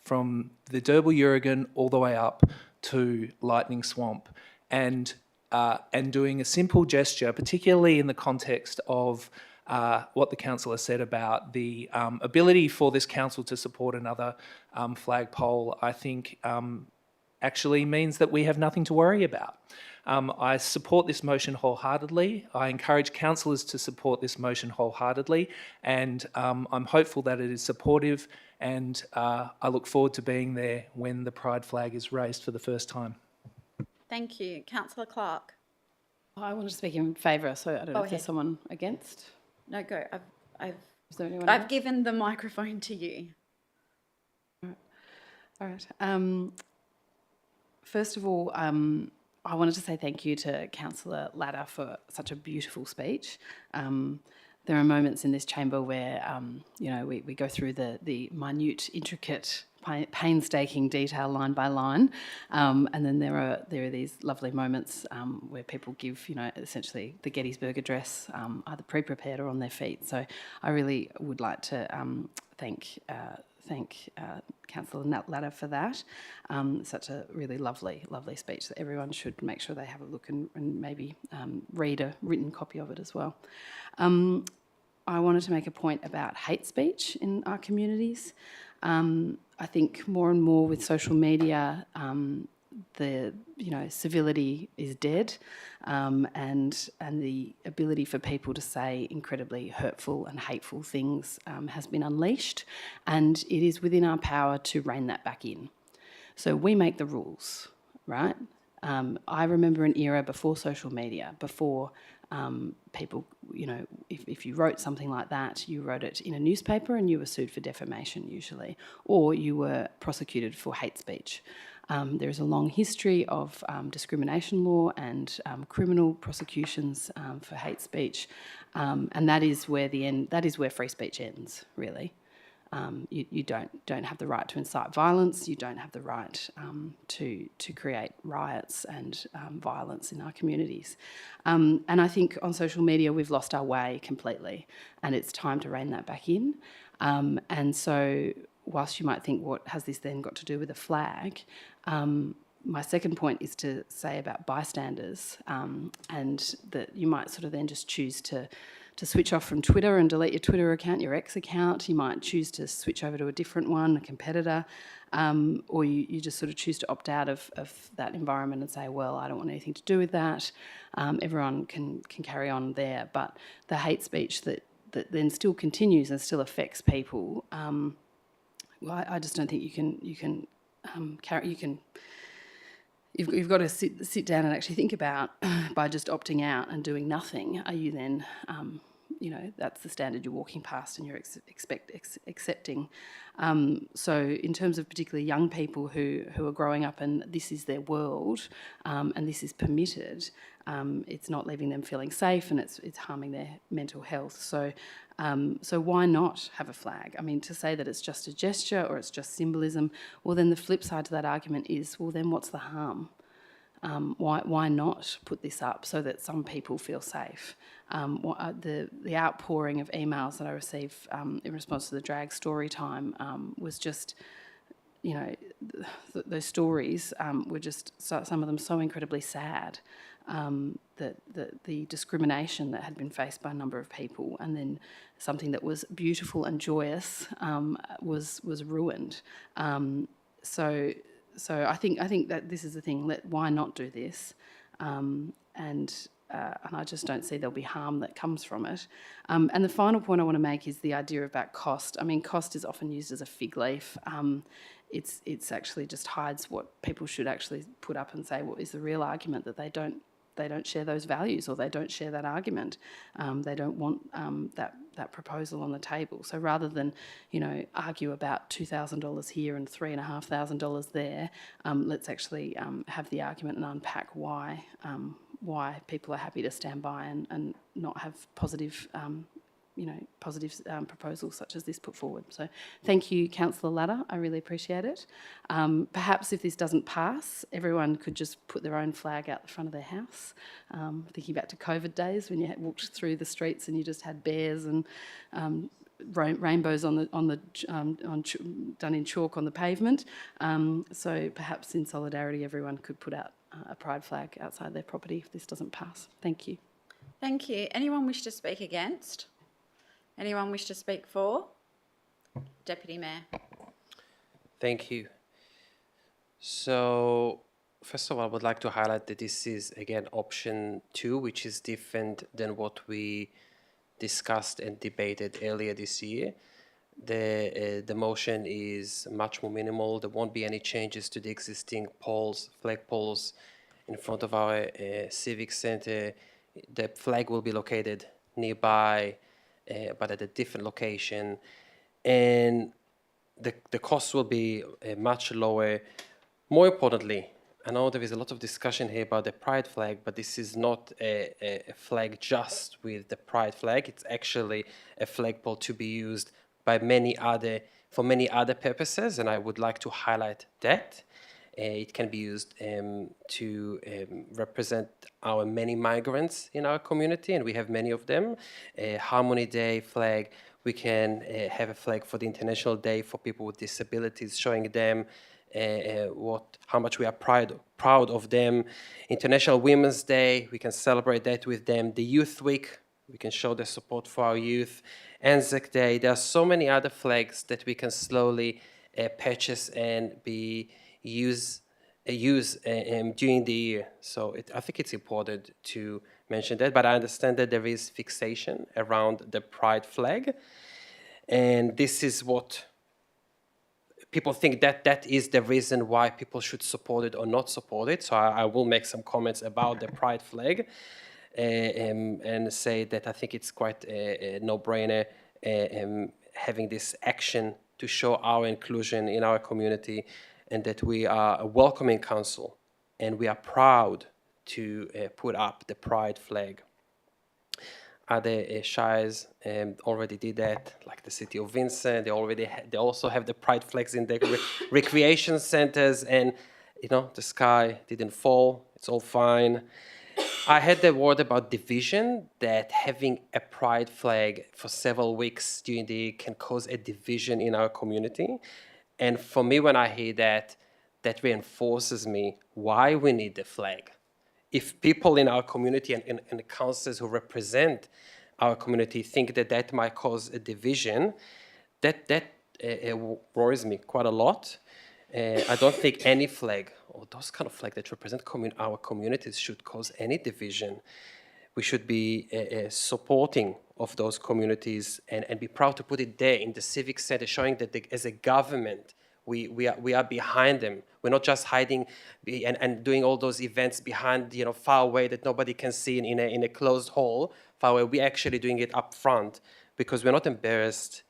Derbyl-Yerrigan all the way up to Lightning Swamp. And doing a simple gesture, particularly in the context of what the councillor said about the ability for this council to support another flagpole, I think actually means that we have nothing to worry about. I support this motion wholeheartedly. I encourage councillors to support this motion wholeheartedly, and I'm hopeful that it is supportive, and I look forward to being there when the Pride flag is raised for the first time. Thank you. Councillor Clark. I want to speak in favour, so I don't know Go if there's ahead. someone against. No, go. Is there anyone I've else? given the microphone to you. All right. First of all, I wanted to say thank you to Councillor Ladder for such a beautiful speech. There are moments in this chamber where, we go through the minute, intricate, painstaking detail line by line, and then there are these lovely moments where people give, essentially the Gettysburg Address, either pre-prepared or on their feet. So I really would like to thank Councillor Ladder for that. Such a really lovely speech that everyone should make sure they have a look and maybe read a written copy of it as well. I wanted to make a point about hate speech in our communities. I think more and more with social media, civility is dead, and the ability for people to say incredibly hurtful and hateful things has been unleashed, and it is within our power to rein that back in. So we make the rules, right? I remember an era before social media, before people, if you wrote something like that, you wrote it in a newspaper and you were sued for defamation usually, or you were prosecuted for hate speech. There is a long history of discrimination law and criminal prosecutions for hate speech, and that is where free speech ends, really. You don't have the right to incite violence. You don't have the right to create riots and violence in our communities. And I think on social media we've lost our way completely, and it's time to rein that back in. And so, whilst you might think, what has this then got to do with a flag? My second point is to say about bystanders, and that you might sort of then just choose to switch off from Twitter and delete your Twitter account, your X account. You might choose to switch over to a different one, a competitor, or you just sort of choose to opt out of that environment and say, well, I don't want anything to do with that. Everyone can carry on there. But the hate speech that then still continues and still affects people, I just don't think you can carry. You've got to sit down and actually think about, by just opting out and doing nothing, are you then, that's the standard you're walking past and you're accepting. So in terms of particularly young people who are growing up and this is their world, and this is permitted, it's not leaving them feeling safe, and it's harming their mental health. So why not have a flag? I mean, to say that it's just a gesture or it's just symbolism, well, then the flip side to that argument is, well, then what's the harm? Why not put this up so that some people feel safe? The outpouring of emails that I received in response to the drag story time was just, those stories were just, some of them so incredibly sad. That the discrimination that had been faced by a number of people, and then something that was beautiful and joyous was ruined. So I think that this is the thing. Why not do this? And I just don't see there'll be harm that comes from it. And the final point I want to make is the idea about cost. I mean, cost is often used as a fig leaf. It's actually just hides what people should actually put up and say what is the real argument, that they don't they don't share those values or they don't share that argument. They don't want that proposal on the table. So rather than, argue about $2,000 here and $3,500 there, let's actually have the argument and unpack why people are happy to stand by and not have positive proposals such as this put forward. So thank you, Councillor Latta. I really appreciate it. Perhaps if this doesn't pass, everyone could just put their own flag out the front of their house. Thinking back to COVID days when you walked through the streets and you just had bears and rainbows done in chalk on the pavement. So perhaps in solidarity, everyone could put out a pride flag outside their property if this doesn't pass. Thank you. Thank you. Anyone wish to speak against? Anyone wish to speak for? Deputy Mayor. Thank you. So, first of all, I would like to highlight that this is, again, option 2, which is different than what we discussed and debated earlier this year. The motion is much more minimal. There won't be any changes to the existing poles, flag poles in front of our civic centre. The flag will be located nearby, but at a different location. And the cost will be much lower. More importantly, I know there is a lot of discussion here about the pride flag, but this is not a flag just with the pride flag. It's actually a flagpole to be used by for many other purposes, and I would like to highlight that. It can be used to represent our many migrants in our community, and we have many of them. Harmony Day flag, we can have a flag for the International Day for people with disabilities, showing them how much we are proud of them. International Women's Day, we can celebrate that with them. The Youth Week, we can show the support for our youth. Anzac Day, there are so many other flags that we can slowly purchase and use during the year. So I think it's important to mention that, but I understand that there is fixation around the pride flag, and this is what people think that is the reason why people should support it or not support it. So I will make some comments about the pride flag and say that I think it's quite a no-brainer having this action to show our inclusion in our community, and that we are a welcoming council and we are proud to put up the pride flag. Other shires already did that, like the city of Vincent. They also have the pride flags in their recreation centers, and the sky didn't fall. It's all fine. I had the word about division, that having a pride flag for several weeks during the year can cause a division in our community. And for me, when I hear that, that reinforces me why we need the flag. If people in our community and the councillors who represent our community think that might cause a division, that worries me quite a lot. I don't think any flag or those kind of flag that represent our communities should cause any division. We should be supporting of those communities and be proud to put it there in the civic centre, showing that as a government, we are behind them. We're not just hiding and doing all those events behind, far away that nobody can see in a closed hall, far away. We're actually doing it up front because we're not embarrassed,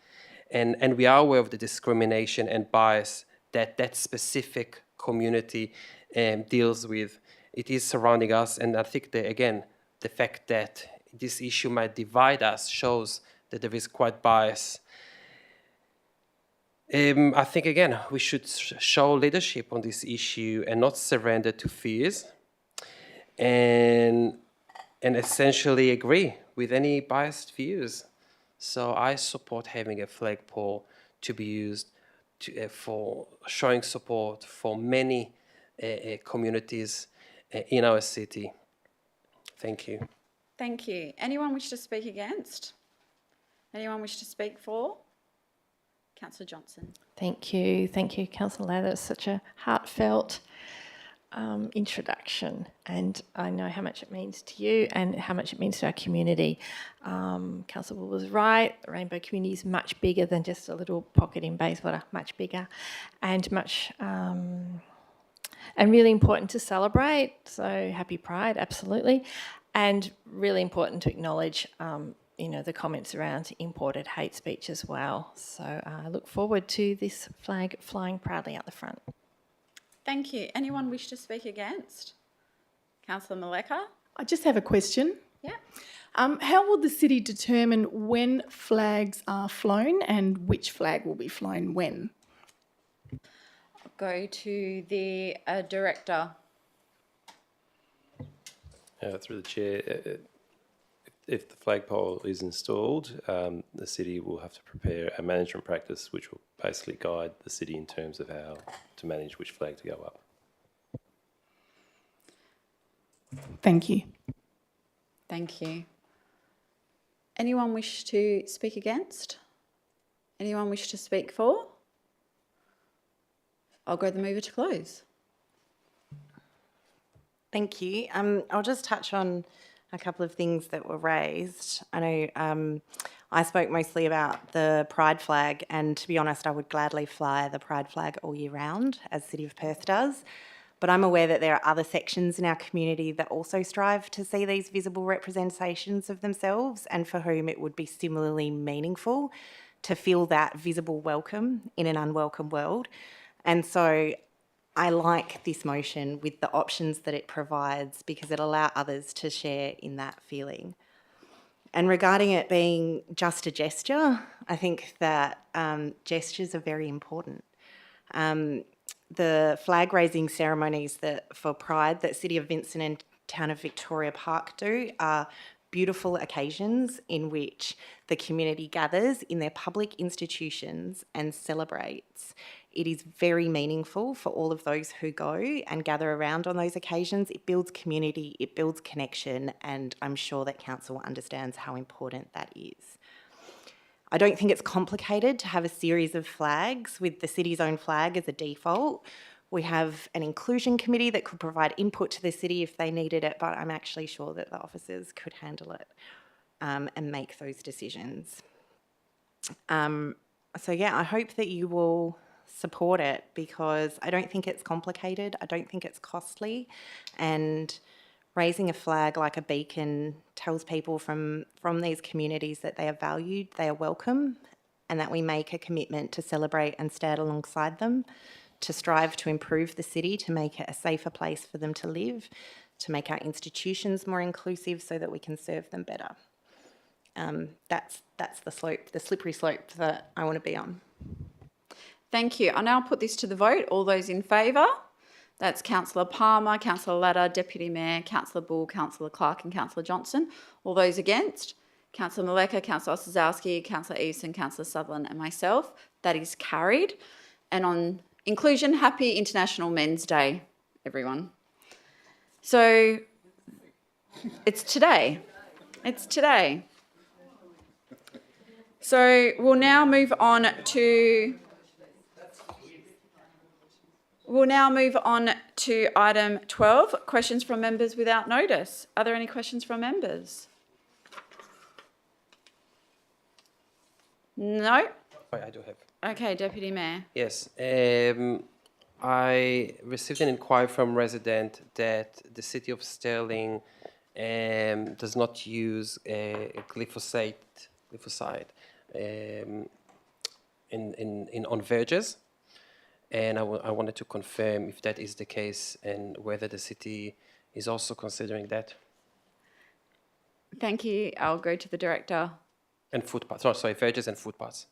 and we are aware of the discrimination and bias that specific community deals with. It is surrounding us, and I think that, again, the fact that this issue might divide us shows that there is quite bias. I think, again, we should show leadership on this issue and not surrender to fears, and essentially agree with any biased views. So I support having a flagpole to be used for showing support for many communities in our city. Thank you. Thank you. Anyone wish to speak against? Anyone wish to speak for? Councillor Johnson. Thank you, Councillor Latta. That's such a heartfelt introduction, and I know how much it means to you and how much it means to our community. Councillor Bull was right. The Rainbow community is much bigger than just a little pocket in Bayswater, much bigger and much and really important to celebrate. So happy Pride, absolutely. And really important to acknowledge, the comments around imported hate speech as well. So I look forward to this flag flying proudly out the front. Thank you. Anyone wish to speak against? Councillor Maleka? I just have a question. Yeah. How will the city determine when flags are flown and which flag will be flown when? I'll go to the director. Through the chair, if the flagpole is installed, the city will have to prepare a management practice which will basically guide the city in terms of how to manage which flag to go up. Thank you. Thank you. Anyone wish to speak against? Anyone wish to speak for? I'll go the mover to close. Thank you. I'll just touch on a couple of things that were raised. I know I spoke mostly about the Pride flag, and to be honest, I would gladly fly the Pride flag all year round, as City of Perth does. But I'm aware that there are other sections in our community that also strive to see these visible representations of themselves, and for whom it would be similarly meaningful to feel that visible welcome in an unwelcome world. And so I like this motion with the options that it provides, because it allows others to share in that feeling. And regarding it being just a gesture, I think that gestures are very important. The flag raising ceremonies for Pride that City of Vincent and Town of Victoria Park do are beautiful occasions in which the community gathers in their public institutions and celebrates. It is very meaningful for all of those who go and gather around on those occasions. It builds community, it builds connection, and I'm sure that Council understands how important that is. I don't think it's complicated to have a series of flags with the city's own flag as a default. We have an inclusion committee that could provide input to the city if they needed it, but I'm actually sure that the officers could handle it and make those decisions. So yeah, I hope that you will support it, because I don't think it's complicated, I don't think it's costly, and raising a flag like a beacon tells people from these communities that they are valued, they are welcome, and that we make a commitment to celebrate and stand alongside them, to strive to improve the city, to make it a safer place for them to live, to make our institutions more inclusive so that we can serve them better. That's the slippery slope that I want to be on. Thank you. I now put this to the vote. All those in favour? That's Councillor Palmer, Councillor Latta, Deputy Mayor, Councillor Bull, Councillor Clark and Councillor Johnson. All those against? Councillor Maleka, Councillor Osazowski, Councillor Easton, Councillor Sutherland and myself. That is carried. And on inclusion, happy International Men's Day, everyone. So it's today. It's today. So we'll now move on to item 12, questions from members without notice. Are there any questions from members? No? I do have. Okay, Deputy Mayor. Yes. I received an inquiry from a resident that the City of Stirling does not use glyphosate on verges. And I wanted to confirm if that is the case and whether the city is also considering that. Thank you. I'll go to the director. And footpaths, sorry, verges and footpaths.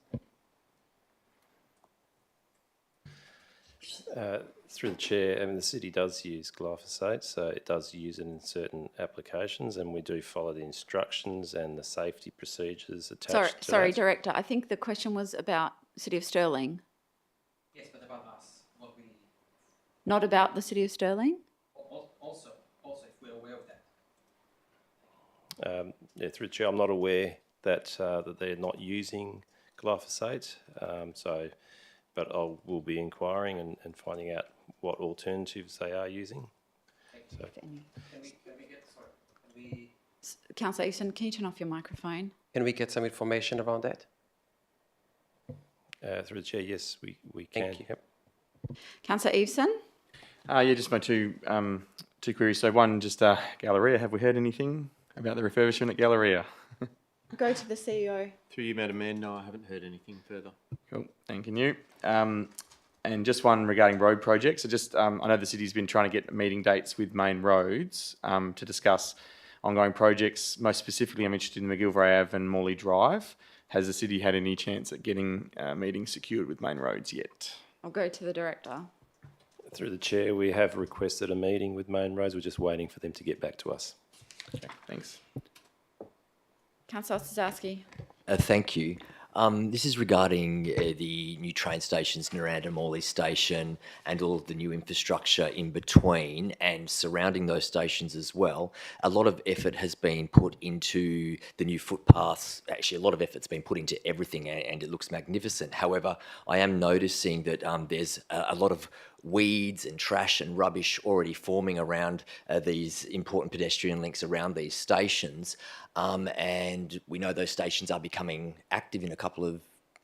Through the chair, the city does use glyphosate, so it does use it in certain applications, and we do follow the instructions and the safety procedures attached to Sorry, that. Director. I think the question was about City of Stirling. Yes, but about us, what we... Not about the City of Stirling? Also, if we're aware of that. Through the chair, I'm not aware that that they're not using glyphosate, but we'll be inquiring and finding out what alternatives they are using. So. Councillor Easton, can you turn off your microphone? Can we get some information around that? Through the chair, yes, we can. Thank you. Councillor Eveson? Yeah, just my two queries. So one, just Galleria. Have we heard anything about the refurbishment at Galleria? Go to the CEO. Through you, Madam Mayor, no, I haven't heard anything further. Cool, thank you. And just one regarding road projects. So just, I know the city's been trying to get meeting dates with Main Roads to discuss ongoing projects. Most specifically, I'm interested in McGilvray Ave and Morley Drive. Has the city had any chance at getting meetings secured with Main Roads yet? I'll go to the director. Through the chair, we have requested a meeting with Main Roads. We're just waiting for them to get back to us. Okay, thanks. Councillor Sazowski. Thank you. This is regarding the new train stations, Naranda Morley Station, and all of the new infrastructure in between and surrounding those stations as well. A lot of effort has been put into the new footpaths. Actually, a lot of effort's been put into everything, and it looks magnificent. However, I am noticing that there's a lot of weeds and trash and rubbish already forming around these important pedestrian links around these stations. And we know those stations are becoming active in a couple of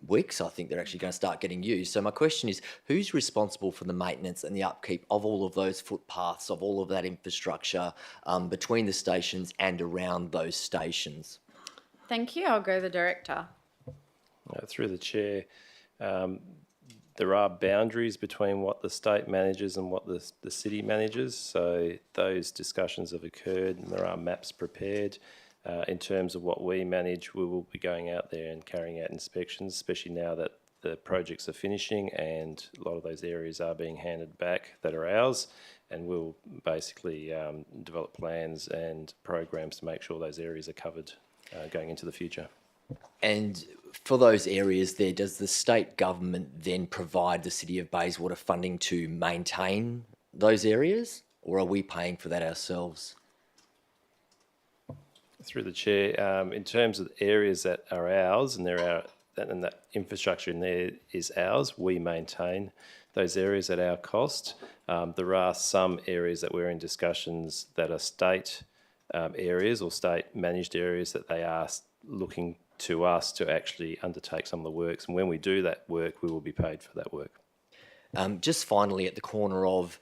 weeks. I think they're actually going to start getting used. So my question is, who's responsible for the maintenance and the upkeep of all of those footpaths, of all of that infrastructure between the stations and around those stations? Thank you. I'll go to the director. Through the chair, there are boundaries between what the state manages and what the city manages. So those discussions have occurred and there are maps prepared. In terms of what we manage, we will be going out there and carrying out inspections, especially now that the projects are finishing and a lot of those areas are being handed back that are ours. And we'll basically develop plans and programs to make sure those areas are covered going into the future. And for those areas there, does the state government then provide the City of Bayswater funding to maintain those areas, or are we paying for that ourselves? Through the chair, in terms of the areas that are ours and that infrastructure in there is ours, we maintain those areas at our cost. There are some areas that we're in discussions that are state areas or state managed areas that they are looking to us to actually undertake some of the works. And when we do that work, we will be paid for that work. Just finally, at the corner of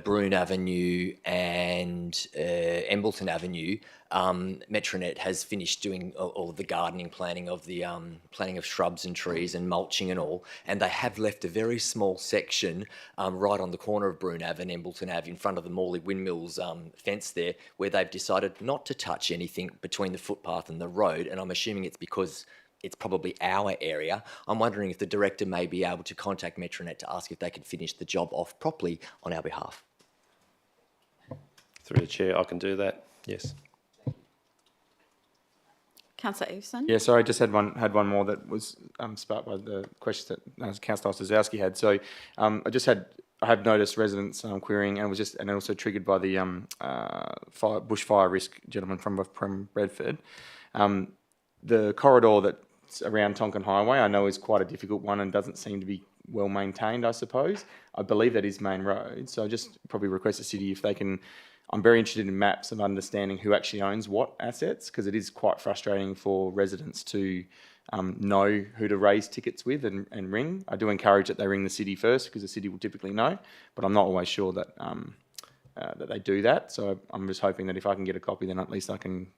Broome Avenue and Embleton Avenue, Metronet has finished doing all of the gardening, planting of shrubs and trees and mulching and all, and they have left a very small section right on the corner of Broome Ave and Embleton Ave in front of the Morley Windmills fence there, where they've decided not to touch anything between the footpath and the road, and I'm assuming it's because it's probably our area. I'm wondering if the director may be able to contact Metronet to ask if they can finish the job off properly on our behalf. Through the chair, I can do that, yes. Councillor Eveson. Yeah, sorry, I just had one more that was sparked by the questions that Councillor Sazowski had. So I have noticed residents querying, and also triggered by the bushfire risk gentleman from Bradford. The corridor that's around Tonkin Highway, I know is quite a difficult one and doesn't seem to be well maintained, I suppose. I believe that is Main Road, so I just probably request the city if they can. I'm very interested in maps of understanding who actually owns what assets, because it is quite frustrating for residents to know who to raise tickets with and ring. I do encourage that they ring the city first, because the city will typically know, but I'm not always sure that that they do that. So I'm just hoping that if I can get a copy, then at least I can,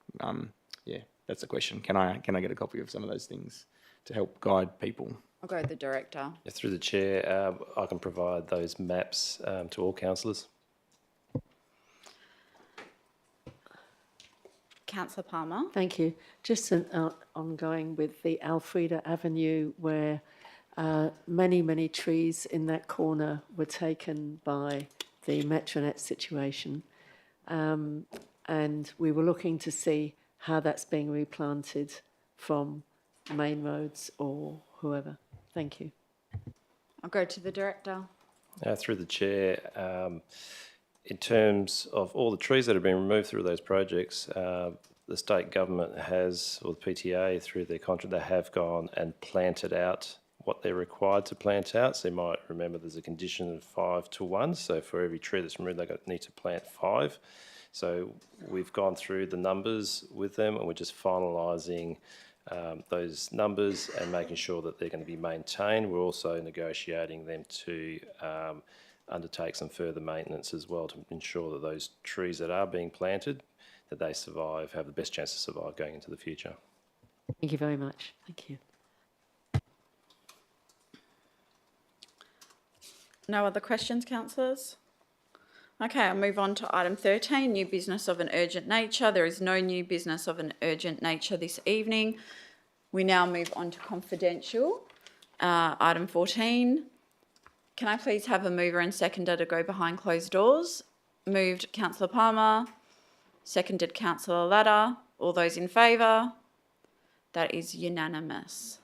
that's the question. Can I get a copy of some of those things to help guide people? I'll go to the director. Through the chair, I can provide those maps to all councillors. Councillor Palmer. Thank you. Just ongoing with the Alfreda Avenue, where many trees in that corner were taken by the Metronet situation. And we were looking to see how that's being replanted from Main Roads or whoever. Thank you. I'll go to the director. Through the chair, in terms of all the trees that have been removed through those projects, the state government has, or the PTA through their contract, they have gone and planted out what they're required to plant out. So you might remember there's a condition of 5-1. So for every tree that's removed, they need to plant 5. So we've gone through the numbers with them and we're just finalising those numbers and making sure that they're going to be maintained. We're also negotiating them to undertake some further maintenance as well to ensure that those trees that are being planted, that they survive, have the best chance to survive going into the future. Thank you very much. Thank you. No other questions, councillors? Okay, I'll move on to item 13, new business of an urgent nature. There is no new business of an urgent nature this evening. We now move on to confidential. Item 14. Can I please have a mover and seconder to go behind closed doors? Moved Councillor Palmer, seconded Councillor Latta. All those in favour? That is unanimous.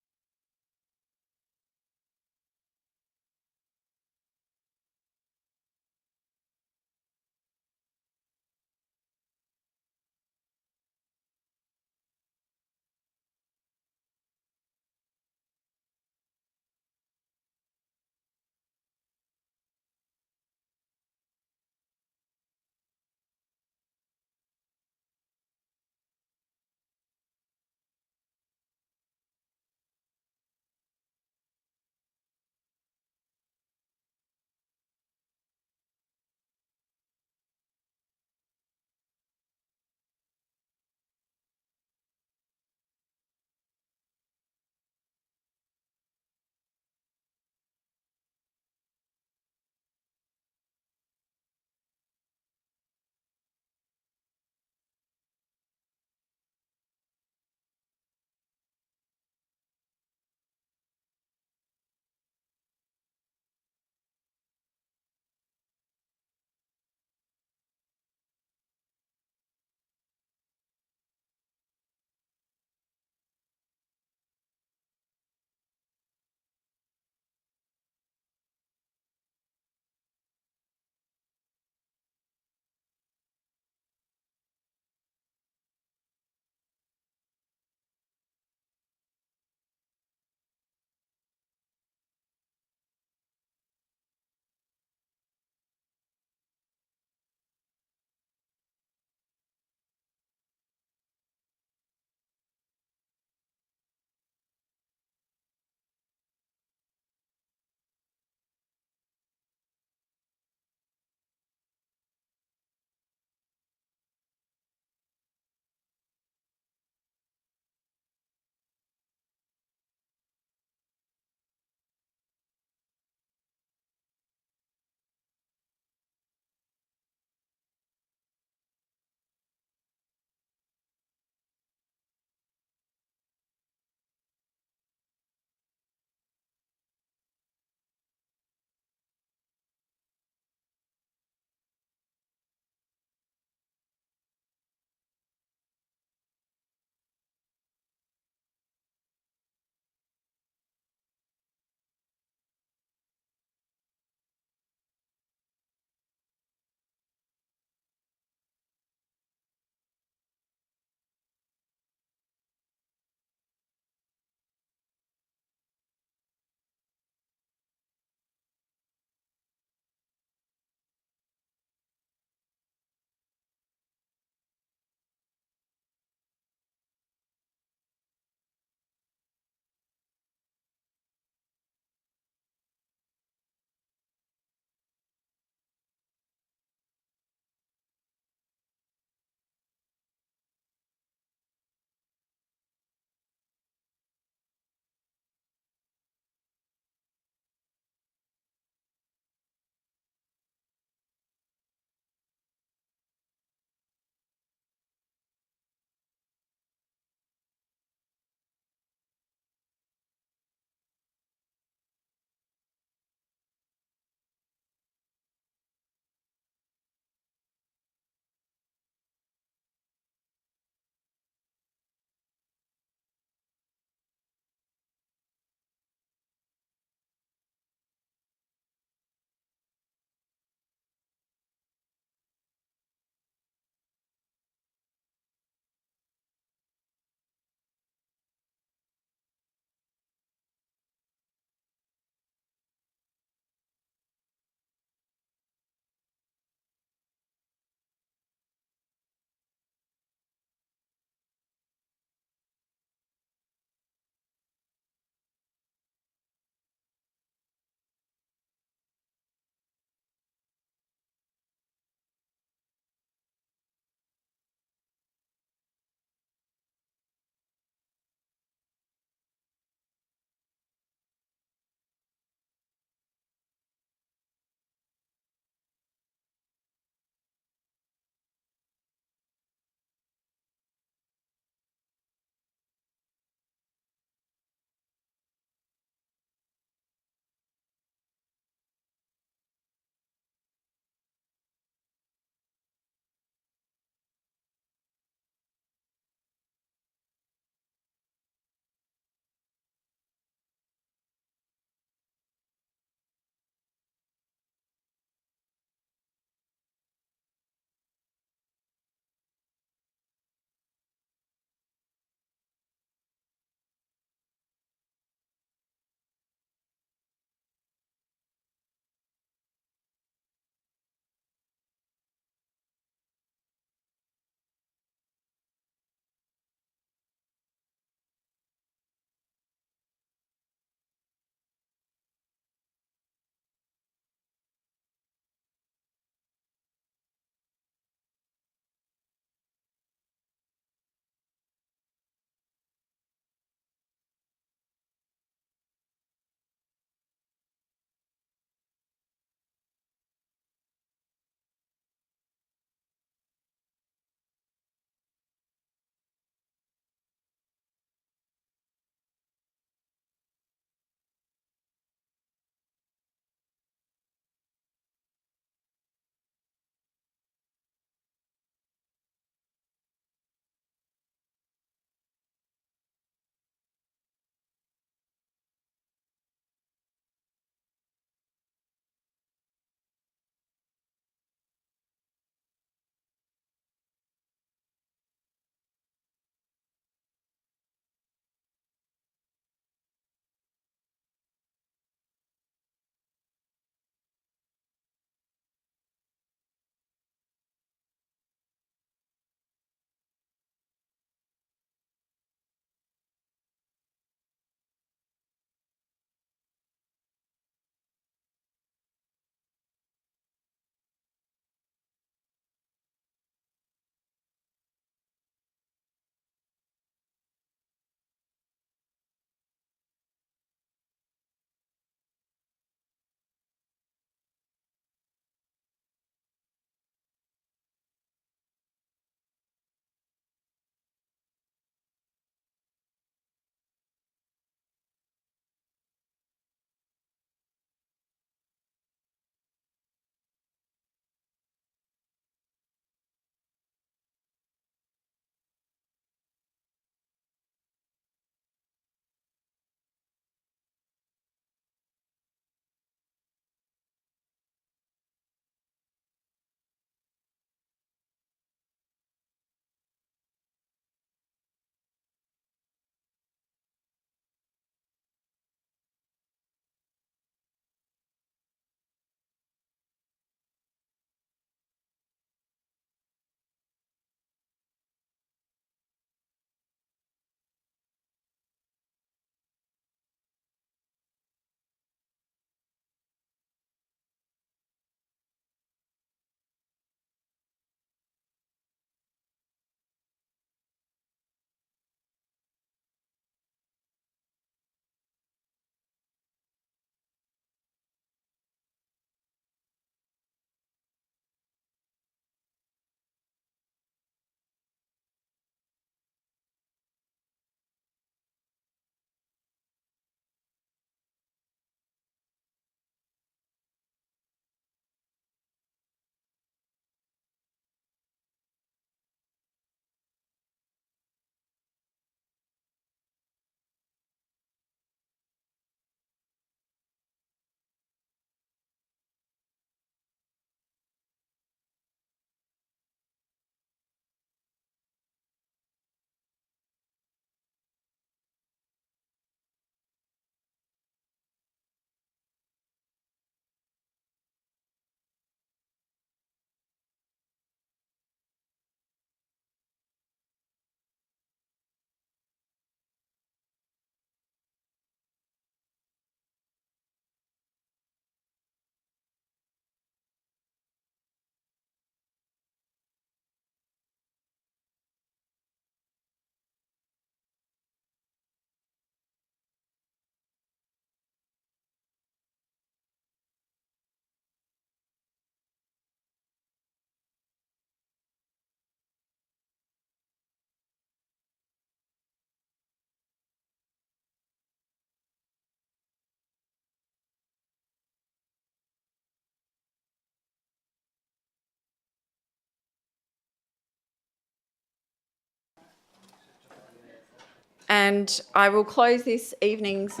And I will close this evening's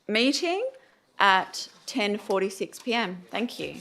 meeting at 10:46 p.m. Thank you.